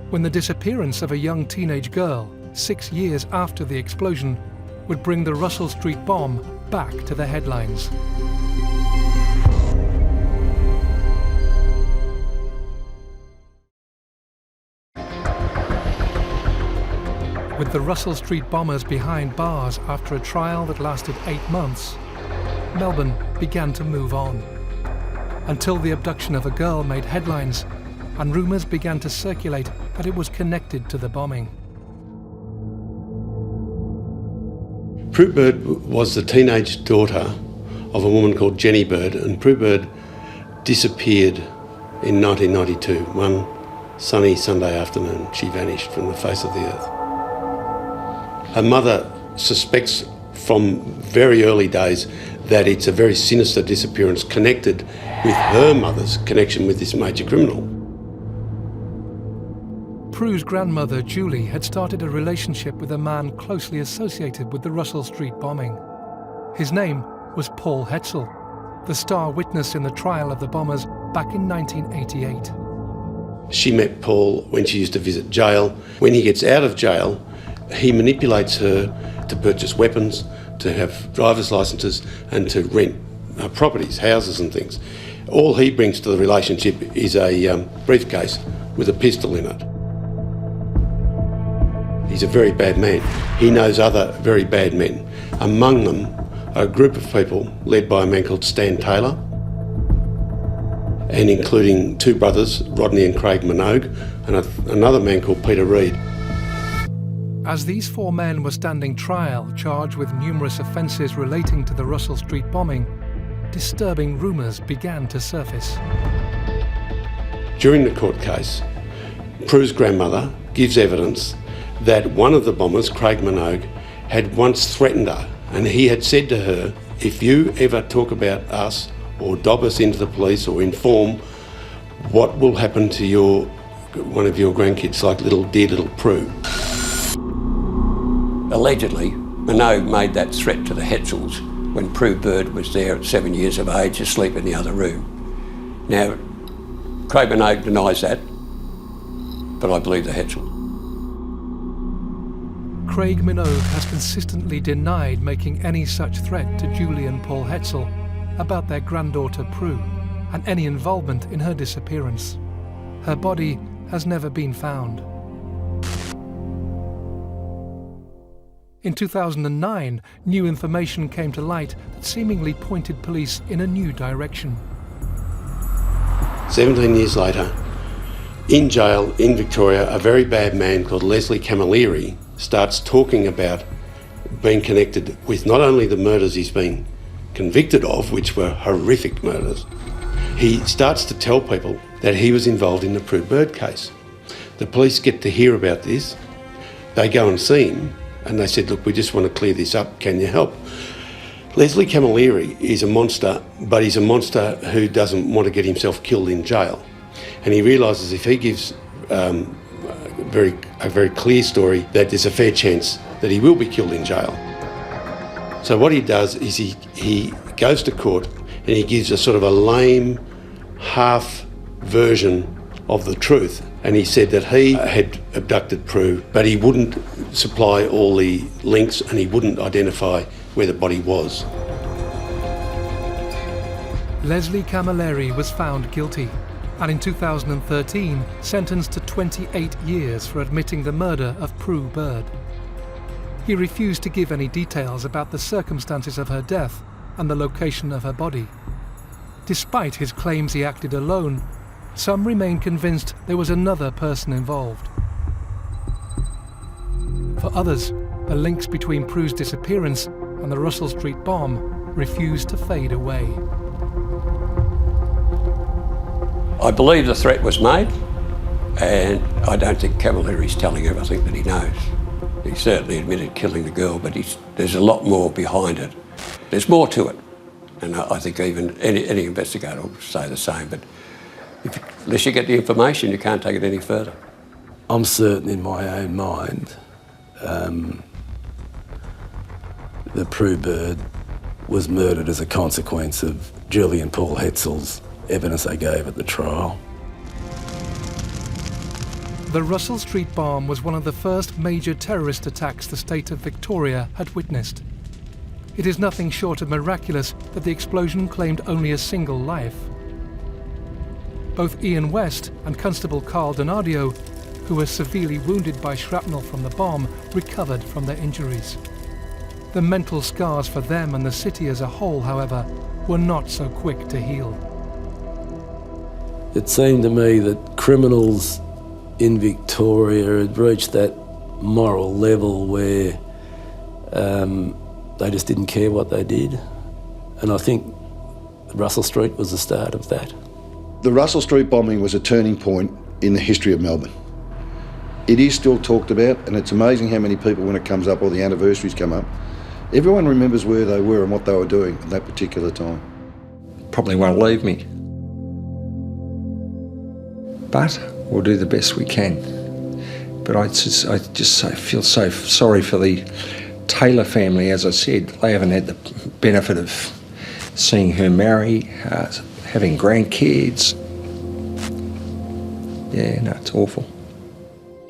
when the disappearance of a young teenage girl, 6 years after the explosion, would bring the Russell Street bomb back to the headlines. With the Russell Street bombers behind bars after a trial that lasted 8 months, Melbourne began to move on. Until the abduction of a girl made headlines, and rumours began to circulate that it was connected to the bombing. Pru Bird was the teenage daughter of a woman called Jenny Bird, and Pru Bird disappeared in 1992. One sunny Sunday afternoon, she vanished from the face of the earth. Her mother suspects from very early days that it's a very sinister disappearance connected with her mother's connection with this major criminal. Pru's grandmother, Julie, had started a relationship with a man closely associated with the Russell Street bombing. His name was Paul Hetzel, the star witness in the trial of the bombers back in 1988. She met Paul when she used to visit jail. When he gets out of jail, he manipulates her to purchase weapons, to have driver's licenses, and to rent properties, houses and things. All he brings to the relationship is a briefcase with a pistol in it. He's a very bad man. He knows other very bad men. Among them are a group of people led by a man called Stan Taylor, and including two brothers, Rodney and Craig Minogue, and another man called Peter Reid. As these 4 men were standing trial, charged with numerous offences relating to the Russell Street bombing, disturbing rumours began to surface. During the court case, Pru's grandmother gives evidence that one of the bombers, Craig Minogue, had once threatened her, and he had said to her, if you ever talk about us or dob us into the police or inform what will happen to one of your grandkids, like dear little Pru. Allegedly, Minogue made that threat to the Hetzels when Pru Bird was there at 7 years of age, asleep in the other room. Now, Craig Minogue denies that, but I believe the Hetzel. Craig Minogue has consistently denied making any such threat to Julie and Paul Hetzel about their granddaughter Pru and any involvement in her disappearance. Her body has never been found. In 2009, new information came to light that seemingly pointed police in a new direction. 17 years later, in jail in Victoria, a very bad man called Leslie Camilleri starts talking about being connected with not only the murders he's been convicted of, which were horrific murders, he starts to tell people that he was involved in the Pru Bird case. The police get to hear about this. They go and see him and they said, look, we just want to clear this up, can you help? Leslie Camilleri is a monster, but he's a monster who doesn't want to get himself killed in jail. And he realises if he gives a very clear story, that there's a fair chance that he will be killed in jail. So what he does is he goes to court and he gives a sort of a lame half version of the truth. And he said that he had abducted Pru, but he wouldn't supply all the links and he wouldn't identify where the body was. Leslie Camilleri was found guilty and in 2013 sentenced to 28 years for admitting the murder of Pru Bird. He refused to give any details about the circumstances of her death and the location of her body. Despite his claims he acted alone, some remain convinced there was another person involved. For others, the links between Pru's disappearance and the Russell Street bomb refused to fade away. I believe the threat was made, and I don't think Camilleri's telling everything that he knows. He certainly admitted killing the girl, but there's a lot more behind it. There's more to it, and I think even any investigator will say the same, but unless you get the information, you can't take it any further. I'm certain in my own mind that Pru Bird was murdered as a consequence of Julie and Paul Hetzel's evidence they gave at the trial. The Russell Street bomb was one of the first major terrorist attacks the state of Victoria had witnessed. It is nothing short of miraculous that the explosion claimed only a single life. Both Ian West and Constable Carl Donadio, who were severely wounded by shrapnel from the bomb, recovered from their injuries. The mental scars for them and the city as a whole, however, were not so quick to heal. It seemed to me that criminals in Victoria had reached that moral level where they just didn't care what they did. And I think Russell Street was the start of that. The Russell Street bombing was a turning point in the history of Melbourne. It is still talked about, and it's amazing how many people, when it comes up or the anniversaries come up, everyone remembers where they were and what they were doing at that particular time. Probably won't leave me. But we'll do the best we can. But I just feel so sorry for the Taylor family. As I said, they haven't had the benefit of seeing her marry, having grandkids. Yeah, no, it's awful.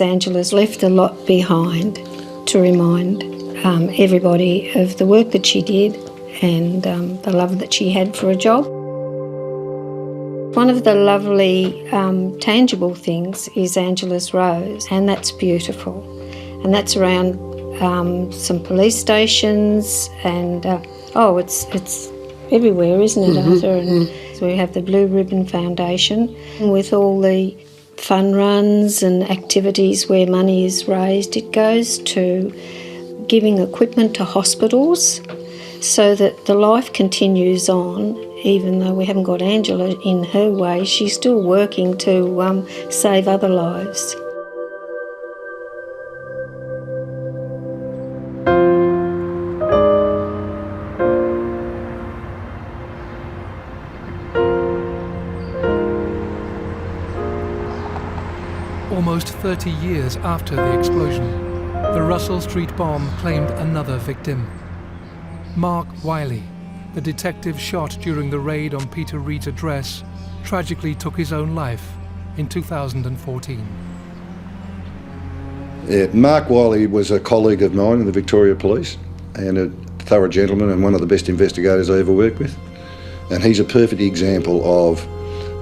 Angela's left a lot behind to remind everybody of the work that she did and the love that she had for a job. One of the lovely tangible things is Angela's Rose, and that's beautiful. And that's around some police stations and, it's everywhere, isn't it, Arthur? And so we have the Blue Ribbon Foundation with all the fun runs and activities where money is raised. It goes to giving equipment to hospitals so that the life continues on. Even though we haven't got Angela in her way, she's still working to save other lives. Almost 30 years after the explosion, the Russell Street bomb claimed another victim. Mark Wiley, the detective shot during the raid on Peter Reid's address, tragically took his own life in 2014. Mark Wiley was a colleague of mine in the Victoria Police and a thorough gentleman and one of the best investigators I ever worked with. And he's a perfect example of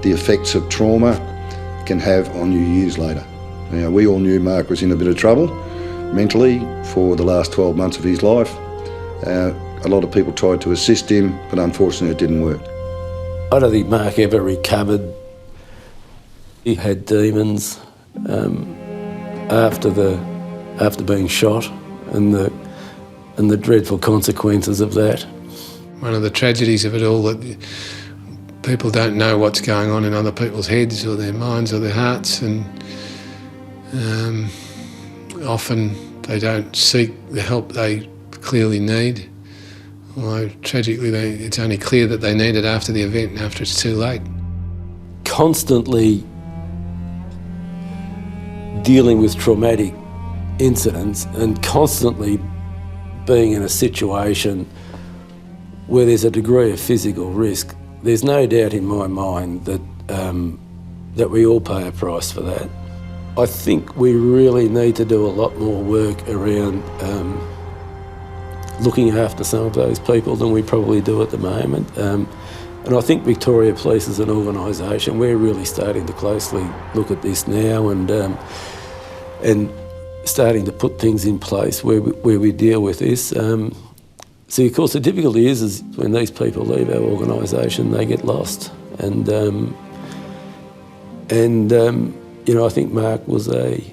the effects of trauma can have on you years later. Now, we all knew Mark was in a bit of trouble mentally for the last 12 months of his life. A lot of people tried to assist him, but unfortunately it didn't work. I don't think Mark ever recovered. He had demons after being shot and the dreadful consequences of that. One of the tragedies of it all, that people don't know what's going on in other people's heads or their minds or their hearts, and often they don't seek the help they clearly need. Although tragically it's only clear that they need it after the event and after it's too late. Constantly dealing with traumatic incidents and constantly being in a situation where there's a degree of physical risk, there's no doubt in my mind that that we all pay a price for that. I think we really need to do a lot more work around looking after some of those people than we probably do at the moment. And I think Victoria Police as an organisation, we're really starting to closely look at this now and starting to put things in place where we deal with this. See, of course, the difficulty is when these people leave our organisation, they get lost. And you know, I think Mark was an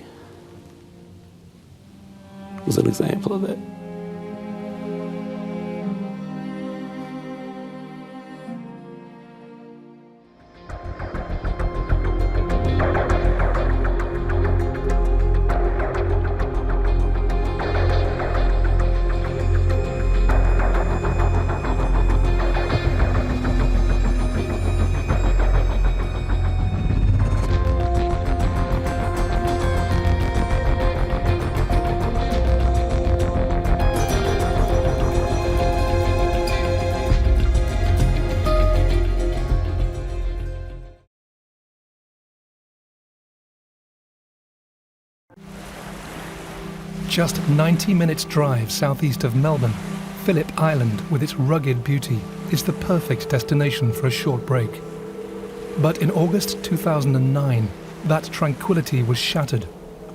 example of that. Just 90 minutes drive southeast of Melbourne, Phillip Island, with its rugged beauty, is the perfect destination for a short break. But in August 2009, that tranquility was shattered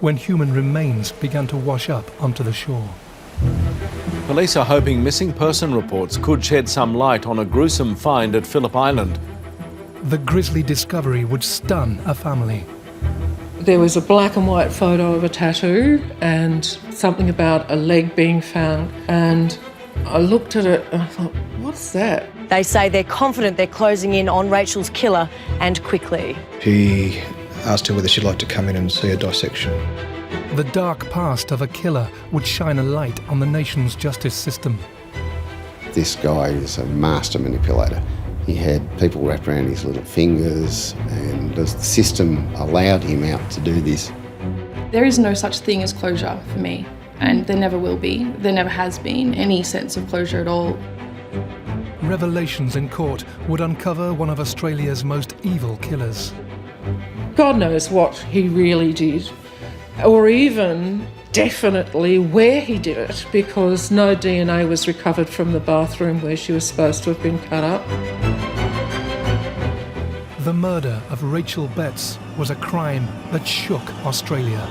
when human remains began to wash up onto the shore. Police are hoping missing person reports could shed some light on a gruesome find at Phillip Island. The grisly discovery would stun a family. There was a black and white photo of a tattoo and something about a leg being found, and I looked at it and I thought, what's that? They say they're confident they're closing in on Rachel's killer, and quickly. He asked her whether she'd like to come in and see a dissection. The dark past of a killer would shine a light on the nation's justice system. This guy is a master manipulator. He had people wrapped around his little fingers, and the system allowed him out to do this. There is no such thing as closure for me, and there never will be. There never has been any sense of closure at all. Revelations in court would uncover one of Australia's most evil killers. God knows what he really did, or even definitely where he did it, because no DNA was recovered from the bathroom where she was supposed to have been cut up. The murder of Rachel Betts was a crime that shook Australia.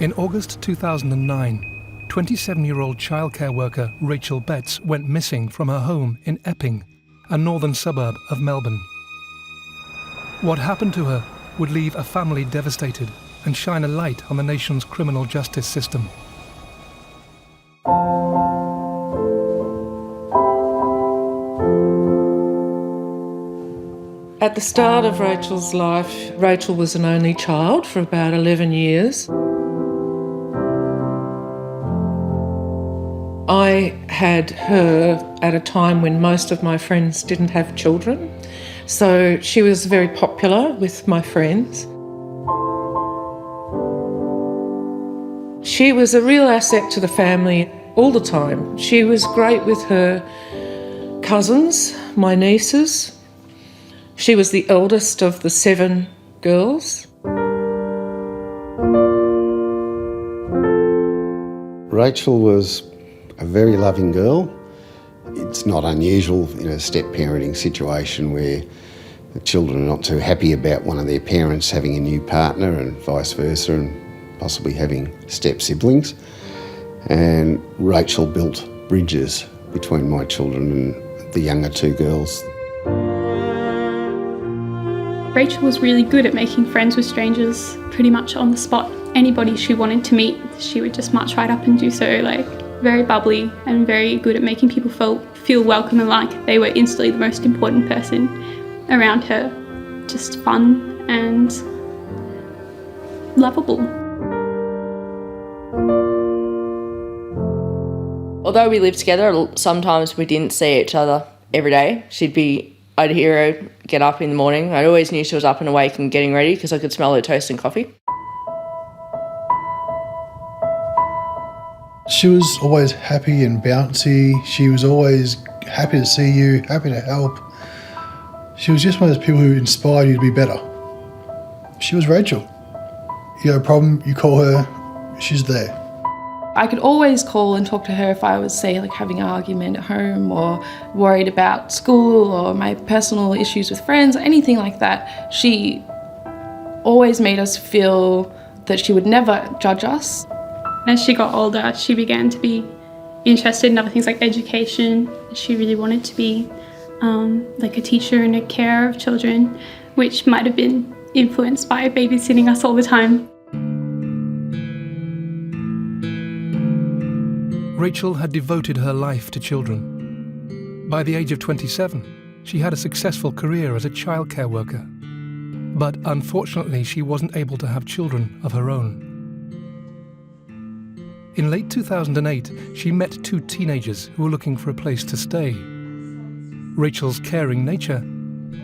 In August 2009, 27-year-old childcare worker Rachel Betts went missing from her home in Epping, a northern suburb of Melbourne. What happened to her would leave a family devastated and shine a light on the nation's criminal justice system. At the start of Rachel's life, Rachel was an only child for about 11 years. I had her at a time when most of my friends didn't have children, so she was very popular with my friends. She was a real asset to the family all the time. She was great with her cousins, my nieces. She was the eldest of the 7 girls. Rachel was a very loving girl. It's not unusual in a step-parenting situation where the children are not too happy about one of their parents having a new partner and vice versa, and possibly having step-siblings. And Rachel built bridges between my children and the younger 2 girls. Rachel was really good at making friends with strangers pretty much on the spot. Anybody she wanted to meet, she would just march right up and do so. Very bubbly and very good at making people feel welcome and like they were instantly the most important person around her. Just fun and lovable. Although we lived together, sometimes we didn't see each other every day. I'd hear her get up in the morning. I always knew she was up and awake and getting ready because I could smell her toast and coffee. She was always happy and bouncy. She was always happy to see you, happy to help. She was just one of those people who inspired you to be better. She was Rachel. You have a problem, you call her, she's there. I could always call and talk to her if I was, say, having an argument at home or worried about school or my personal issues with friends or anything like that. She always made us feel that she would never judge us. As she got older, she began to be interested in other things like education. She really wanted to be a teacher and a carer of children, which might have been influenced by babysitting us all the time. Rachel had devoted her life to children. By the age of 27, she had a successful career as a childcare worker. But unfortunately, she wasn't able to have children of her own. In late 2008, she met 2 teenagers who were looking for a place to stay. Rachel's caring nature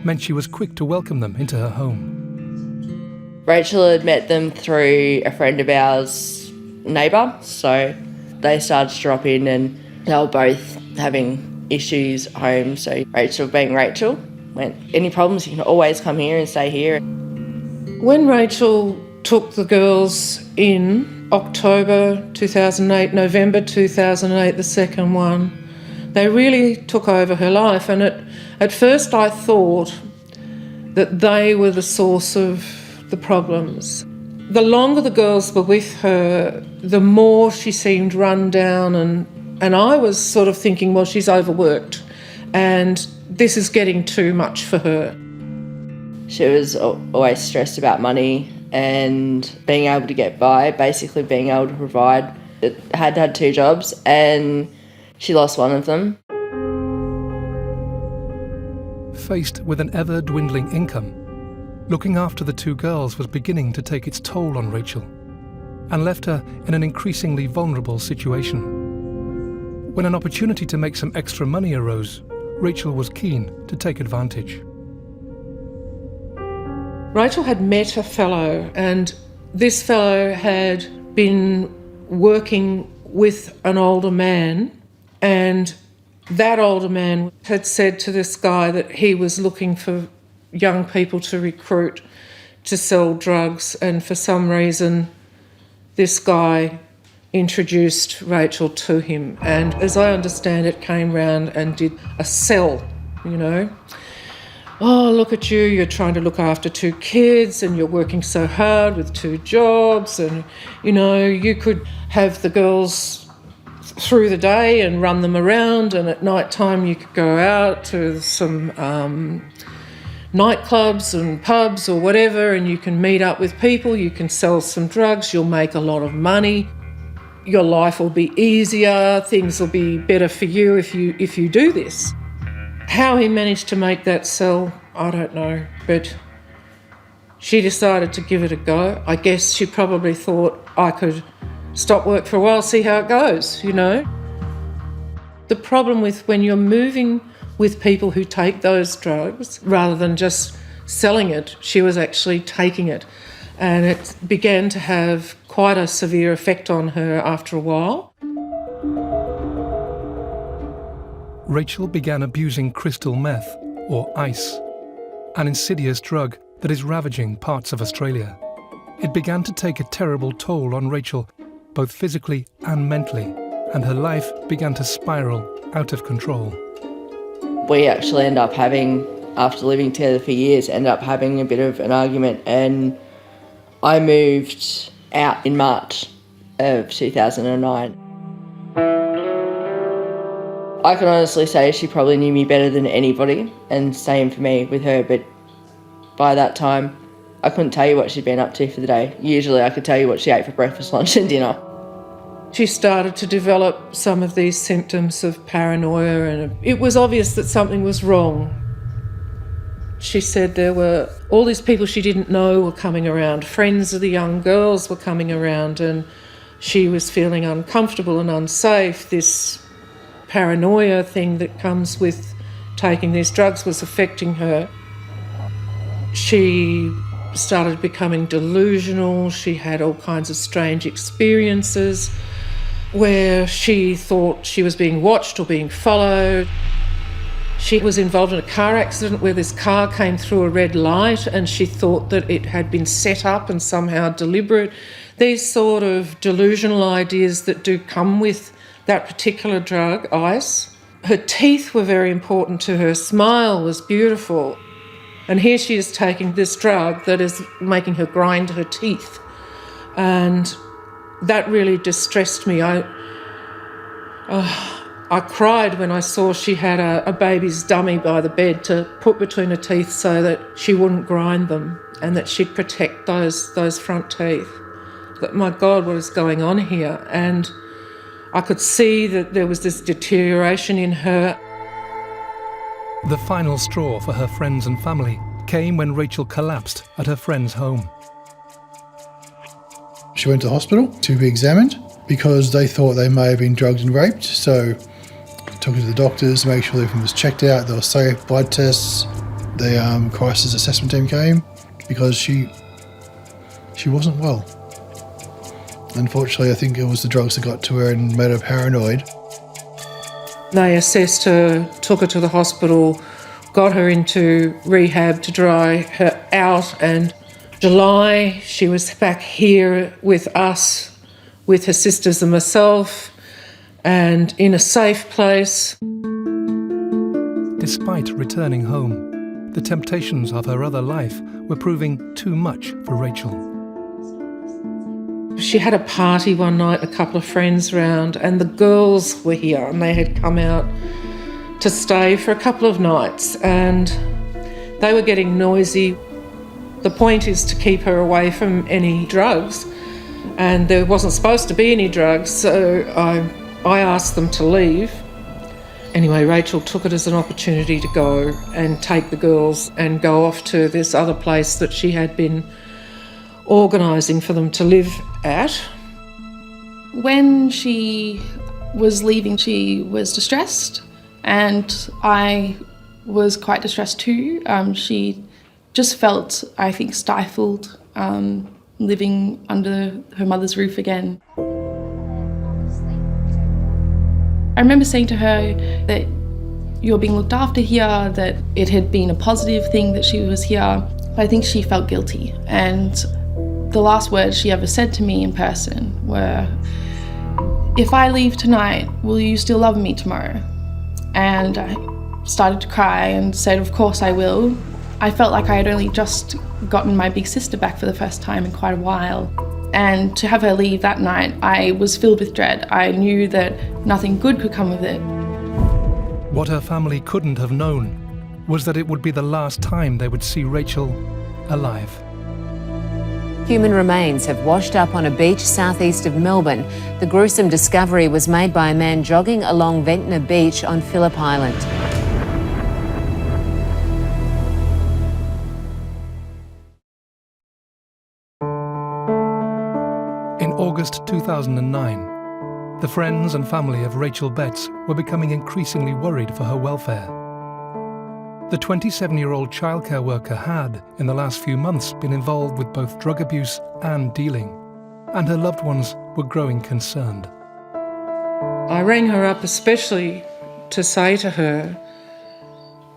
meant she was quick to welcome them into her home. Rachel had met them through a friend of ours' neighbour, so they started to drop in and they were both having issues at home. So Rachel, being Rachel, went, any problems, you can always come here and stay here. When Rachel took the girls in October 2008, November 2008, the second one, they really took over her life. And at first I thought that they were the source of the problems. The longer the girls were with her, the more she seemed run down, and I was sort of thinking, well, she's overworked and this is getting too much for her. She was always stressed about money and being able to get by, basically being able to provide. Had 2 jobs and she lost one of them. Faced with an ever-dwindling income, looking after the 2 girls was beginning to take its toll on Rachel and left her in an increasingly vulnerable situation. When an opportunity to make some extra money arose, Rachel was keen to take advantage. Rachel had met a fellow, and this fellow had been working with an older man, and that older man had said to this guy that he was looking for young people to recruit to sell drugs, and for some reason this guy introduced Rachel to him, and as I understand it, came round and did a sell, Oh, look at you, you're trying to look after 2 kids and you're working so hard with 2 jobs, and you could have the girls through the day and run them around, and at night time you could go out to some nightclubs and pubs or whatever, and you can meet up with people, you can sell some drugs, you'll make a lot of money, your life will be easier, things will be better for you if you do this. How he managed to make that sell, I don't know, but she decided to give it a go. I guess she probably thought I could stop work for a while, see how it goes, you know. The problem with when you're moving with people who take those drugs, rather than just selling it, she was actually taking it. And it began to have quite a severe effect on her after a while. Rachel began abusing crystal meth, or ice, an insidious drug that is ravaging parts of Australia. It began to take a terrible toll on Rachel, both physically and mentally, and her life began to spiral out of control. We actually end up having, after living together for years, end up having a bit of an argument, and I moved out in March of 2009. I can honestly say she probably knew me better than anybody, and same for me with her, but by that time I couldn't tell you what she'd been up to for the day. Usually I could tell you what she ate for breakfast, lunch and dinner. She started to develop some of these symptoms of paranoia, and it was obvious that something was wrong. She said there were all these people she didn't know were coming around. Friends of the young girls were coming around, and she was feeling uncomfortable and unsafe. This paranoia thing that comes with taking these drugs was affecting her. She started becoming delusional. She had all kinds of strange experiences where she thought she was being watched or being followed. She was involved in a car accident where this car came through a red light and she thought that it had been set up and somehow deliberate. These sort of delusional ideas that do come with that particular drug, ice. Her teeth were very important to her. Smile was beautiful. And here she is taking this drug that is making her grind her teeth. And that really distressed me. I cried when I saw she had a baby's dummy by the bed to put between her teeth so that she wouldn't grind them and that she'd protect those front teeth. But my God, what is going on here? And I could see that there was this deterioration in her. The final straw for her friends and family came when Rachel collapsed at her friend's home. She went to the hospital to be examined because they thought they may have been drugged and raped. So took her to the doctors to make sure everything was checked out. There were safe blood tests. The crisis assessment team came because she wasn't well. Unfortunately, I think it was the drugs that got to her and made her paranoid. They assessed her, took her to the hospital, got her into rehab to dry her out, and July she was back here with us, with her sisters and myself, and in a safe place. Despite returning home, the temptations of her other life were proving too much for Rachel. She had a party one night, a couple of friends round, and the girls were here and they had come out to stay for a couple of nights and they were getting noisy. The point is to keep her away from any drugs, and there wasn't supposed to be any drugs, so I asked them to leave. Anyway, Rachel took it as an opportunity to go and take the girls and go off to this other place that she had been organising for them to live at. When she was leaving, she was distressed, and I was quite distressed too. She just felt, I think, stifled, living under her mother's roof again. I remember saying to her that you're being looked after here, that it had been a positive thing that she was here, but I think she felt guilty. And the last words she ever said to me in person were, "If I leave tonight, will you still love me tomorrow?" And I started to cry and said, "Of course I will." I felt like I had only just gotten my big sister back for the first time in quite a while. And to have her leave that night, I was filled with dread. I knew that nothing good could come of it. What her family couldn't have known was that it would be the last time they would see Rachel alive. Human remains have washed up on a beach southeast of Melbourne. The gruesome discovery was made by a man jogging along Ventnor Beach on Phillip Island. August 2009. The friends and family of Rachel Betts were becoming increasingly worried for her welfare. The 27-year-old childcare worker had, in the last few months, been involved with both drug abuse and dealing, and her loved ones were growing concerned. I rang her up especially to say to her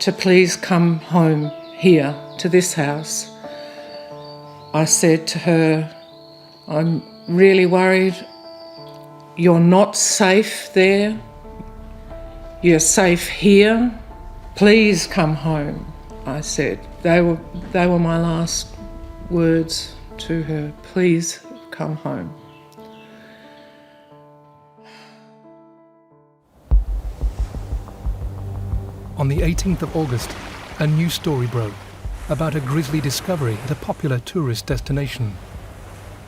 to please come home here to this house. I said to her, I'm really worried. You're not safe there. You're safe here. Please come home, I said. They were my last words to her. Please come home. On the 18th of August, a new story broke about a grisly discovery at a popular tourist destination.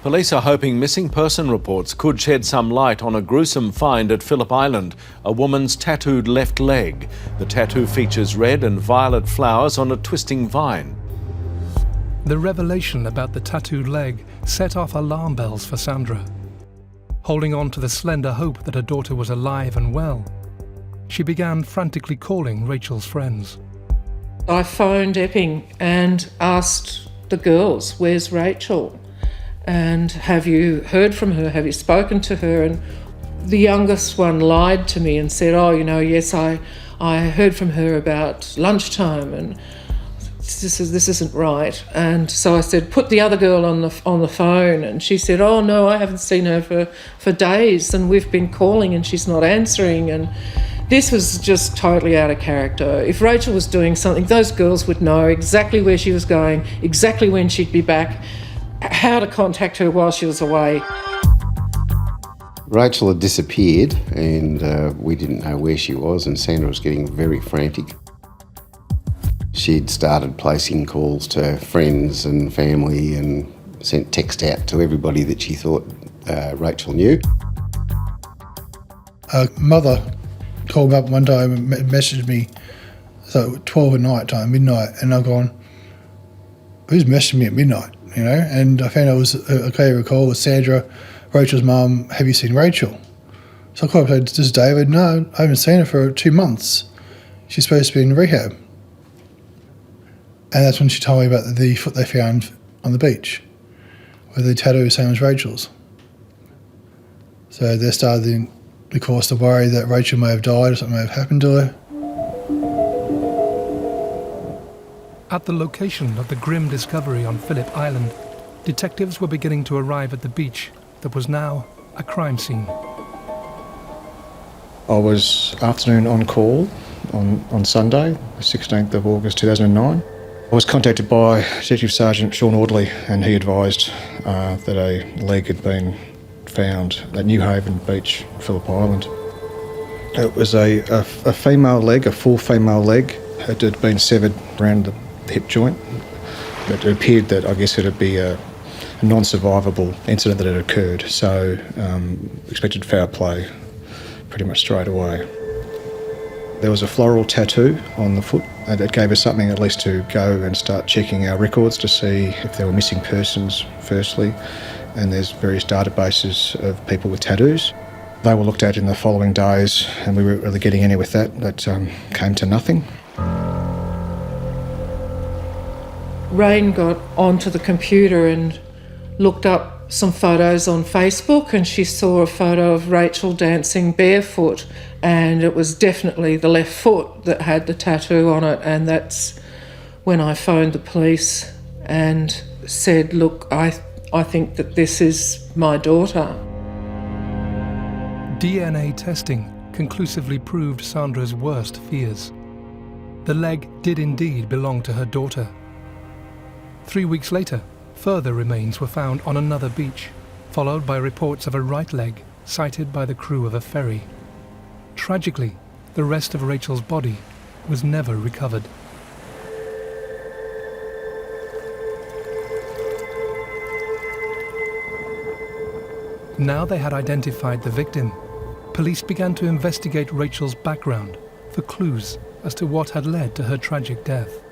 Police are hoping missing person reports could shed some light on a gruesome find at Phillip Island, a woman's tattooed left leg. The tattoo features red and violet flowers on a twisting vine. The revelation about the tattooed leg set off alarm bells for Sandra. Holding on to the slender hope that her daughter was alive and well, she began frantically calling Rachel's friends. I phoned Epping and asked the girls, where's Rachel? And have you heard from her? Have you spoken to her? And the youngest one lied to me and said, yes, I heard from her about lunchtime, and this isn't right. And so I said, put the other girl on the phone, and she said, oh no, I haven't seen her for days, and we've been calling and she's not answering. And this was just totally out of character. If Rachel was doing something, those girls would know exactly where she was going, exactly when she'd be back, how to contact her while she was away. Rachel had disappeared and we didn't know where she was, and Sandra was getting very frantic. She'd started placing calls to friends and family and sent text out to everybody that she thought Rachel knew. Her mother called me up one day and messaged me, so 12 at night time, midnight, and I've gone, who's messaging me at midnight, And I found out it was a clear call with Sandra, Rachel's mum, have you seen Rachel? So I called up and said, this is David. No, I haven't seen her for 2 months. She's supposed to be in rehab. And that's when she told me about the foot they found on the beach, with the tattoo same as Rachel's. So they started the course to worry that Rachel may have died or something may have happened to her. At the location of the grim discovery on Phillip Island, detectives were beginning to arrive at the beach that was now a crime scene. I was afternoon on call on Sunday, the 16th of August 2009. I was contacted by Detective Sergeant Sean Audley, and he advised that a leg had been found at New Haven Beach, Phillip Island. It was a female leg, a full female leg. It had been severed around the hip joint, but it appeared that I guess it would be a non-survivable incident that had occurred, so expected foul play pretty much straight away. There was a floral tattoo on the foot that gave us something at least to go and start checking our records to see if there were missing persons firstly, and there's various databases of people with tattoos. They were looked at in the following days and we weren't really getting anywhere with that. That came to nothing. Rain got onto the computer and looked up some photos on Facebook, and she saw a photo of Rachel dancing barefoot, and it was definitely the left foot that had the tattoo on it. And that's when I phoned the police and said, look, I think that this is my daughter. DNA testing conclusively proved Sandra's worst fears. The leg did indeed belong to her daughter. 3 weeks later, further remains were found on another beach, followed by reports of a right leg sighted by the crew of a ferry. Tragically, the rest of Rachel's body was never recovered. Now they had identified the victim, police began to investigate Rachel's background for clues as to what had led to her tragic death.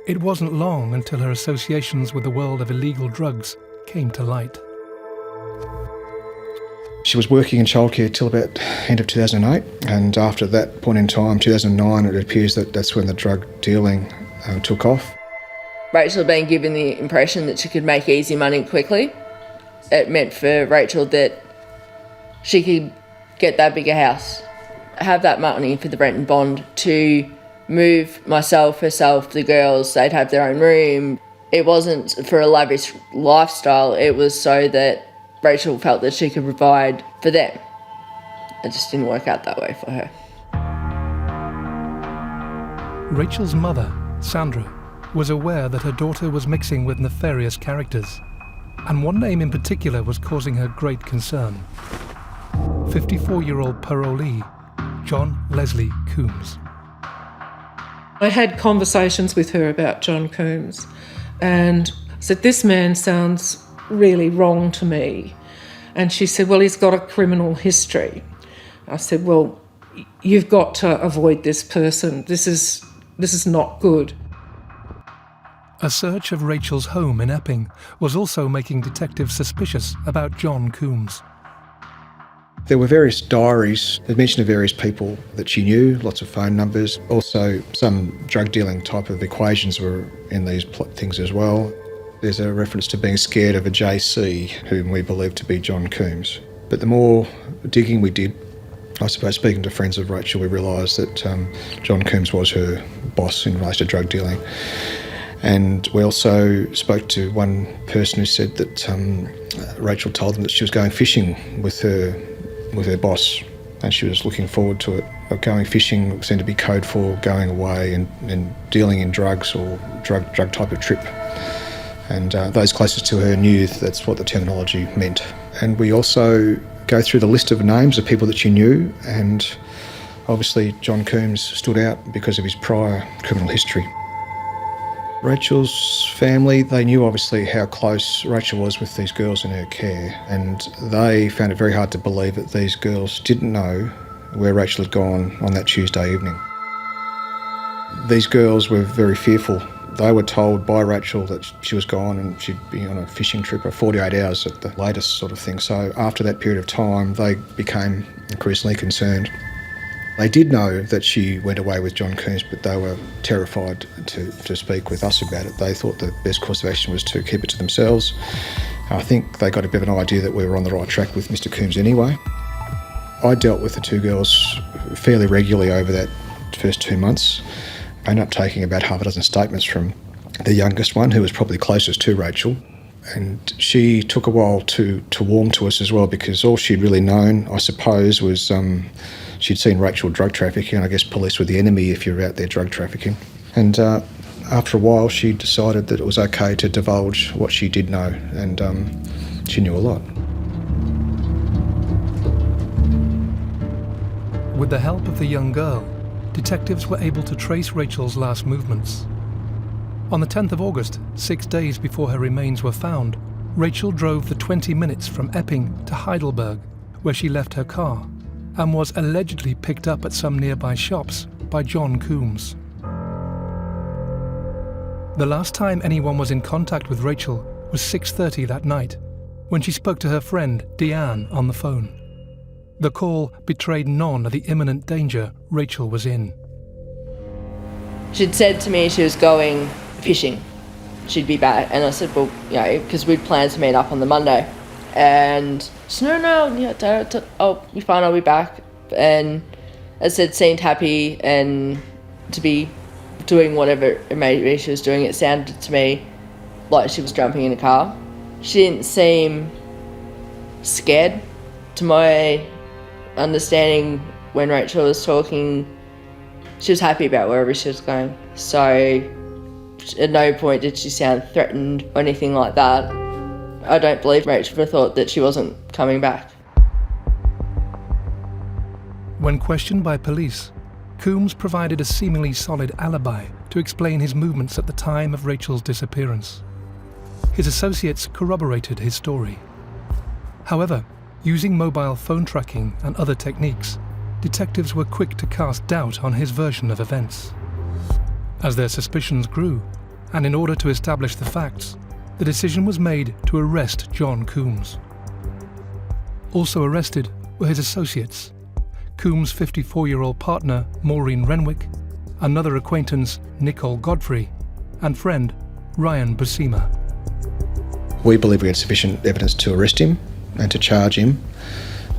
It wasn't long until her associations with the world of illegal drugs came to light. She was working in childcare till about end of 2008, and after that point in time, 2009, it appears that that's when the drug dealing took off. Rachel had been given the impression that she could make easy money quickly. It meant for Rachel that she could get that bigger house, have that money for the rent and bond, to move myself, herself, the girls, they'd have their own room. It wasn't for a lavish lifestyle, it was so that Rachel felt that she could provide for them. It just didn't work out that way for her. Rachel's mother, Sandra, was aware that her daughter was mixing with nefarious characters, and one name in particular was causing her great concern. 54-year-old parolee, John Leslie Kums. I had conversations with her about John Kums and said, this man sounds really wrong to me. And she said, well, he's got a criminal history. I said, well, you've got to avoid this person. This is not good. A search of Rachel's home in Epping was also making detectives suspicious about John Kums. There were various diaries that mentioned of various people that she knew, lots of phone numbers. Also, some drug dealing type of equations were in these things as well. There's a reference to being scared of a JC, whom we believe to be John Kums. But the more digging we did, I suppose speaking to friends of Rachel, we realised that John Kums was her boss in relation to drug dealing. And we also spoke to one person who said that Rachel told them that she was going fishing with her boss, and she was looking forward to it. But going fishing seemed to be code for going away and dealing in drugs or drug type of trip. And those closest to her knew that's what the terminology meant. And we also go through the list of names of people that she knew, and obviously John Kums stood out because of his prior criminal history. Rachel's family, they knew obviously how close Rachel was with these girls in her care, and they found it very hard to believe that these girls didn't know where Rachel had gone on that Tuesday evening. These girls were very fearful. They were told by Rachel that she was gone and she'd be on a fishing trip for 48 hours at the latest sort of thing. So after that period of time, they became increasingly concerned. They did know that she went away with John Kums, but they were terrified to speak with us about it. They thought the best course of action was to keep it to themselves. I think they got a bit of an idea that we were on the right track with Mr. Kums anyway. I dealt with the two girls fairly regularly over that first 2 months. I ended up taking about half a dozen statements from the youngest one, who was probably closest to Rachel. And she took a while to warm to us as well, because all she'd really known, I suppose, was she'd seen Rachel drug trafficking, and I guess police were the enemy if you're out there drug trafficking. And after a while, she decided that it was okay to divulge what she did know, and she knew a lot. With the help of the young girl, detectives were able to trace Rachel's last movements. On the 10th of August, 6 days before her remains were found, Rachel drove the 20 minutes from Epping to Heidelberg, where she left her car, and was allegedly picked up at some nearby shops by John Kums. The last time anyone was in contact with Rachel was 6:30 that night, when she spoke to her friend Deanne on the phone. The call betrayed none of the imminent danger Rachel was in. She'd said to me she was going fishing. She'd be back, and I said, well, because we'd planned to meet up on the Monday. And she said, no, I'll be fine, I'll be back. And I said, seemed happy and to be doing whatever it may be she was doing. It sounded to me like she was jumping in a car. She didn't seem scared. To my understanding, when Rachel was talking, she was happy about wherever she was going. So at no point did she sound threatened or anything like that. I don't believe Rachel thought that she wasn't coming back. When questioned by police, Kums provided a seemingly solid alibi to explain his movements at the time of Rachel's disappearance. His associates corroborated his story. However, using mobile phone tracking and other techniques, detectives were quick to cast doubt on his version of events. As their suspicions grew, and in order to establish the facts, the decision was made to arrest John Kums. Also arrested were his associates, Kums' 54-year-old partner Maureen Renwick, another acquaintance Nicole Godfrey, and friend Ryan Buscema. We believe we had sufficient evidence to arrest him and to charge him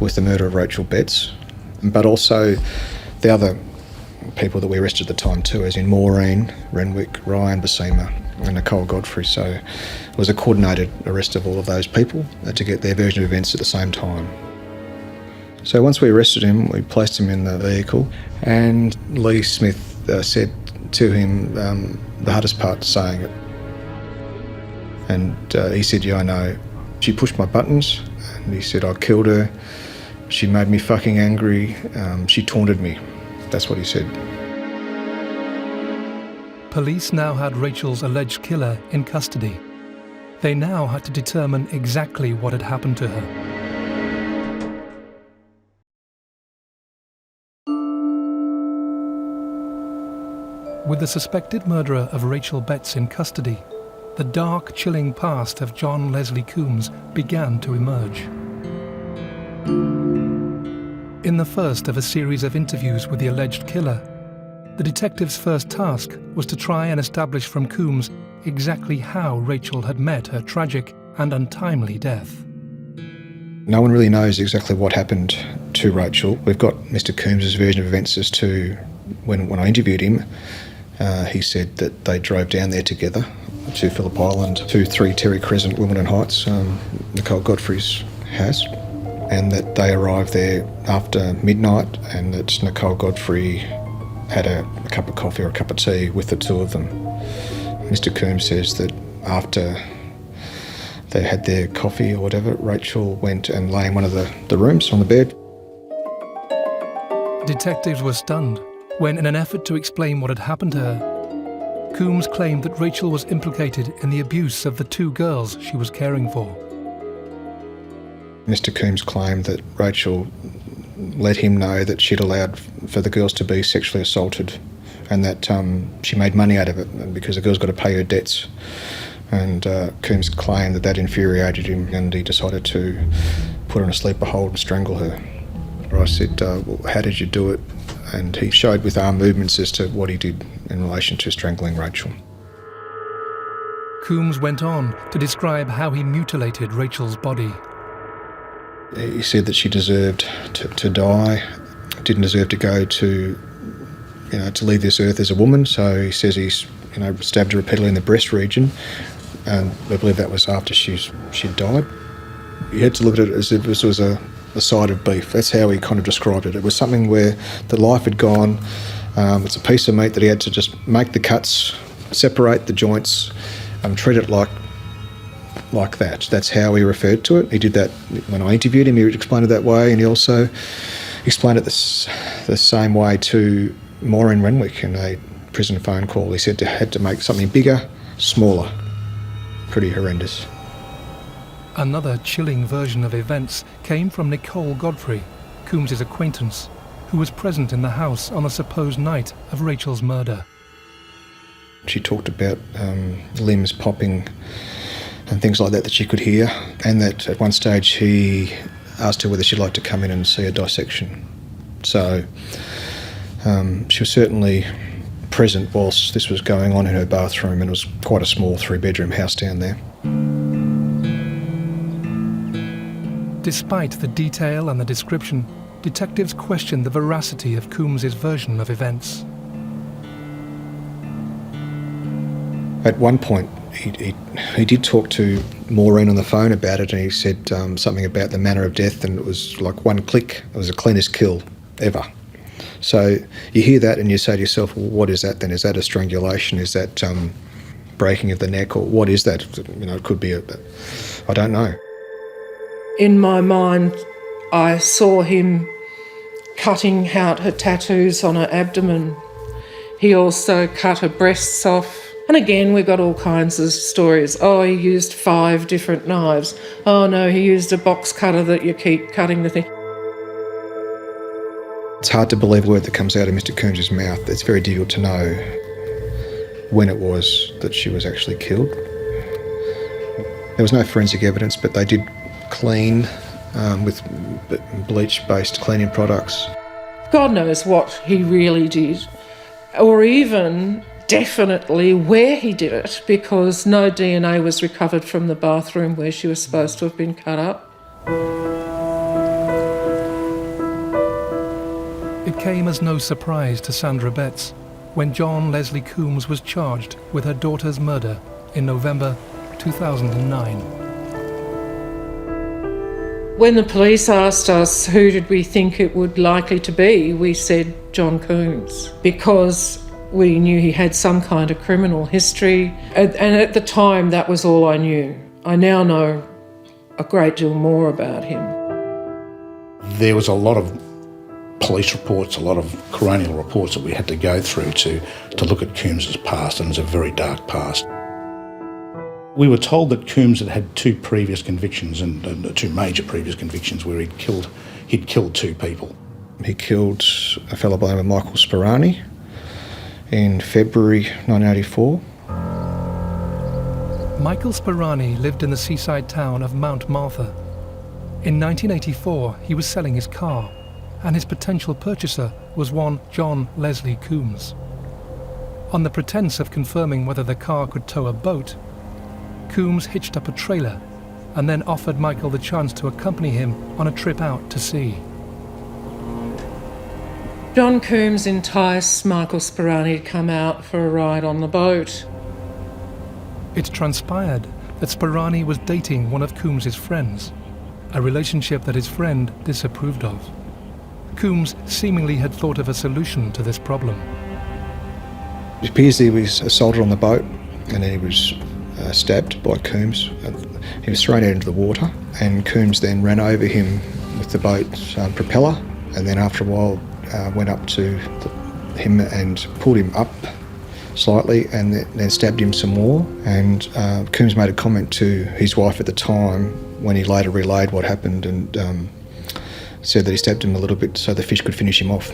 with the murder of Rachel Betts, but also the other people that we arrested at the time too, as in Maureen Renwick, Ryan Buscema and Nicole Godfrey. So it was a coordinated arrest of all of those people to get their version of events at the same time. So once we arrested him, we placed him in the vehicle, and Lee Smith said to him, the hardest part saying it. And he said, yeah, I know. She pushed my buttons, and he said, I killed her. She made me fucking angry. She taunted me. That's what he said. Police now had Rachel's alleged killer in custody. They now had to determine exactly what had happened to her. With the suspected murderer of Rachel Betts in custody, the dark, chilling past of John Leslie Kums began to emerge. In the first of a series of interviews with the alleged killer, the detective's first task was to try and establish from Kums exactly how Rachel had met her tragic and untimely death. No one really knows exactly what happened to Rachel. We've got Mr. Kums' version of events as to when I interviewed him. He said that they drove down there together to Phillip Island, to 3 Terry Crescent, Wimbledon Heights, Nicole Godfrey's house, and that they arrived there after midnight, and that Nicole Godfrey had a cup of coffee or a cup of tea with the two of them. Mr. Kums says that after they had their coffee or whatever, Rachel went and lay in one of the rooms on the bed. Detectives were stunned when, in an effort to explain what had happened to her, Kums claimed that Rachel was implicated in the abuse of the 2 girls she was caring for. Mr. Kums claimed that Rachel let him know that she'd allowed for the girls to be sexually assaulted, and that she made money out of it because the girls got to pay her debts. And Kums claimed that that infuriated him, and he decided to put her on a sleeper hold and strangle her. I said, well, how did you do it? And he showed with arm movements as to what he did in relation to strangling Rachel. Kums went on to describe how he mutilated Rachel's body. He said that she deserved to die, didn't deserve to go to leave this earth as a woman. So he says he's stabbed her repeatedly in the breast region, and I believe that was after she'd died. You had to look at it as if this was a side of beef. That's how he kind of described it. It was something where the life had gone. It's a piece of meat that he had to just make the cuts, separate the joints, and treat it like that. That's how he referred to it. He did that when I interviewed him. He explained it that way, and he also explained it the same way to Maureen Renwick in a prison phone call. He said he had to make something bigger, smaller. Pretty horrendous. Another chilling version of events came from Nicole Godfrey, Kums' acquaintance, who was present in the house on the supposed night of Rachel's murder. She talked about limbs popping and things like that she could hear, and that at one stage he asked her whether she'd like to come in and see a dissection. So she was certainly present whilst this was going on in her bathroom, and it was quite a small 3-bedroom house down there. Despite the detail and the description, detectives questioned the veracity of Kums' version of events. At one point, he did talk to Maureen on the phone about it, and he said something about the manner of death, and it was like one click. It was the cleanest kill ever. So you hear that and you say to yourself, well, what is that then? Is that a strangulation? Is that breaking of the neck? Or what is that? It could be I don't know. In my mind, I saw him cutting out her tattoos on her abdomen. He also cut her breasts off. And again, we've got all kinds of stories. Oh, he used 5 different knives. Oh no, he used a box cutter that you keep cutting the thing. It's hard to believe a word that comes out of Mr. Kums' mouth. It's very difficult to know when it was that she was actually killed. There was no forensic evidence, but they did clean with bleach-based cleaning products. God knows what he really did, or even definitely where he did it, because no DNA was recovered from the bathroom where she was supposed to have been cut up. It came as no surprise to Sandra Betts when John Leslie Kums was charged with her daughter's murder in November 2009. When the police asked us who did we think it would likely to be, we said John Kums, because we knew he had some kind of criminal history. And at the time, that was all I knew. I now know a great deal more about him. There was a lot of police reports, a lot of coronial reports that we had to go through to look at Kums's past, and it's a very dark past. We were told that Kums had two previous convictions, and two major previous convictions, where he'd killed two people. He killed a fellow by the name of Michael Sperani in February 1984. Michael Sperani lived in the seaside town of Mount Martha. In 1984, he was selling his car, and his potential purchaser was one John Leslie Kums. On the pretense of confirming whether the car could tow a boat, Kums hitched up a trailer and then offered Michael the chance to accompany him on a trip out to sea. John Kums enticed Michael Sperani to come out for a ride on the boat. It transpired that Sperani was dating one of Kums's friends, a relationship that his friend disapproved of. Kums seemingly had thought of a solution to this problem. It appears he was assaulted on the boat, and then he was stabbed by Kums. He was thrown out into the water, and Kums then ran over him with the boat's propeller, and then after a while went up to him and pulled him up slightly, and then stabbed him some more. And Kums made a comment to his wife at the time, when he later relayed what happened, and said that he stabbed him a little bit so the fish could finish him off.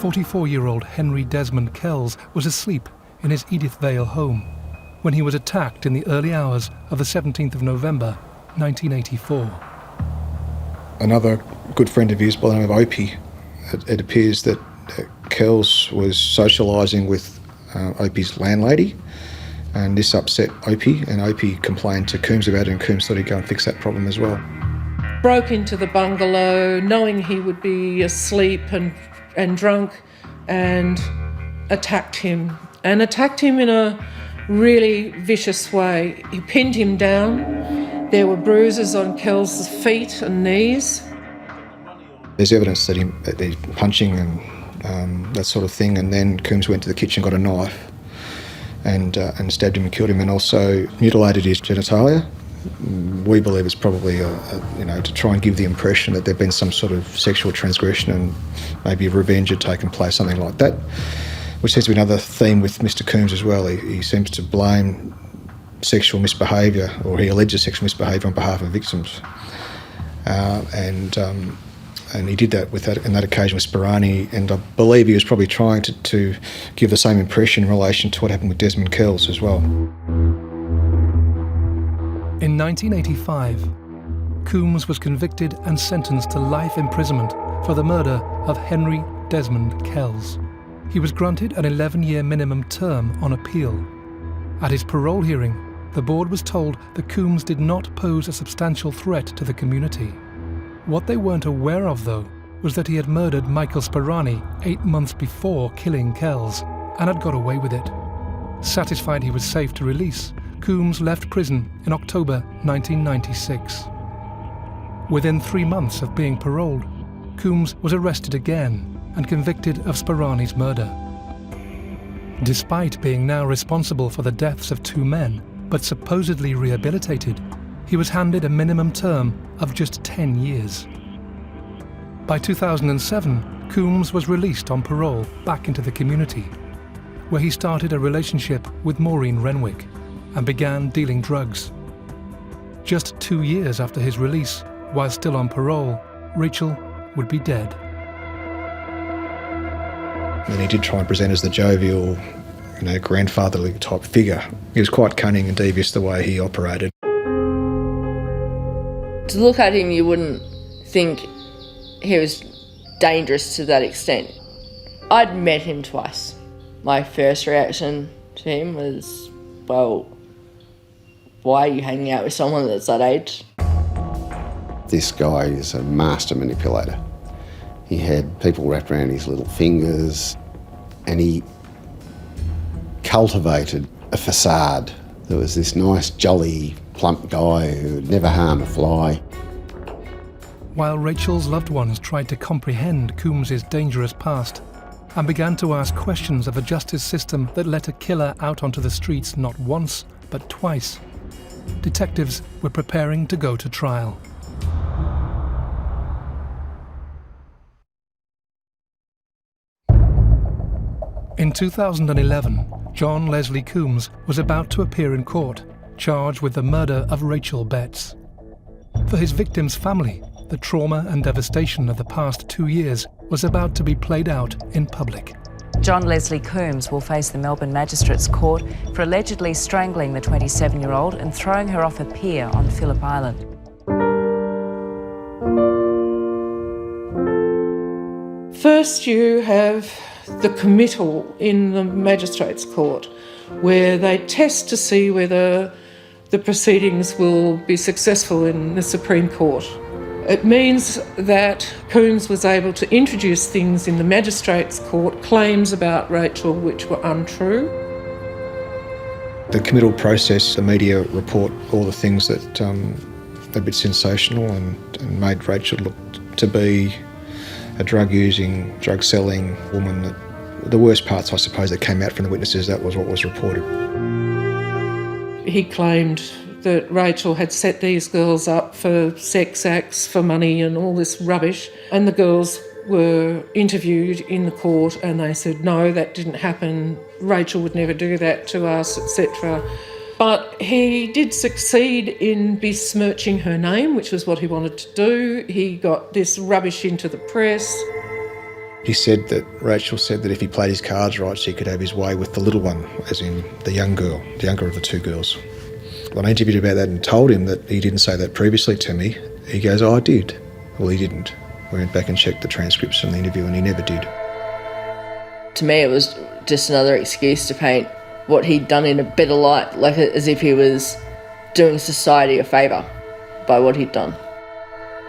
"44-year-old Henry Desmond Kells was asleep in his Edith Vale home when he was attacked in the early hours of the 17th of November, 1984. Another good friend of his by the name of Opie, it appears that Kells was socialising with Opie's landlady, and this upset Opie, and Opie complained to Kums about it, and Kums thought he'd go and fix that problem as well. Broke into the bungalow knowing he would be asleep and drunk, and attacked him in a really vicious way. He pinned him down. There were bruises on Kells' feet and knees. There's evidence that he's punching and that sort of thing, and then Kums went to the kitchen, got a knife, and stabbed him and killed him, and also mutilated his genitalia. We believe it's probably to try and give the impression that there'd been some sort of sexual transgression and maybe revenge had taken place, something like that, which seems to be another theme with Mr. Kums as well. He seems to blame sexual misbehaviour, or he alleges sexual misbehaviour on behalf of victims, and he did that on that occasion with Sperani, and I believe he was probably trying to give the same impression in relation to what happened with Desmond Kells as well. In 1985, Kums was convicted and sentenced to life imprisonment for the murder of Henry Desmond Kells. He was granted an 11-year minimum term on appeal. At his parole hearing, the board was told that Kums did not pose a substantial threat to the community. What they weren't aware of, though, was that he had murdered Michael Sperani 8 months before killing Kells, and had got away with it. Satisfied he was safe to release, Kums left prison in October 1996. Within 3 months of being paroled, Kums was arrested again and convicted of Sperani's murder. Despite being now responsible for the deaths of 2 men, but supposedly rehabilitated, he was handed a minimum term of just 10 years. By 2007, Kums was released on parole back into the community, where he started a relationship with Maureen Renwick and began dealing drugs. Just 2 years after his release, while still on parole, Rachel would be dead. And he did try and present as the jovial, grandfatherly type figure. He was quite cunning and devious the way he operated. To look at him, you wouldn't think he was dangerous to that extent. I'd met him twice. My first reaction to him was, well, why are you hanging out with someone that's that age? This guy is a master manipulator. He had people wrapped around his little fingers, and he cultivated a facade. There was this nice, jolly, plump guy who would never harm a fly. While Rachel's loved ones tried to comprehend Kums' dangerous past and began to ask questions of a justice system that let a killer out onto the streets not once, but twice, detectives were preparing to go to trial. In 2011, John Leslie Kums was about to appear in court, charged with the murder of Rachel Betts. For his victim's family, the trauma and devastation of the past 2 years was about to be played out in public. John Leslie Kums will face the Melbourne Magistrates Court for allegedly strangling the 27-year-old and throwing her off a pier on Phillip Island. First, you have the committal in the Magistrates Court, where they test to see whether the proceedings will be successful in the Supreme Court. It means that Kums was able to introduce things in the Magistrates Court, claims about Rachel which were untrue. The committal process, the media report all the things that a bit sensational and made Rachel look to be a drug-using, drug-selling woman. The worst parts, I suppose, that came out from the witnesses, that was what was reported. He claimed that Rachel had set these girls up for sex acts, for money and all this rubbish, and the girls were interviewed in the court and they said, no, that didn't happen, Rachel would never do that to us, etc. But he did succeed in besmirching her name, which was what he wanted to do. He got this rubbish into the press. He said that Rachel said that if he played his cards right, she could have his way with the little one, as in the young girl, the younger of the two girls. When I interviewed about that and told him that he didn't say that previously to me, he goes, oh, I did. Well, he didn't. We went back and checked the transcripts from the interview and he never did. To me, it was just another excuse to paint what he'd done in a better light, like as if he was doing society a favour by what he'd done.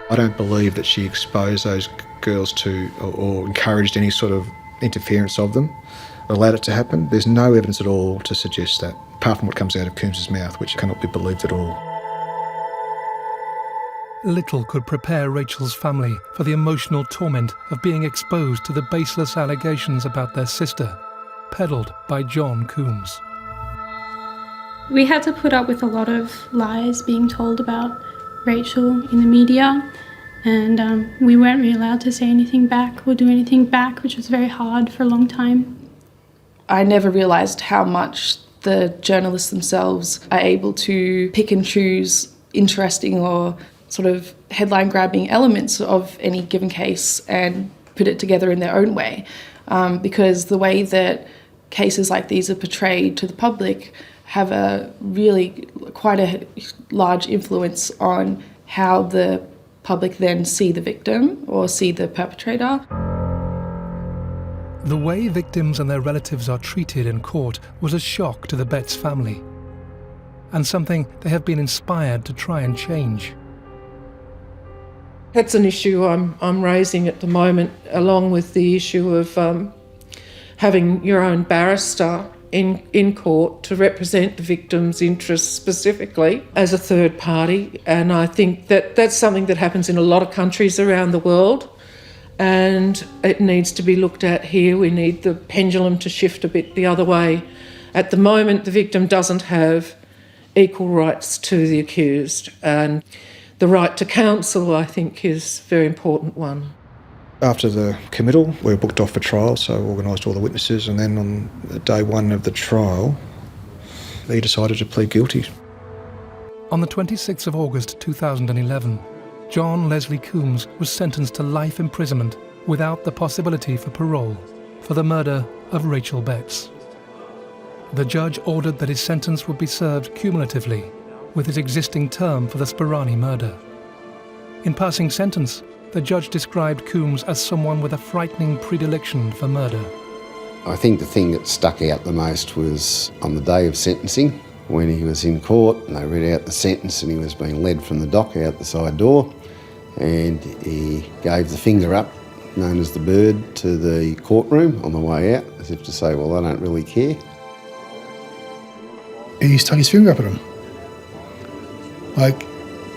I don't believe that she exposed those girls to or encouraged any sort of interference of them, allowed it to happen. There's no evidence at all to suggest that, apart from what comes out of Kums' mouth, which cannot be believed at all. Little could prepare Rachel's family for the emotional torment of being exposed to the baseless allegations about their sister, peddled by John Kums. We had to put up with a lot of lies being told about Rachel in the media, and we weren't really allowed to say anything back or do anything back, which was very hard for a long time. I never realised how much the journalists themselves are able to pick and choose interesting or sort of headline-grabbing elements of any given case and put it together in their own way. Because the way that cases like these are portrayed to the public have a really quite a large influence on how the public then see the victim or see the perpetrator. The way victims and their relatives are treated in court was a shock to the Betts family, and something they have been inspired to try and change. That's an issue I'm raising at the moment, along with the issue of having your own barrister in court to represent the victim's interests specifically as a third party. And I think that that's something that happens in a lot of countries around the world, and it needs to be looked at here. We need the pendulum to shift a bit the other way. At the moment, the victim doesn't have equal rights to the accused, and the right to counsel, I think, is a very important one. After the committal, we were booked off for trial, so organised all the witnesses, and then on day one of the trial, he decided to plead guilty. On the 26th of August 2011, John Leslie Kums was sentenced to life imprisonment without the possibility for parole for the murder of Rachel Betts. The judge ordered that his sentence would be served cumulatively with his existing term for the Sperani murder. In passing sentence, the judge described Kums as someone with a frightening predilection for murder. I think the thing that stuck out the most was on the day of sentencing, when he was in court and they read out the sentence and he was being led from the dock out the side door, and he gave the finger up, known as the bird, to the courtroom on the way out, as if to say, well, I don't really care. He stuck his finger up at him. Like,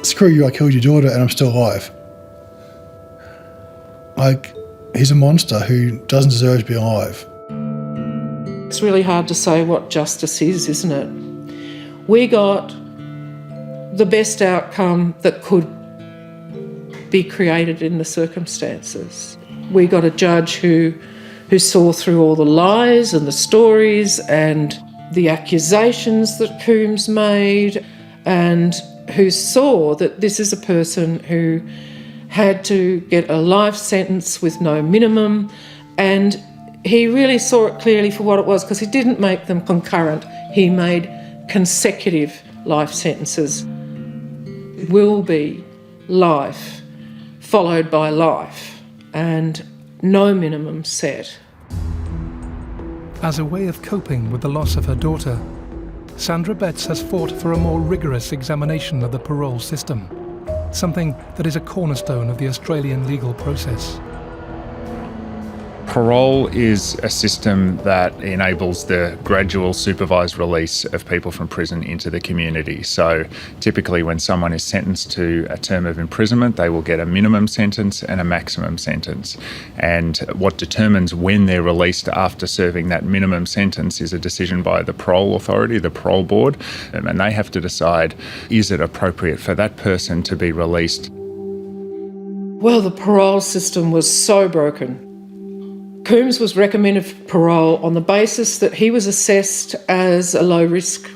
screw you, I killed your daughter and I'm still alive. Like, he's a monster who doesn't deserve to be alive. It's really hard to say what justice is, isn't it? We got the best outcome that could be created in the circumstances. We got a judge who saw through all the lies and the stories and the accusations that Kums made, and who saw that this is a person who had to get a life sentence with no minimum, and he really saw it clearly for what it was, because he didn't make them concurrent. He made consecutive life sentences. It will be life followed by life and no minimum set. As a way of coping with the loss of her daughter, Sandra Betts has fought for a more rigorous examination of the parole system, something that is a cornerstone of the Australian legal process. Parole is a system that enables the gradual supervised release of people from prison into the community. So typically when someone is sentenced to a term of imprisonment, they will get a minimum sentence and a maximum sentence. And what determines when they're released after serving that minimum sentence is a decision by the parole authority, the parole board, and they have to decide, is it appropriate for that person to be released? Well, the parole system was so broken. Kums was recommended for parole on the basis that he was assessed as a low risk,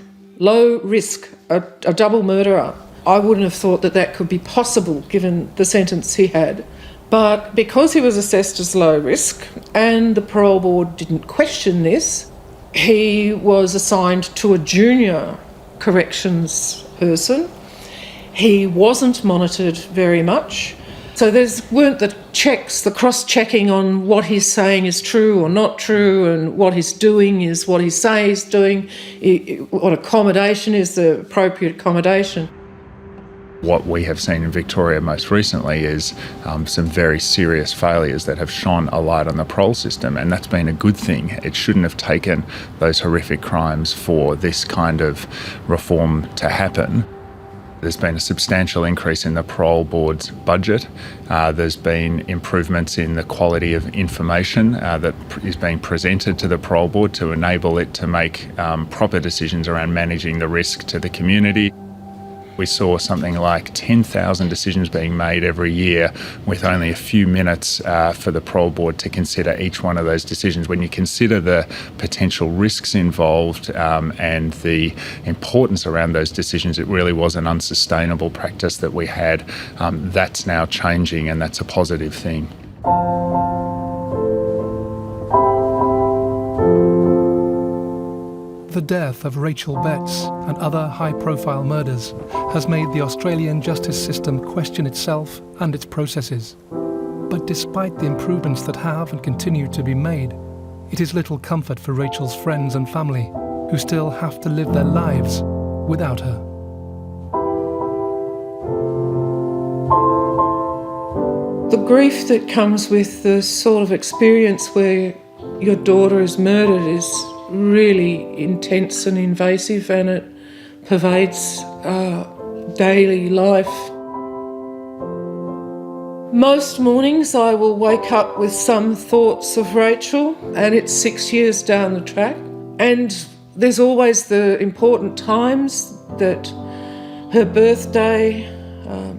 a double murderer. I wouldn't have thought that that could be possible given the sentence he had. But because he was assessed as low risk and the parole board didn't question this, he was assigned to a junior corrections person. He wasn't monitored very much. So there weren't the checks, the cross-checking on what he's saying is true or not true, and what he's doing is what he says he's doing, what accommodation is the appropriate accommodation. What we have seen in Victoria most recently is some very serious failures that have shone a light on the parole system, and that's been a good thing. It shouldn't have taken those horrific crimes for this kind of reform to happen. There's been a substantial increase in the parole board's budget. There's been improvements in the quality of information that is being presented to the parole board to enable it to make proper decisions around managing the risk to the community. We saw something like 10,000 decisions being made every year with only a few minutes for the parole board to consider each one of those decisions. When you consider the potential risks involved and the importance around those decisions, it really was an unsustainable practice that we had. That's now changing, and that's a positive thing. The death of Rachel Betts and other high-profile murders has made the Australian justice system question itself and its processes. But despite the improvements that have and continue to be made, it is little comfort for Rachel's friends and family, who still have to live their lives without her. The grief that comes with the sort of experience where your daughter is murdered is really intense and invasive, and it pervades daily life. Most mornings I will wake up with some thoughts of Rachel, and it's 6 years down the track, and there's always the important times that her birthday,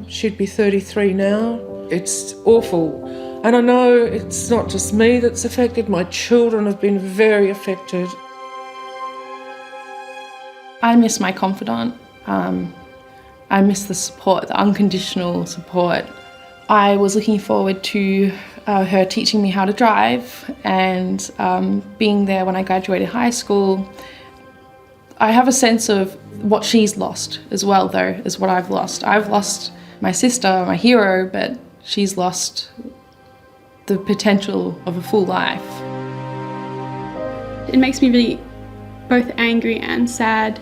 she'd be 33 now. It's awful. And I know it's not just me that's affected, my children have been very affected. I miss my confidant. I miss the support, the unconditional support. I was looking forward to her teaching me how to drive and being there when I graduated high school. I have a sense of what she's lost as well, though, is what I've lost. I've lost my sister, my hero, but she's lost the potential of a full life. It makes me really both angry and sad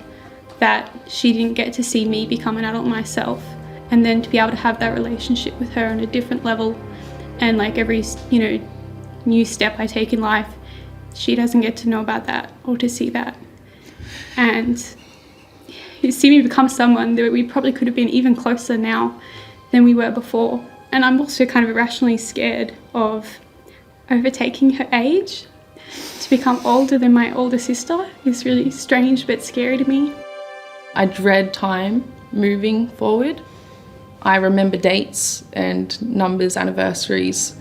that she didn't get to see me become an adult myself, and then to be able to have that relationship with her on a different level, and like every, new step I take in life, she doesn't get to know about that or to see that. And you see me become someone that we probably could have been even closer now than we were before. And I'm also kind of irrationally scared of overtaking her age. To become older than my older sister is really strange but scary to me. I dread time moving forward. I remember dates and numbers, anniversaries,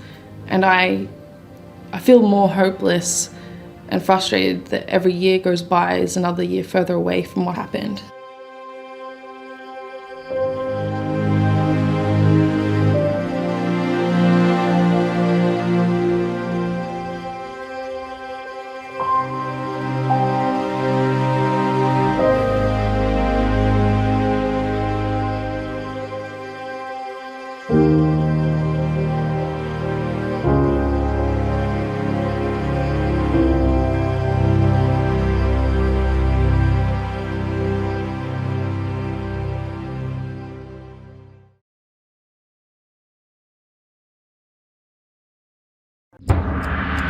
and I feel more hopeless and frustrated that every year goes by is another year further away from what happened.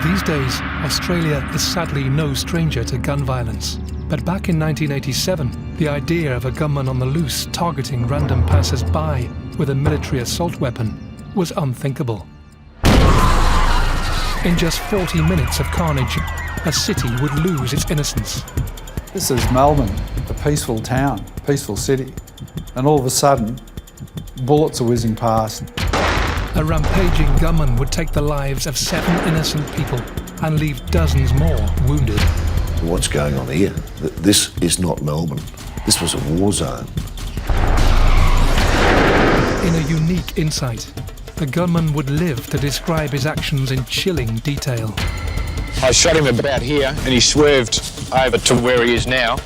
These days, Australia is sadly no stranger to gun violence. But back in 1987, the idea of a gunman on the loose targeting random passers-by with a military assault weapon was unthinkable. In just 40 minutes of carnage, a city would lose its innocence. This is Melbourne, a peaceful town, peaceful city, and all of a sudden, bullets are whizzing past. A rampaging gunman would take the lives of 7 innocent people and leave dozens more wounded. What's going on here? This is not Melbourne. This was a war zone. In a unique insight, the gunman would live to describe his actions in chilling detail. I shot him about here and he swerved over to where he is now,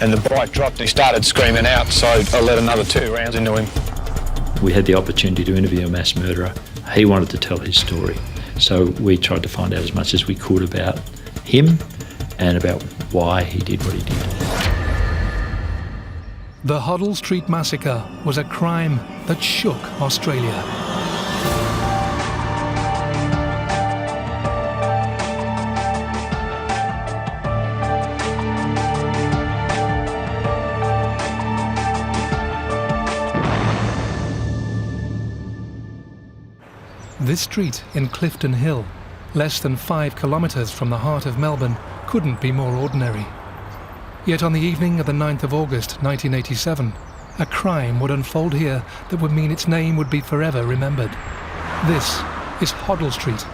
and the bike dropped and he started screaming out, so I let another 2 rounds into him. We had the opportunity to interview a mass murderer. He wanted to tell his story, so we tried to find out as much as we could about him and about why he did what he did. The Hoddle Street massacre was a crime that shook Australia. This street in Clifton Hill, less than 5 kilometres from the heart of Melbourne, couldn't be more ordinary. Yet on the evening of the 9th of August 1987, a crime would unfold here that would mean its name would be forever remembered. This is Hoddle Street,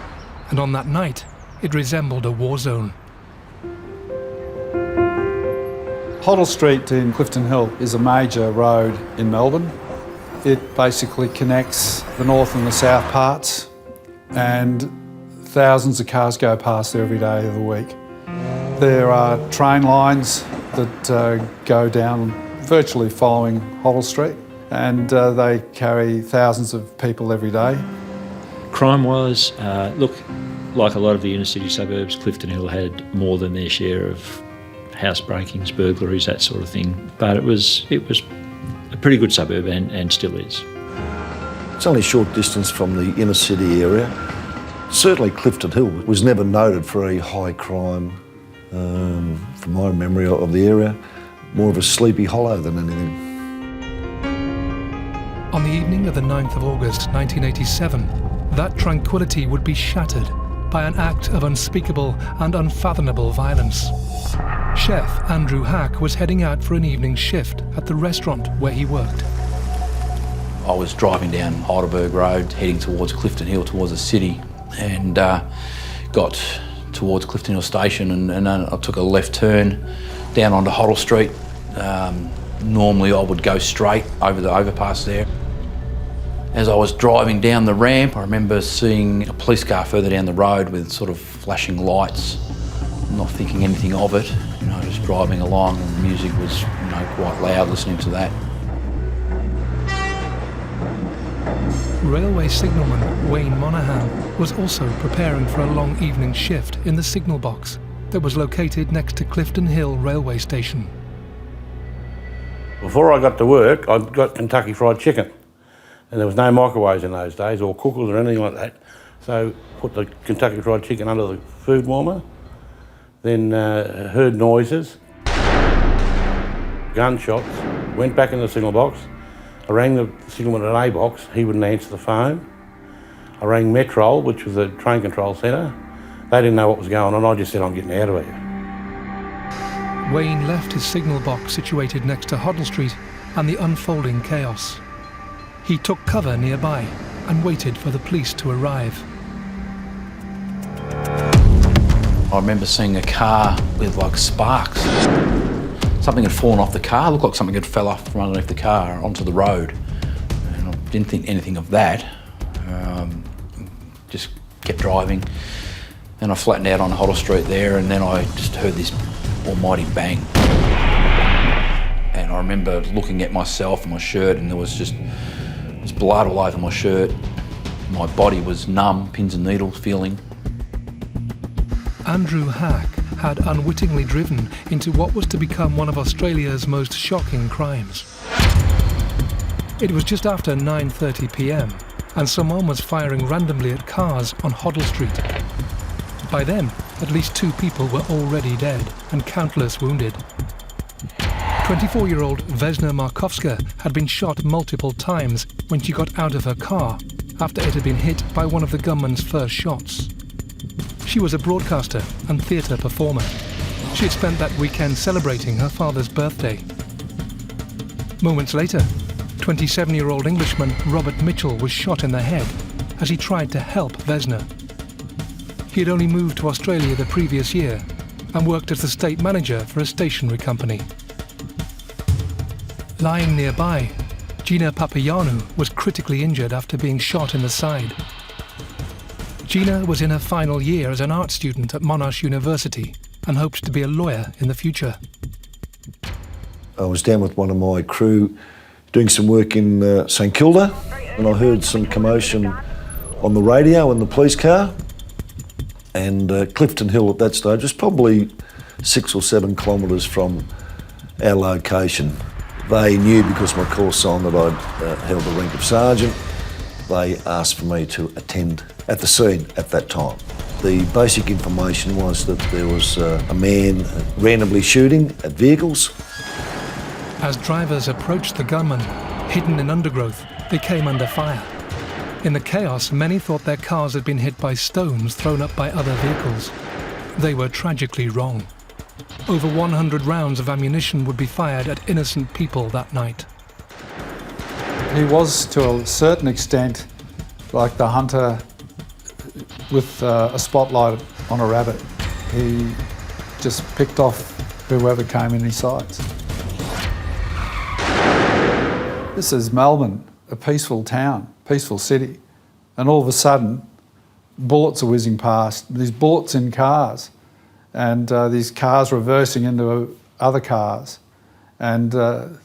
and on that night, it resembled a war zone. Hoddle Street in Clifton Hill is a major road in Melbourne. It basically connects the north and the south parts, and thousands of cars go past there every day of the week. There are train lines that go down virtually following Hoddle Street, and they carry thousands of people every day. Crime-wise, look, like a lot of the inner city suburbs, Clifton Hill had more than their share of house breakings, burglaries, that sort of thing. But it was a pretty good suburb and still is. It's only a short distance from the inner city area. Certainly Clifton Hill was never noted for a high crime, from my memory of the area. More of a sleepy hollow than anything. On the evening of the 9th of August 1987, that tranquility would be shattered by an act of unspeakable and unfathomable violence. Chef Andrew Hack was heading out for an evening shift at the restaurant where he worked. I was driving down Heidelberg Road, heading towards Clifton Hill, towards the city, and got towards Clifton Hill Station, and I took a left turn down onto Hoddle Street. Normally I would go straight over the overpass there. As I was driving down the ramp, I remember seeing a police car further down the road with sort of flashing lights. not thinking anything of it, just driving along, and the music was, quite loud, listening to that. Railway signalman Wayne Monaghan was also preparing for a long evening shift in the signal box that was located next to Clifton Hill railway station. Before I got to work, I got Kentucky Fried Chicken, and there was no microwaves in those days, or cookers or anything like that. So put the Kentucky Fried Chicken under the food warmer, then heard noises, gunshots, went back in the signal box. I rang the signalman at A box, he wouldn't answer the phone. I rang Metrol, which was the train control centre. They didn't know what was going on, I just said, I'm getting out of here. Wayne left his signal box situated next to Hoddle Street and the unfolding chaos. He took cover nearby and waited for the police to arrive. I remember seeing a car with sparks. Something had fallen off the car, looked like something had fell off from underneath the car onto the road. And I didn't think anything of that. Just kept driving. Then I flattened out on Hoddle Street there, and then I just heard this almighty bang. And I remember looking at myself and my shirt, and there was just blood all over my shirt. My body was numb, pins and needles feeling. Andrew Hack had unwittingly driven into what was to become one of Australia's most shocking crimes. It was just after 9:30 p.m, and someone was firing randomly at cars on Hoddle Street. By then, at least 2 people were already dead and countless wounded. 24-year-old Vesna Markovska had been shot multiple times when she got out of her car after it had been hit by one of the gunman's first shots. She was a broadcaster and theatre performer. She had spent that weekend celebrating her father's birthday. Moments later, 27-year-old Englishman Robert Mitchell was shot in the head as he tried to help Vesna. He had only moved to Australia the previous year and worked as the state manager for a stationery company. Lying nearby, Gina Papayannou was critically injured after being shot in the side. Gina was in her final year as an art student at Monash University and hoped to be a lawyer in the future. I was down with one of my crew doing some work in St Kilda, and I heard some commotion on the radio in the police car. And Clifton Hill at that stage was probably 6 or 7 kilometres from our location. They knew, because my course sign, that I'd held the rank of sergeant. They asked for me to attend at the scene at that time. The basic information was that there was a man randomly shooting at vehicles. As drivers approached the gunman, hidden in undergrowth, they came under fire. In the chaos, many thought their cars had been hit by stones thrown up by other vehicles. They were tragically wrong. Over 100 rounds of ammunition would be fired at innocent people that night. He was, to a certain extent, like the hunter with a spotlight on a rabbit. He just picked off whoever came in his sights. This is Melbourne, a peaceful town, peaceful city, and all of a sudden, bullets are whizzing past. These bullets in cars, and these cars reversing into other cars, and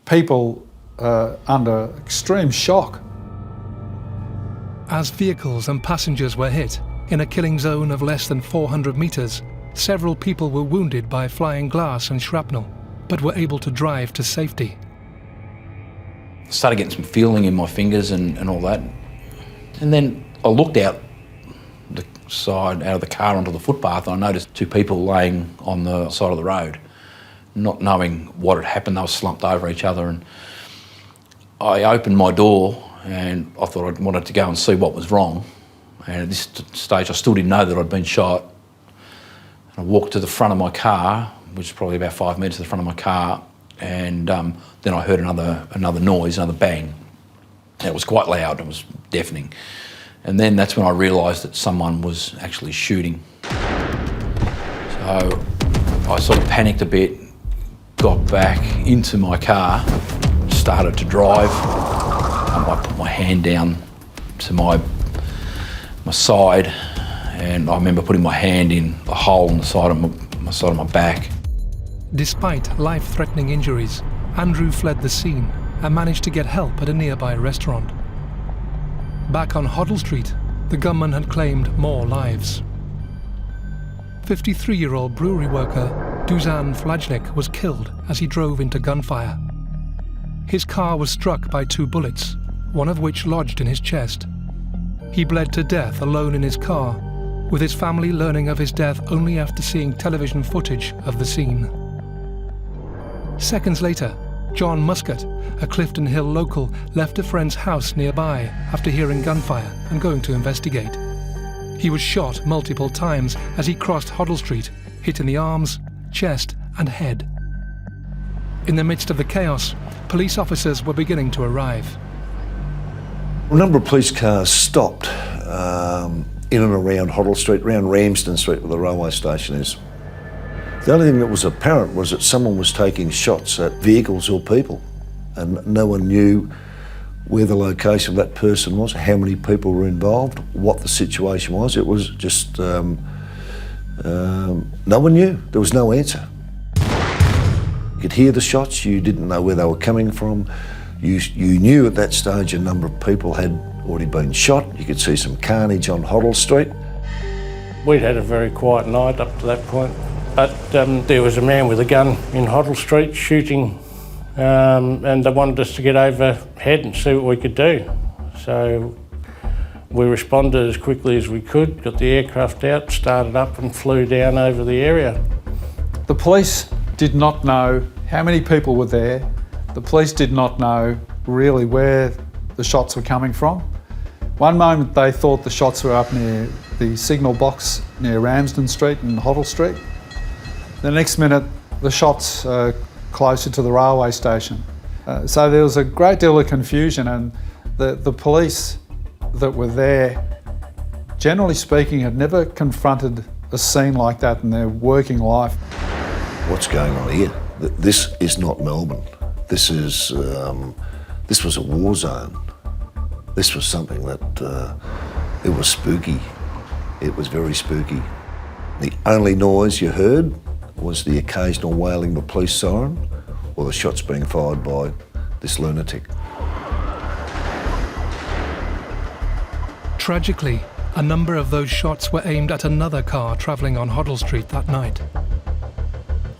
people under extreme shock. As vehicles and passengers were hit, in a killing zone of less than 400 metres, several people were wounded by flying glass and shrapnel, but were able to drive to safety. Started getting some feeling in my fingers and all that. And then I looked out the side, out of the car onto the footpath, and I noticed 2 people laying on the side of the road, not knowing what had happened. They were slumped over each other, and I opened my door and I thought I wanted to go and see what was wrong. And at this stage I still didn't know that I'd been shot. And I walked to the front of my car, which is probably about 5 metres to the front of my car, and then I heard another noise, another bang. And it was quite loud, it was deafening. And then that's when I realised that someone was actually shooting. So I sort of panicked a bit, got back into my car, started to drive. I put my hand down to my side and I remember putting my hand in a hole in the side of my back. Despite life-threatening injuries, Andrew fled the scene and managed to get help at a nearby restaurant. Back on Hoddle Street, the gunman had claimed more lives. 53-year-old brewery worker Dusan Flajnik was killed as he drove into gunfire. His car was struck by 2 bullets, one of which lodged in his chest. He bled to death alone in his car, with his family learning of his death only after seeing television footage of the scene. Seconds later, John Muscat, a Clifton Hill local, left a friend's house nearby after hearing gunfire and going to investigate. He was shot multiple times as he crossed Hoddle Street, hit in the arms, chest and head. In the midst of the chaos, police officers were beginning to arrive. A number of police cars stopped in and around Hoddle Street, around Ramsden Street where the railway station is. The only thing that was apparent was that someone was taking shots at vehicles or people, and no one knew where the location of that person was, how many people were involved, what the situation was. It was just, no one knew. There was no answer. You could hear the shots, you didn't know where they were coming from. You knew at that stage a number of people had already been shot. You could see some carnage on Hoddle Street. We'd had a very quiet night up to that point, but there was a man with a gun in Hoddle Street shooting, and they wanted us to get overhead and see what we could do. So we responded as quickly as we could, got the aircraft out, started up and flew down over the area. The police did not know how many people were there. The police did not know really where the shots were coming from. One moment they thought the shots were up near the signal box near Ramsden Street and Hoddle Street. The next minute the shots closer to the railway station. So there was a great deal of confusion, and the police that were there, generally speaking, had never confronted a scene like that in their working life. What's going on here? This is not Melbourne. This was a war zone. This was something that, it was spooky. It was very spooky. The only noise you heard was the occasional wailing of a police siren or the shots being fired by this lunatic. Tragically, a number of those shots were aimed at another car travelling on Hoddle Street that night.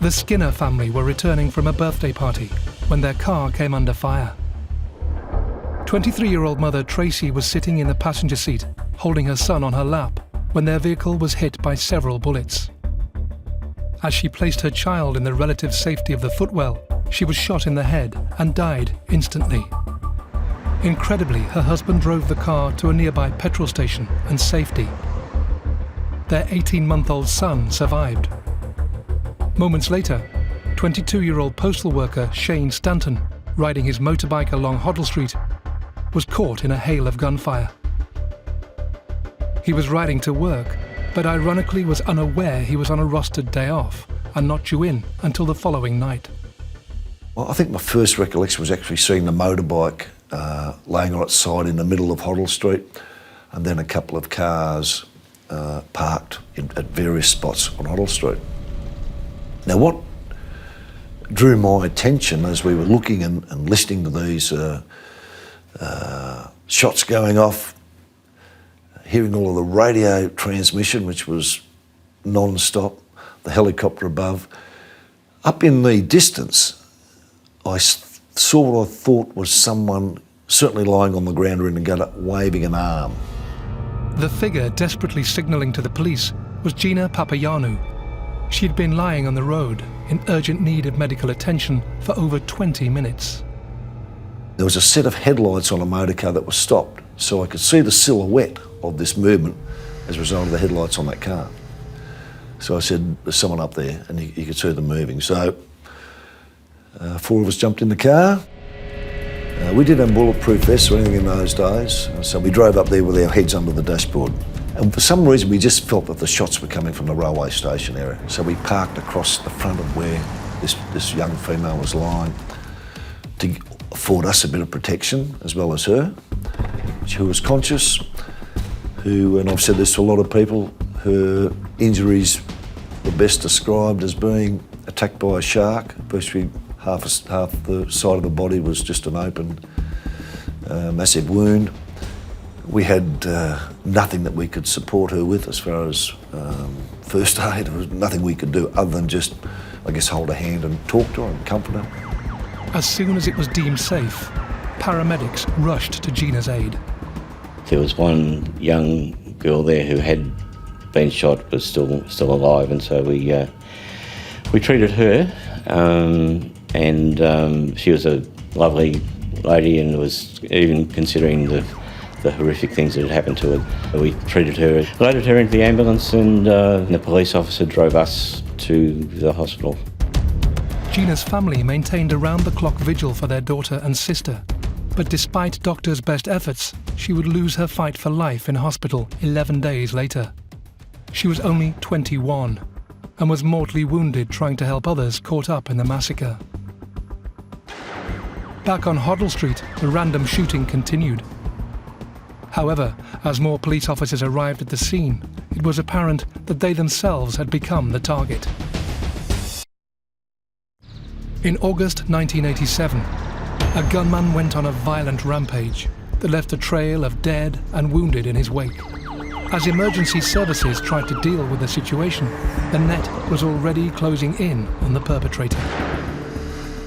The Skinner family were returning from a birthday party when their car came under fire. 23-year-old mother Tracy was sitting in the passenger seat, holding her son on her lap, when their vehicle was hit by several bullets. As she placed her child in the relative safety of the footwell, she was shot in the head and died instantly. Incredibly, her husband drove the car to a nearby petrol station and safety. Their 18-month-old son survived. Moments later, 22-year-old postal worker Shane Stanton, riding his motorbike along Hoddle Street, was caught in a hail of gunfire. He was riding to work, but ironically was unaware he was on a rostered day off and not due in until the following night. Well, I think my first recollection was actually seeing the motorbike laying on its side in the middle of Hoddle Street, and then a couple of cars parked at various spots on Hoddle Street. Now, what drew my attention as we were looking and listening to these shots going off, hearing all of the radio transmission, which was non-stop, the helicopter above. Up in the distance, I saw what I thought was someone certainly lying on the ground or in the gutter, waving an arm. The figure desperately signalling to the police was Gina Papayannou. She'd been lying on the road in urgent need of medical attention for over 20 minutes. There was a set of headlights on a motorcar that was stopped, so I could see the silhouette of this movement as a result of the headlights on that car. So I said, there's someone up there, and you could see them moving. So 4 of us jumped in the car. We didn't have bulletproof vests or anything in those days, so we drove up there with our heads under the dashboard. And for some reason, we just felt that the shots were coming from the railway station area. So we parked across the front of where this young female was lying to afford us a bit of protection, as well as her, who was conscious, and I've said this to a lot of people, Her injuries were best described as being attacked by a shark. Virtually half the side of the body was just an open, massive wound. We had nothing that we could support her with as far as first aid. There was nothing we could do other than just, I guess, hold her hand and talk to her and comfort her. As soon as it was deemed safe, paramedics rushed to Gina's aid. There was one young girl there who had been shot but still alive, and so we treated her, and she was a lovely lady and was even considering the horrific things that had happened to her. We treated her, loaded her into the ambulance, and the police officer drove us to the hospital. Gina's family maintained around-the-clock vigil for their daughter and sister, but despite doctors' best efforts, she would lose her fight for life in hospital 11 days later. She was only 21 and was mortally wounded trying to help others caught up in the massacre. Back on Hoddle Street, the random shooting continued. However, as more police officers arrived at the scene, it was apparent that they themselves had become the target. In August 1987, a gunman went on a violent rampage that left a trail of dead and wounded in his wake. As emergency services tried to deal with the situation, the net was already closing in on the perpetrator.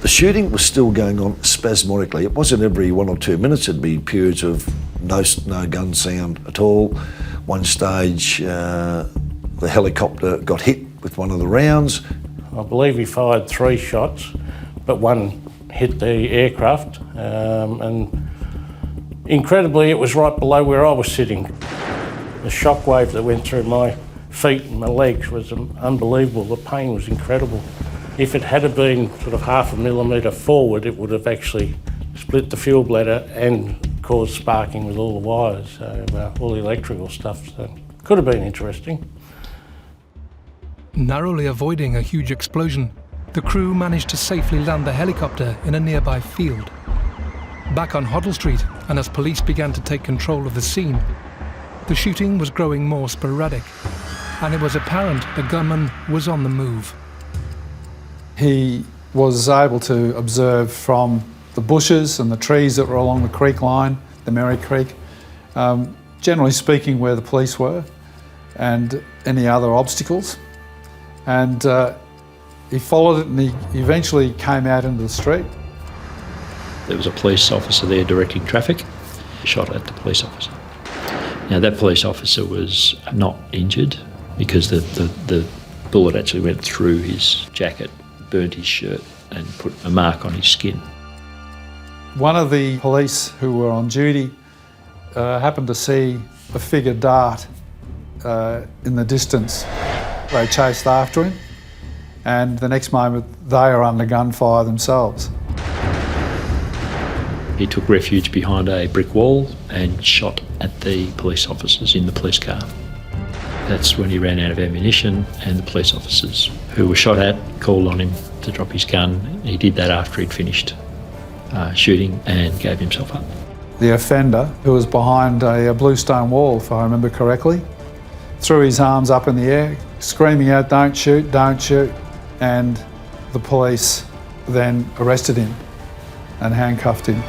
The shooting was still going on spasmodically. It wasn't every 1 or 2 minutes. It'd be periods of no gun sound at all. One stage, the helicopter got hit with one of the rounds. I believe he fired 3 shots, but one hit the aircraft, and incredibly it was right below where I was sitting. The shockwave that went through my feet and my legs was unbelievable. The pain was incredible. If it had been sort of 0.5 millimetre forward, it would have actually split the fuel bladder and caused sparking with all the wires, so all the electrical stuff. So could have been interesting. Narrowly avoiding a huge explosion, the crew managed to safely land the helicopter in a nearby field. Back on Hoddle Street, and as police began to take control of the scene, the shooting was growing more sporadic, and it was apparent the gunman was on the move. He was able to observe from the bushes and the trees that were along the creek line, the Merry Creek, generally speaking where the police were, and any other obstacles. And he followed it, and he eventually came out into the street. There was a police officer there directing traffic, shot at the police officer. Now that police officer was not injured because the bullet actually went through his jacket, burnt his shirt and put a mark on his skin. One of the police who were on duty happened to see a figure dart in the distance. They chased after him, and the next moment they are under gunfire themselves. He took refuge behind a brick wall and shot at the police officers in the police car. That's when he ran out of ammunition, and the police officers who were shot at called on him to drop his gun. He did that after he'd finished shooting and gave himself up. The offender, who was behind a bluestone wall, if I remember correctly, threw his arms up in the air, screaming out, "Don't shoot, don't shoot," and the police then arrested him and handcuffed him.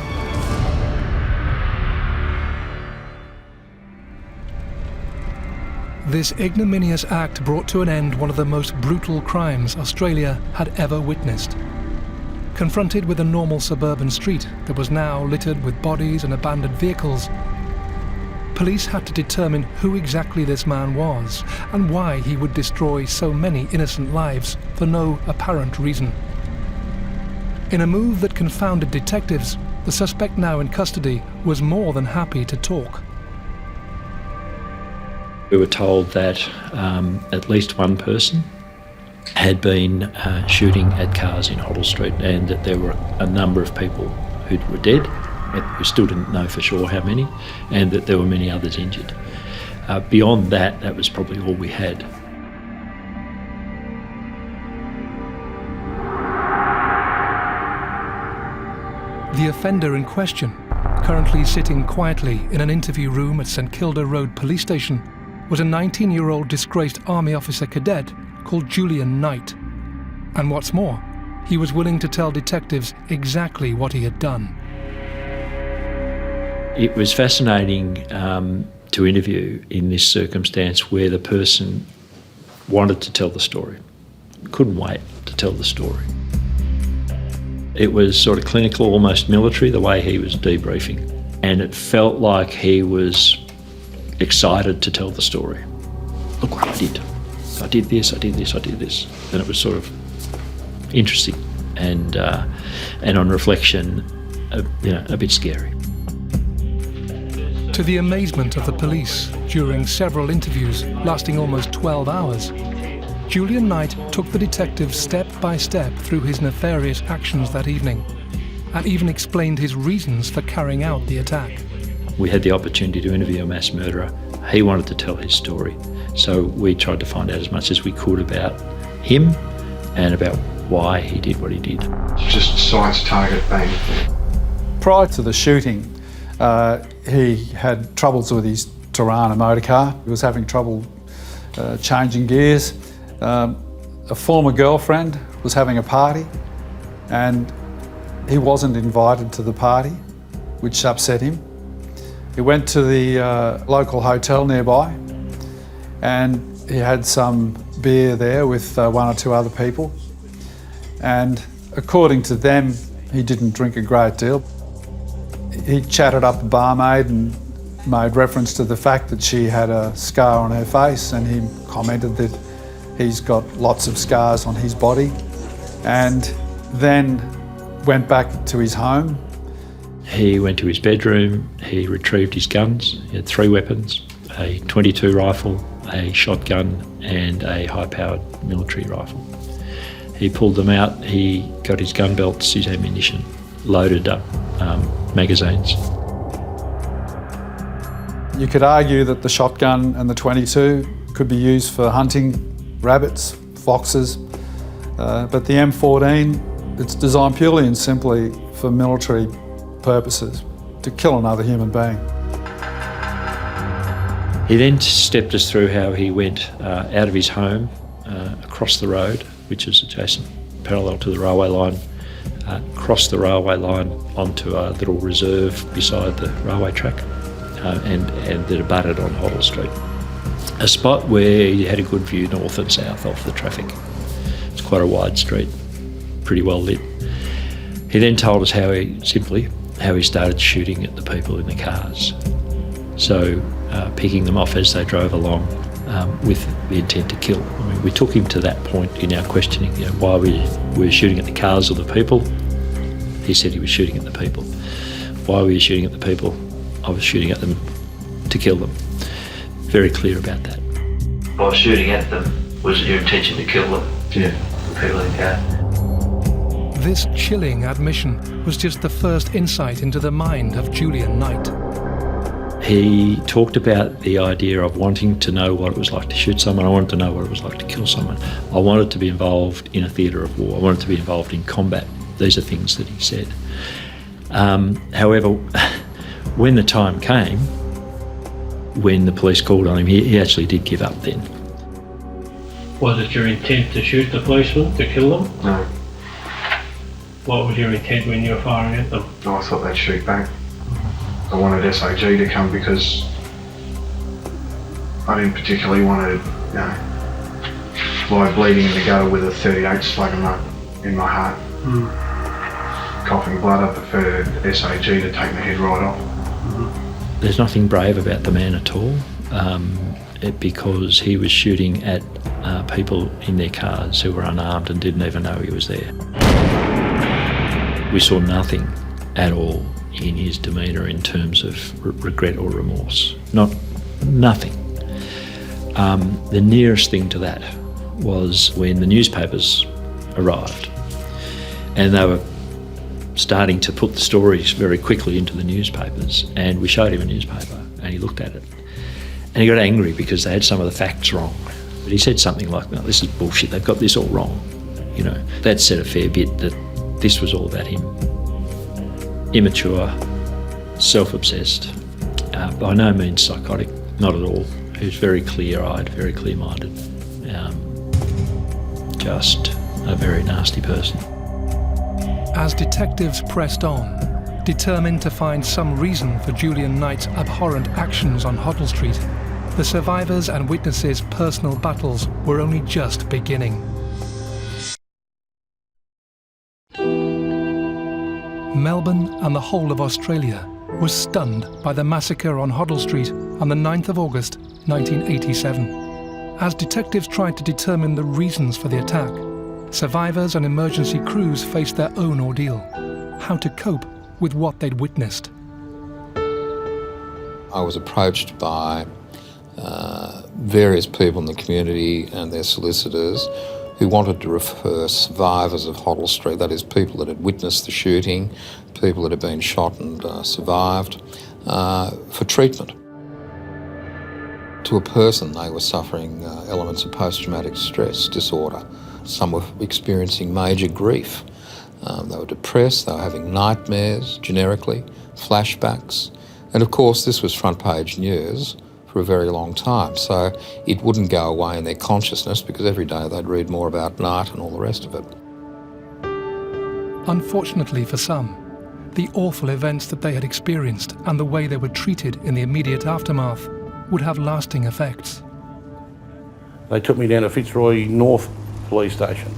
This ignominious act brought to an end one of the most brutal crimes Australia had ever witnessed. Confronted with a normal suburban street that was now littered with bodies and abandoned vehicles, police had to determine who exactly this man was and why he would destroy so many innocent lives for no apparent reason. In a move that confounded detectives, the suspect now in custody was more than happy to talk. We were told that at least one person had been shooting at cars in Hoddle Street, and that there were a number of people who were dead. We still didn't know for sure how many, and that there were many others injured. Beyond that, that was probably all we had. The offender in question, currently sitting quietly in an interview room at St Kilda Road Police Station, was a 19-year-old disgraced army officer cadet called Julian Knight. And what's more, he was willing to tell detectives exactly what he had done. It was fascinating to interview in this circumstance where the person wanted to tell the story, couldn't wait to tell the story. It was sort of clinical, almost military, the way he was debriefing. And it felt like he was excited to tell the story. Look what I did. I did this, I did this, I did this. And it was sort of interesting and on reflection, a bit scary. To the amazement of the police, during several interviews lasting almost 12 hours, Julian Knight took the detectives step by step through his nefarious actions that evening, and even explained his reasons for carrying out the attack. We had the opportunity to interview a mass murderer. He wanted to tell his story, so we tried to find out as much as we could about him and about why he did what he did. Just sights, target, bang. Prior to the shooting, he had troubles with his Tirana motor car. He was having trouble changing gears. A former girlfriend was having a party and he wasn't invited to the party, which upset him. He went to the local hotel nearby and he had some beer there with one or two other people. And according to them, he didn't drink a great deal. He chatted up the barmaid and made reference to the fact that she had a scar on her face, and he commented that he's got lots of scars on his body, and then went back to his home. He went to his bedroom, he retrieved his guns. He had 3 weapons, a .22 rifle, a shotgun and a high-powered military rifle. He pulled them out, he got his gun belts, his ammunition, loaded up magazines. You could argue that the shotgun and the .22 could be used for hunting rabbits, foxes, but the M14, it's designed purely and simply for military purposes, to kill another human being. He then stepped us through how he went out of his home, across the road, which is adjacent, parallel to the railway line, crossed the railway line onto a little reserve beside the railway track, and that abutted on Hoddle Street. A spot where you had a good view north and south of the traffic. It's quite a wide street, pretty well lit. He then told us how he started shooting at the people in the cars. So picking them off as they drove along with the intent to kill. I mean, we took him to that point in our questioning, why we were shooting at the cars or the people. He said he was shooting at the people. Why were you shooting at the people? I was shooting at them to kill them. Very clear about that. By shooting at them, was it your intention to kill them? Yeah. The people in the car. This chilling admission was just the first insight into the mind of Julian Knight. He talked about the idea of wanting to know what it was like to shoot someone. I wanted to know what it was like to kill someone. I wanted to be involved in a theatre of war. I wanted to be involved in combat. These are things that he said. However, when the time came, when the police called on him, he actually did give up then. Was it your intent to shoot the policemen, to kill them? No. What was your intent when you were firing at them? No, I thought they'd shoot back. I wanted SAG to come because I didn't particularly want to, lie bleeding in the gutter with a 38 slug in my heart. Coughing blood. I preferred SAG to take my head right off. There's nothing brave about the man at all, because he was shooting at people in their cars who were unarmed and didn't even know he was there. We saw nothing at all in his demeanour in terms of regret or remorse. Nothing. The nearest thing to that was when the newspapers arrived, and they were starting to put the stories very quickly into the newspapers, and we showed him a newspaper and he looked at it and he got angry because they had some of the facts wrong. But he said something like, "No, this is bullshit, they've got this all wrong." That said a fair bit that this was all about him. Immature, self-obsessed, by no means psychotic, not at all. He was very clear-eyed, very clear-minded. Just a very nasty person. As detectives pressed on, determined to find some reason for Julian Knight's abhorrent actions on Hoddle Street, the survivors' and witnesses' personal battles were only just beginning. Melbourne and the whole of Australia was stunned by the massacre on Hoddle Street on the 9th of August 1987. As detectives tried to determine the reasons for the attack, survivors and emergency crews faced their own ordeal: how to cope with what they'd witnessed. I was approached by various people in the community and their solicitors who wanted to refer survivors of Hoddle Street, that is people that had witnessed the shooting, people that had been shot and survived, for treatment. To a person, they were suffering elements of post-traumatic stress disorder. Some were experiencing major grief. They were depressed, they were having nightmares, generically, flashbacks. And of course, this was front-page news for a very long time, so it wouldn't go away in their consciousness because every day they'd read more about Knight and all the rest of it. Unfortunately for some, the awful events that they had experienced and the way they were treated in the immediate aftermath would have lasting effects. They took me down to Fitzroy North Police Station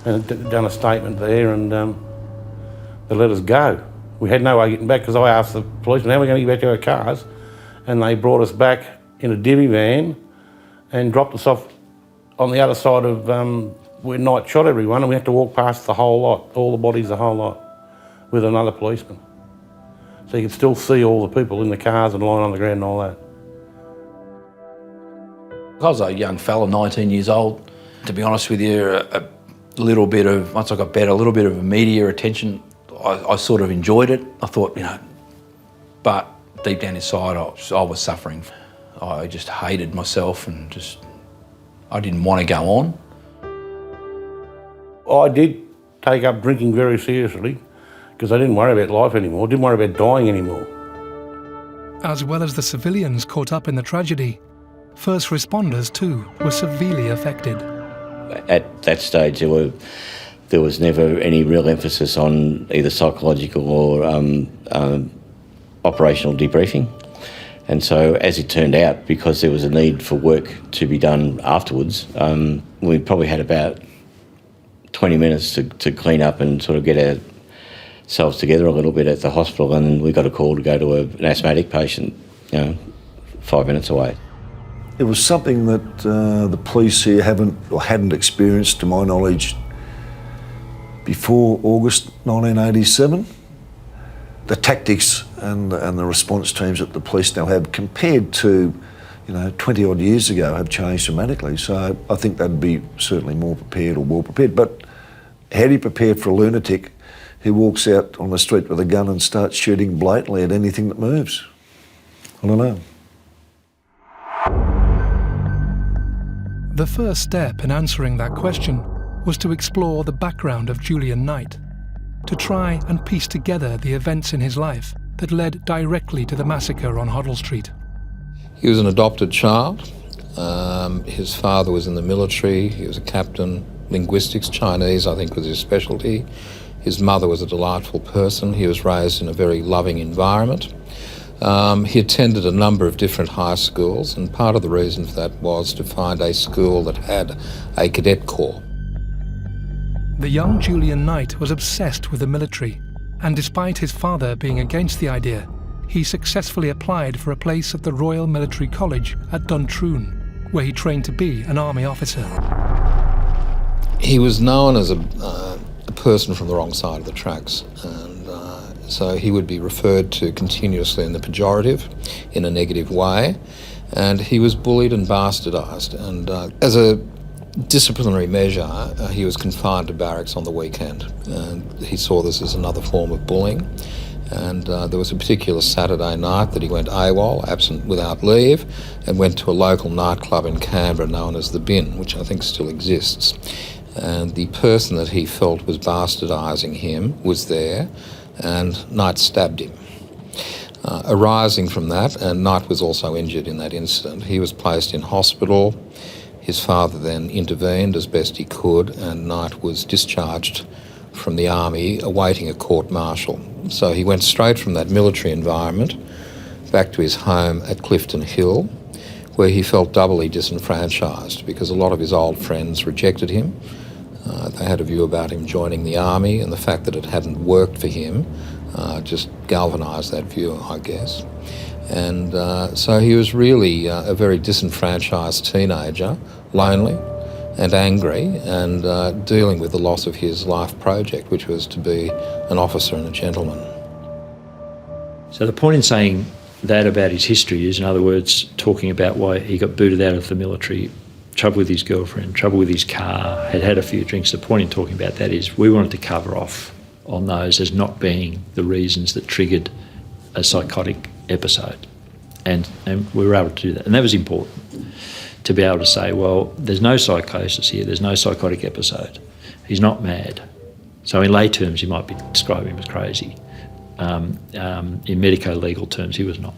and done a statement there, and they let us go. We had no way of getting back because I asked the policeman, how are we going to get back to our cars? And they brought us back in a divvy van and dropped us off on the other side of where Knight shot everyone, and we had to walk past the whole lot, all the bodies, the whole lot, with another policeman. So you could still see all the people in the cars and lying on the ground and all that. I was a young fella, 19 years old. To be honest with you, a little bit of, once I got better, a little bit of media attention, I sort of enjoyed it. I thought, but deep down inside, I was suffering. I just hated myself and I didn't want to go on. I did take up drinking very seriously because I didn't worry about life anymore, didn't worry about dying anymore. As well as the civilians caught up in the tragedy, first responders too were severely affected. At that stage, there was never any real emphasis on either psychological or operational debriefing. And so, as it turned out, because there was a need for work to be done afterwards, we probably had about 20 minutes to clean up and sort of get ourselves together a little bit at the hospital, and we got a call to go to an asthmatic patient, 5 minutes away. It was something that the police here hadn't experienced, to my knowledge, before August 1987. The tactics and the response teams that the police now have, compared to 20 odd years ago, have changed dramatically. So I think they'd be certainly more prepared or well prepared. But how do you prepare for a lunatic who walks out on the street with a gun and starts shooting blatantly at anything that moves? I don't know. The first step in answering that question was to explore the background of Julian Knight, to try and piece together the events in his life that led directly to the massacre on Hoddle Street. He was an adopted child. His father was in the military. He was a captain. Linguistics, Chinese, I think, was his specialty. His mother was a delightful person. He was raised in a very loving environment. He attended a number of different high schools, and part of the reason for that was to find a school that had a cadet corps. The young Julian Knight was obsessed with the military, and despite his father being against the idea, he successfully applied for a place at the Royal Military College at Duntroon, where he trained to be an army officer. He was known as a person from the wrong side of the tracks, and so he would be referred to continuously in the pejorative, in a negative way, and he was bullied and bastardised. And as a disciplinary measure, he was confined to barracks on the weekend, and he saw this as another form of bullying. And there was a particular Saturday night that he went AWOL, absent without leave, and went to a local nightclub in Canberra known as The Bin, which I think still exists. And the person that he felt was bastardising him was there, and Knight stabbed him. Arising from that, and Knight was also injured in that incident, he was placed in hospital. His father then intervened as best he could, and Knight was discharged from the army awaiting a court-martial. So he went straight from that military environment back to his home at Clifton Hill, where he felt doubly disenfranchised because a lot of his old friends rejected him. They had a view about him joining the army, and the fact that it hadn't worked for him just galvanised that view, I guess. And so he was really a very disenfranchised teenager, lonely and angry, and dealing with the loss of his life project, which was to be an officer and a gentleman. So the point in saying that about his history is, in other words, talking about why he got booted out of the military, trouble with his girlfriend, trouble with his car, had a few drinks. The point in talking about that is we wanted to cover off on those as not being the reasons that triggered a psychotic episode. And we were able to do that. And that was important, to be able to say, well, there's no psychosis here, there's no psychotic episode. He's not mad. So in lay terms, you might be describing him as crazy. In medico-legal terms, he was not.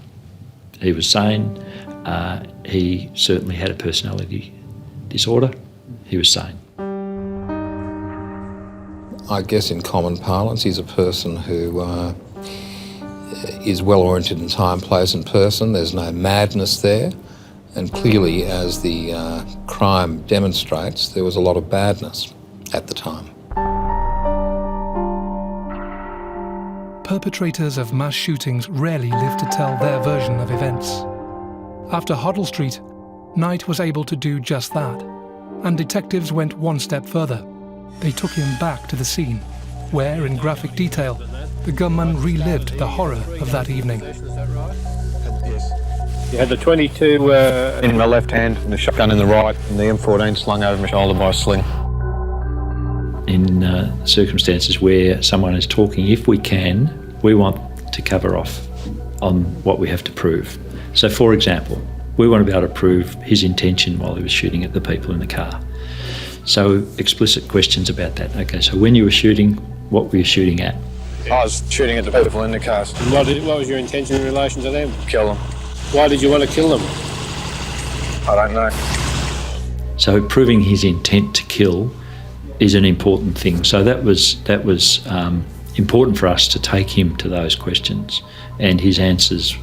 He was sane. He certainly had a personality disorder. He was sane. I guess in common parlance, he's a person who is well-oriented in time, place and person. There's no madness there. And clearly, as the crime demonstrates, there was a lot of badness at the time. Perpetrators of mass shootings rarely live to tell their version of events. After Hoddle Street, Knight was able to do just that, and detectives went one step further. They took him back to the scene, where, in graphic detail, the gunman relived the horror of that evening. You had the 22 in my left hand and the shotgun in the right, and the M14 slung over my shoulder by a sling. In circumstances where someone is talking, if we can, we want to cover off on what we have to prove. So, for example, we want to be able to prove his intention while he was shooting at the people in the car. So, explicit questions about that. Okay, so when you were shooting, what were you shooting at? I was shooting at the people in the car. And what was your intention in relation to them? Kill them. Why did you want to kill them? I don't know. So proving his intent to kill is an important thing. So that was important for us to take him to those questions, and his answers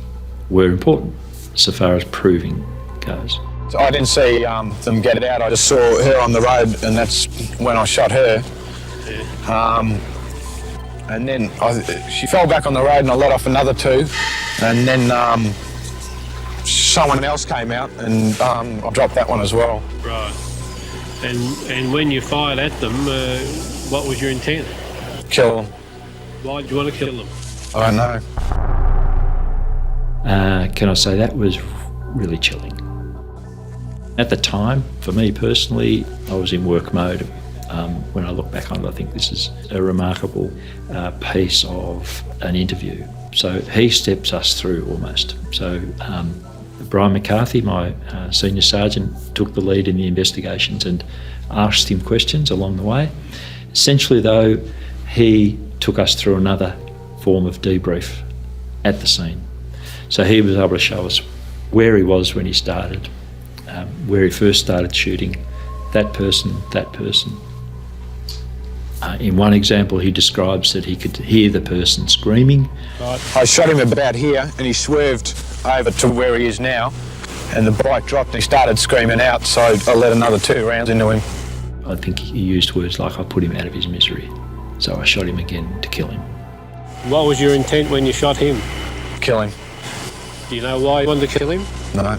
were important so far as proving goes. So I didn't see them get it out. I just saw her on the road, and that's when I shot her. And then she fell back on the road, and I let off another two, and then someone else came out, and I dropped that one as well. Right. And when you fired at them, what was your intent? Kill them. Why did you want to kill them? I don't know. Can I say that was really chilling. At the time, for me personally, I was in work mode. When I look back on it, I think this is a remarkable piece of an interview. So he steps us through almost. So Brian McCarthy, my senior sergeant, took the lead in the investigations and asked him questions along the way. Essentially, though, he took us through another form of debrief at the scene. So he was able to show us where he was when he started, where he first started shooting, that person. In one example, he describes that he could hear the person screaming. I shot him about here, and he swerved over to where he is now, and the bike dropped and he started screaming out, so I let another 2 rounds into him. I think he used words like, I put him out of his misery, so I shot him again to kill him. What was your intent when you shot him? Kill him. Do you know why you wanted to kill him? No.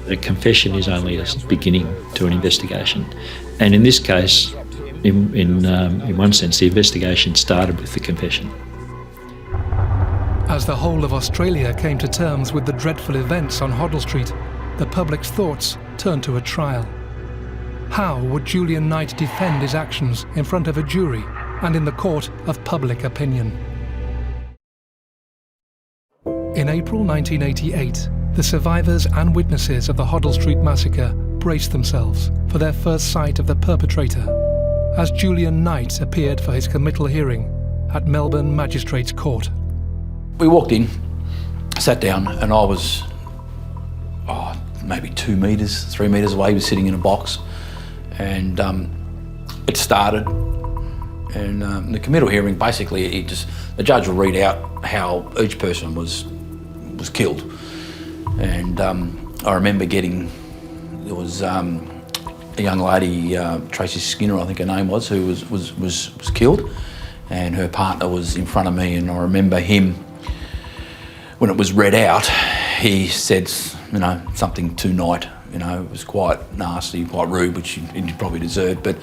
The confession is only a beginning to an investigation, and in this case, in one sense, the investigation started with the confession. As the whole of Australia came to terms with the dreadful events on Hoddle Street, the public's thoughts turned to a trial. How would Julian Knight defend his actions in front of a jury and in the court of public opinion? In April 1988, the survivors and witnesses of the Hoddle Street massacre braced themselves for their first sight of the perpetrator, as Julian Knight appeared for his committal hearing at Melbourne Magistrates Court. We walked in, sat down, and I was maybe 2 metres, 3 metres away. He was sitting in a box, and it started. And the committal hearing, basically, the judge will read out how each person was killed. And I remember there was a young lady, Tracy Skinner, I think her name was, who was killed, and her partner was in front of me. And I remember him, when it was read out, he said, something to Knight. It was quite nasty, quite rude, which he probably deserved. But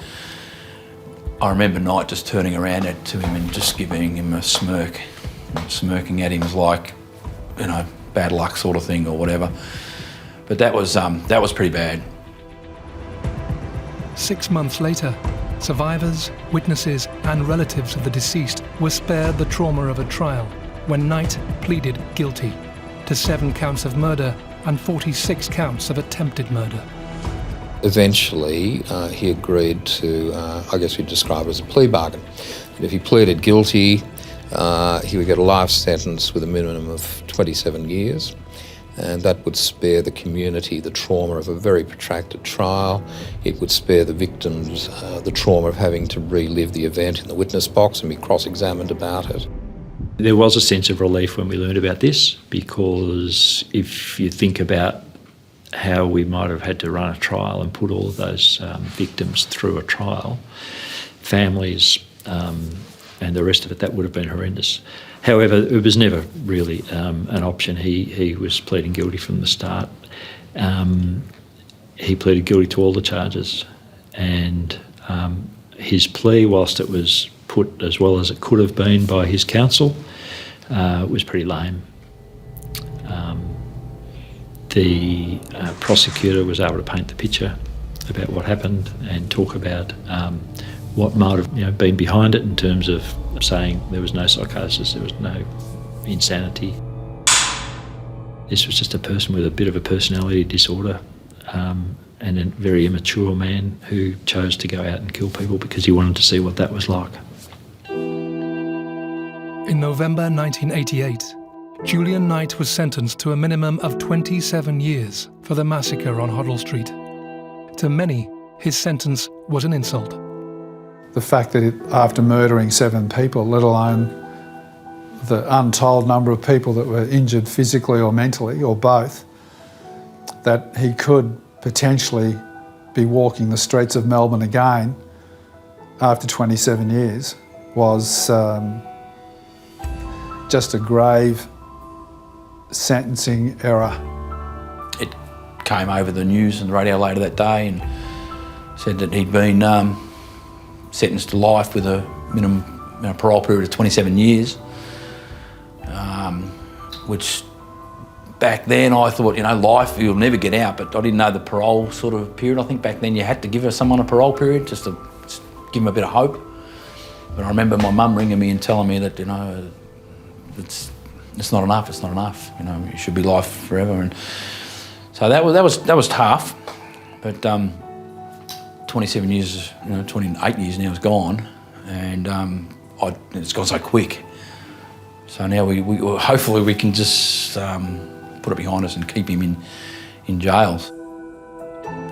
I remember Knight just turning around to him and just giving him a smirk, smirking at him as like, bad luck sort of thing or whatever. But that was pretty bad. 6 months later, survivors, witnesses and relatives of the deceased were spared the trauma of a trial when Knight pleaded guilty to 7 counts of murder and 46 counts of attempted murder. Eventually, he agreed to, I guess we'd describe it as a plea bargain. And if he pleaded guilty, he would get a life sentence with a minimum of 27 years. And that would spare the community the trauma of a very protracted trial. It would spare the victims the trauma of having to relive the event in the witness box and be cross-examined about it. There was a sense of relief when we learned about this, because if you think about how we might have had to run a trial and put all of those victims through a trial, families and the rest of it, that would have been horrendous. However, it was never really an option. He was pleading guilty from the start. He pleaded guilty to all the charges, and his plea, whilst it was put as well as it could have been by his counsel, was pretty lame. The prosecutor was able to paint the picture about what happened and talk about what might have been behind it, in terms of saying there was no psychosis, there was no insanity. This was just a person with a bit of a personality disorder, and a very immature man who chose to go out and kill people because he wanted to see what that was like. In November 1988, Julian Knight was sentenced to a minimum of 27 years for the massacre on Hoddle Street. To many, his sentence was an insult. The fact that after murdering 7 people, let alone the untold number of people that were injured physically or mentally, or both, that he could potentially be walking the streets of Melbourne again after 27 years was just a grave sentencing error. It came over the news and the radio later that day and said that he'd been sentenced to life with a minimum parole period of 27 years, which back then I thought, life, you'll never get out, but I didn't know the parole sort of period. I think back then you had to give someone a parole period just to give them a bit of hope. But I remember my mum ringing me and telling me that, it's not enough, it's not enough, it should be life forever. And so that was tough, but 27 years, 28 years now is gone, and it's gone so quick. So now we hopefully we can just put it behind us and keep him in jails.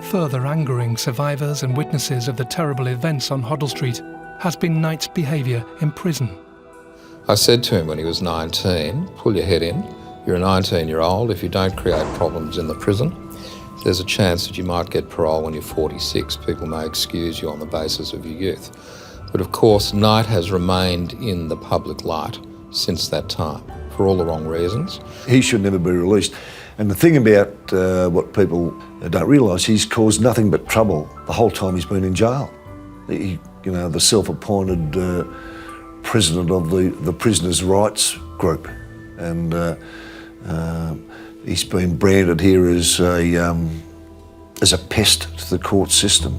Further angering survivors and witnesses of the terrible events on Hoddle Street has been Knight's behaviour in prison. I said to him when he was 19, pull your head in. You're a 19-year-old. If you don't create problems in the prison, there's a chance that you might get parole when you're 46. People may excuse you on the basis of your youth. But of course, Knight has remained in the public light since that time, for all the wrong reasons. He should never be released. And the thing about what people don't realise, he's caused nothing but trouble the whole time he's been in jail. The self-appointed president of the prisoners' rights group, and he's been branded here as a pest to the court system.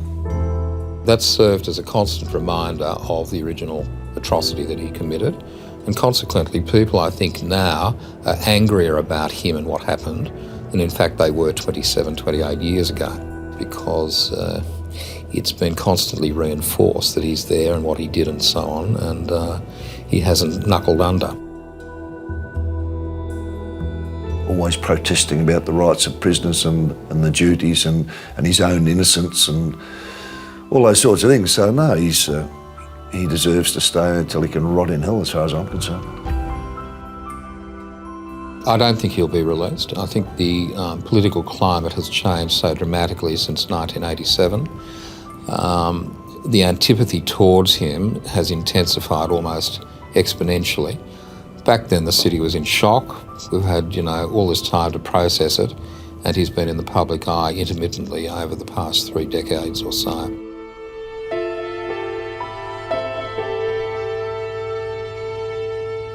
That served as a constant reminder of the original atrocity that he committed, and consequently people, I think, now are angrier about him and what happened than in fact they were 27, 28 years ago, because it's been constantly reinforced that he's there and what he did and so on, and he hasn't knuckled under. always protesting about the rights of prisoners and the duties and his own innocence and all those sorts of things. So no, he deserves to stay until he can rot in hell, as far as I'm concerned. I don't think he'll be released. I think the political climate has changed so dramatically since 1987. The antipathy towards him has intensified almost exponentially. Back then the city was in shock. We've had, all this time to process it, and he's been in the public eye intermittently over the past 3 decades or so.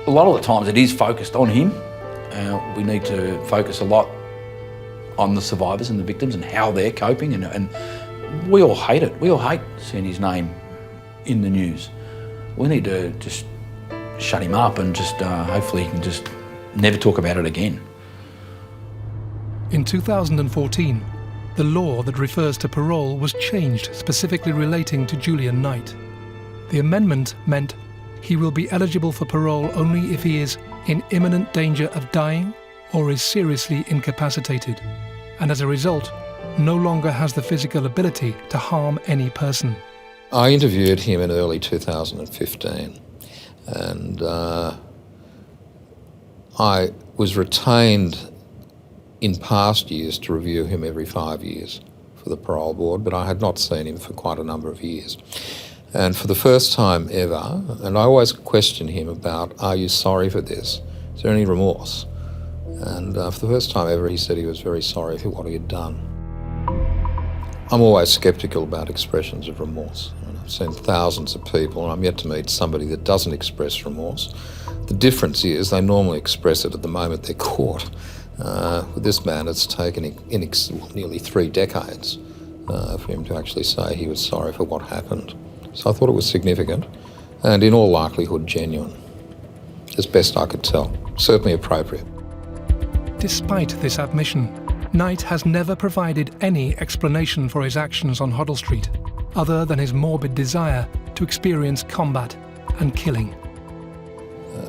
A lot of the times it is focused on him. We need to focus a lot on the survivors and the victims and how they're coping, and we all hate it. We all hate seeing his name in the news. We need to just shut him up and just hopefully he can just never talk about it again. In 2014, the law that refers to parole was changed, specifically relating to Julian Knight. The amendment meant he will be eligible for parole only if he is in imminent danger of dying or is seriously incapacitated, and as a result, no longer has the physical ability to harm any person. I interviewed him in early 2015, and I was retained in past years to review him every 5 years for the parole board, but I had not seen him for quite a number of years. And for the first time ever, and I always question him about, are you sorry for this? Is there any remorse? And for the first time ever, he said he was very sorry for what he had done. I'm always sceptical about expressions of remorse. I've seen thousands of people, and I'm yet to meet somebody that doesn't express remorse. The difference is they normally express it at the moment they're caught. With this man, it's taken nearly 3 decades for him to actually say he was sorry for what happened. So I thought it was significant and in all likelihood genuine, as best I could tell. Certainly appropriate. Despite this admission, Knight has never provided any explanation for his actions on Hoddle Street, other than his morbid desire to experience combat and killing.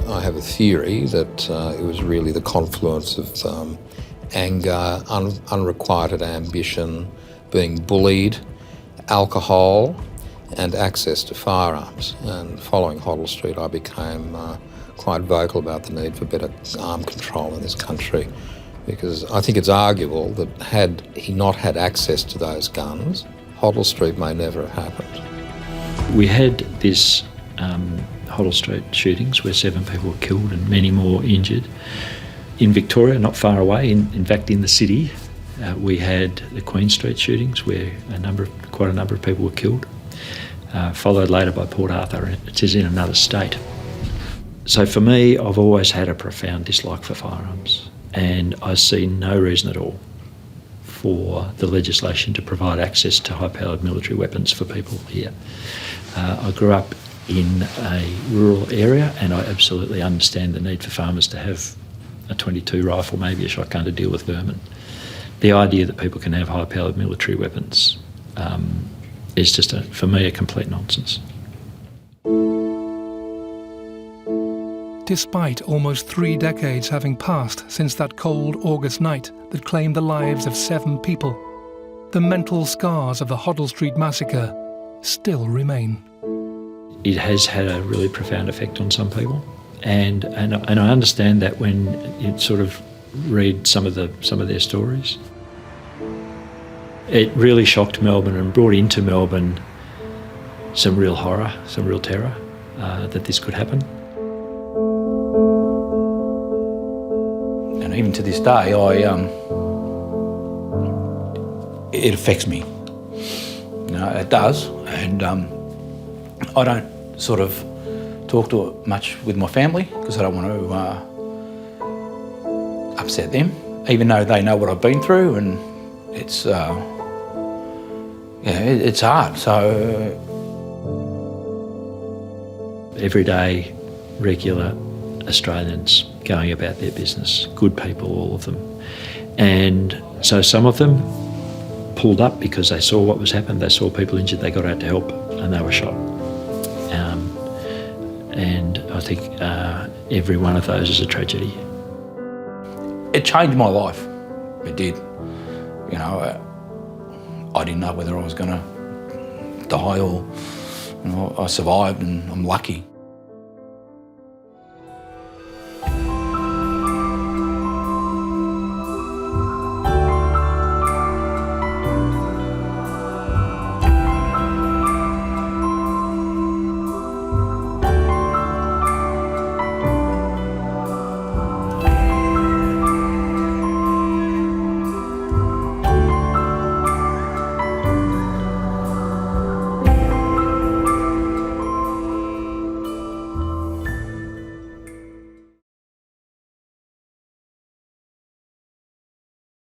I have a theory that it was really the confluence of anger, unrequited ambition, being bullied, alcohol, and access to firearms. And following Hoddle Street, I became quite vocal about the need for better arm control in this country, because I think it's arguable that had he not had access to those guns, Hoddle Street may never have happened. We had this Hoddle Street shootings where 7 people were killed and many more injured. In Victoria, not far away, in fact in the city, we had the Queen Street shootings where quite a number of people were killed. Followed later by Port Arthur. It is in another state. So for me, I've always had a profound dislike for firearms, and I see no reason at all for the legislation to provide access to high-powered military weapons for people here. I grew up in a rural area, and I absolutely understand the need for farmers to have a .22 rifle, maybe a shotgun to deal with vermin. The idea that people can have high-powered military weapons is just, for me, a complete nonsense. Despite almost 3 decades having passed since that cold August night that claimed the lives of 7 people, the mental scars of the Hoddle Street massacre still remain. It has had a really profound effect on some people, and I understand that when you sort of read some of their stories. It really shocked Melbourne and brought into Melbourne some real horror, some real terror that this could happen. And even to this day, it affects me. It does, and I don't sort of talk to it much with my family because I don't want to upset them, even though they know what I've been through, and it's hard. So everyday, regular Australians going about their business, good people, all of them, and so some of them pulled up because they saw what was happening. They saw people injured, they got out to help, and they were shot. And I think every one of those is a tragedy. it changed my life. It did. You know, I didn't know whether I was going to die or, you know, I survived and I'm lucky.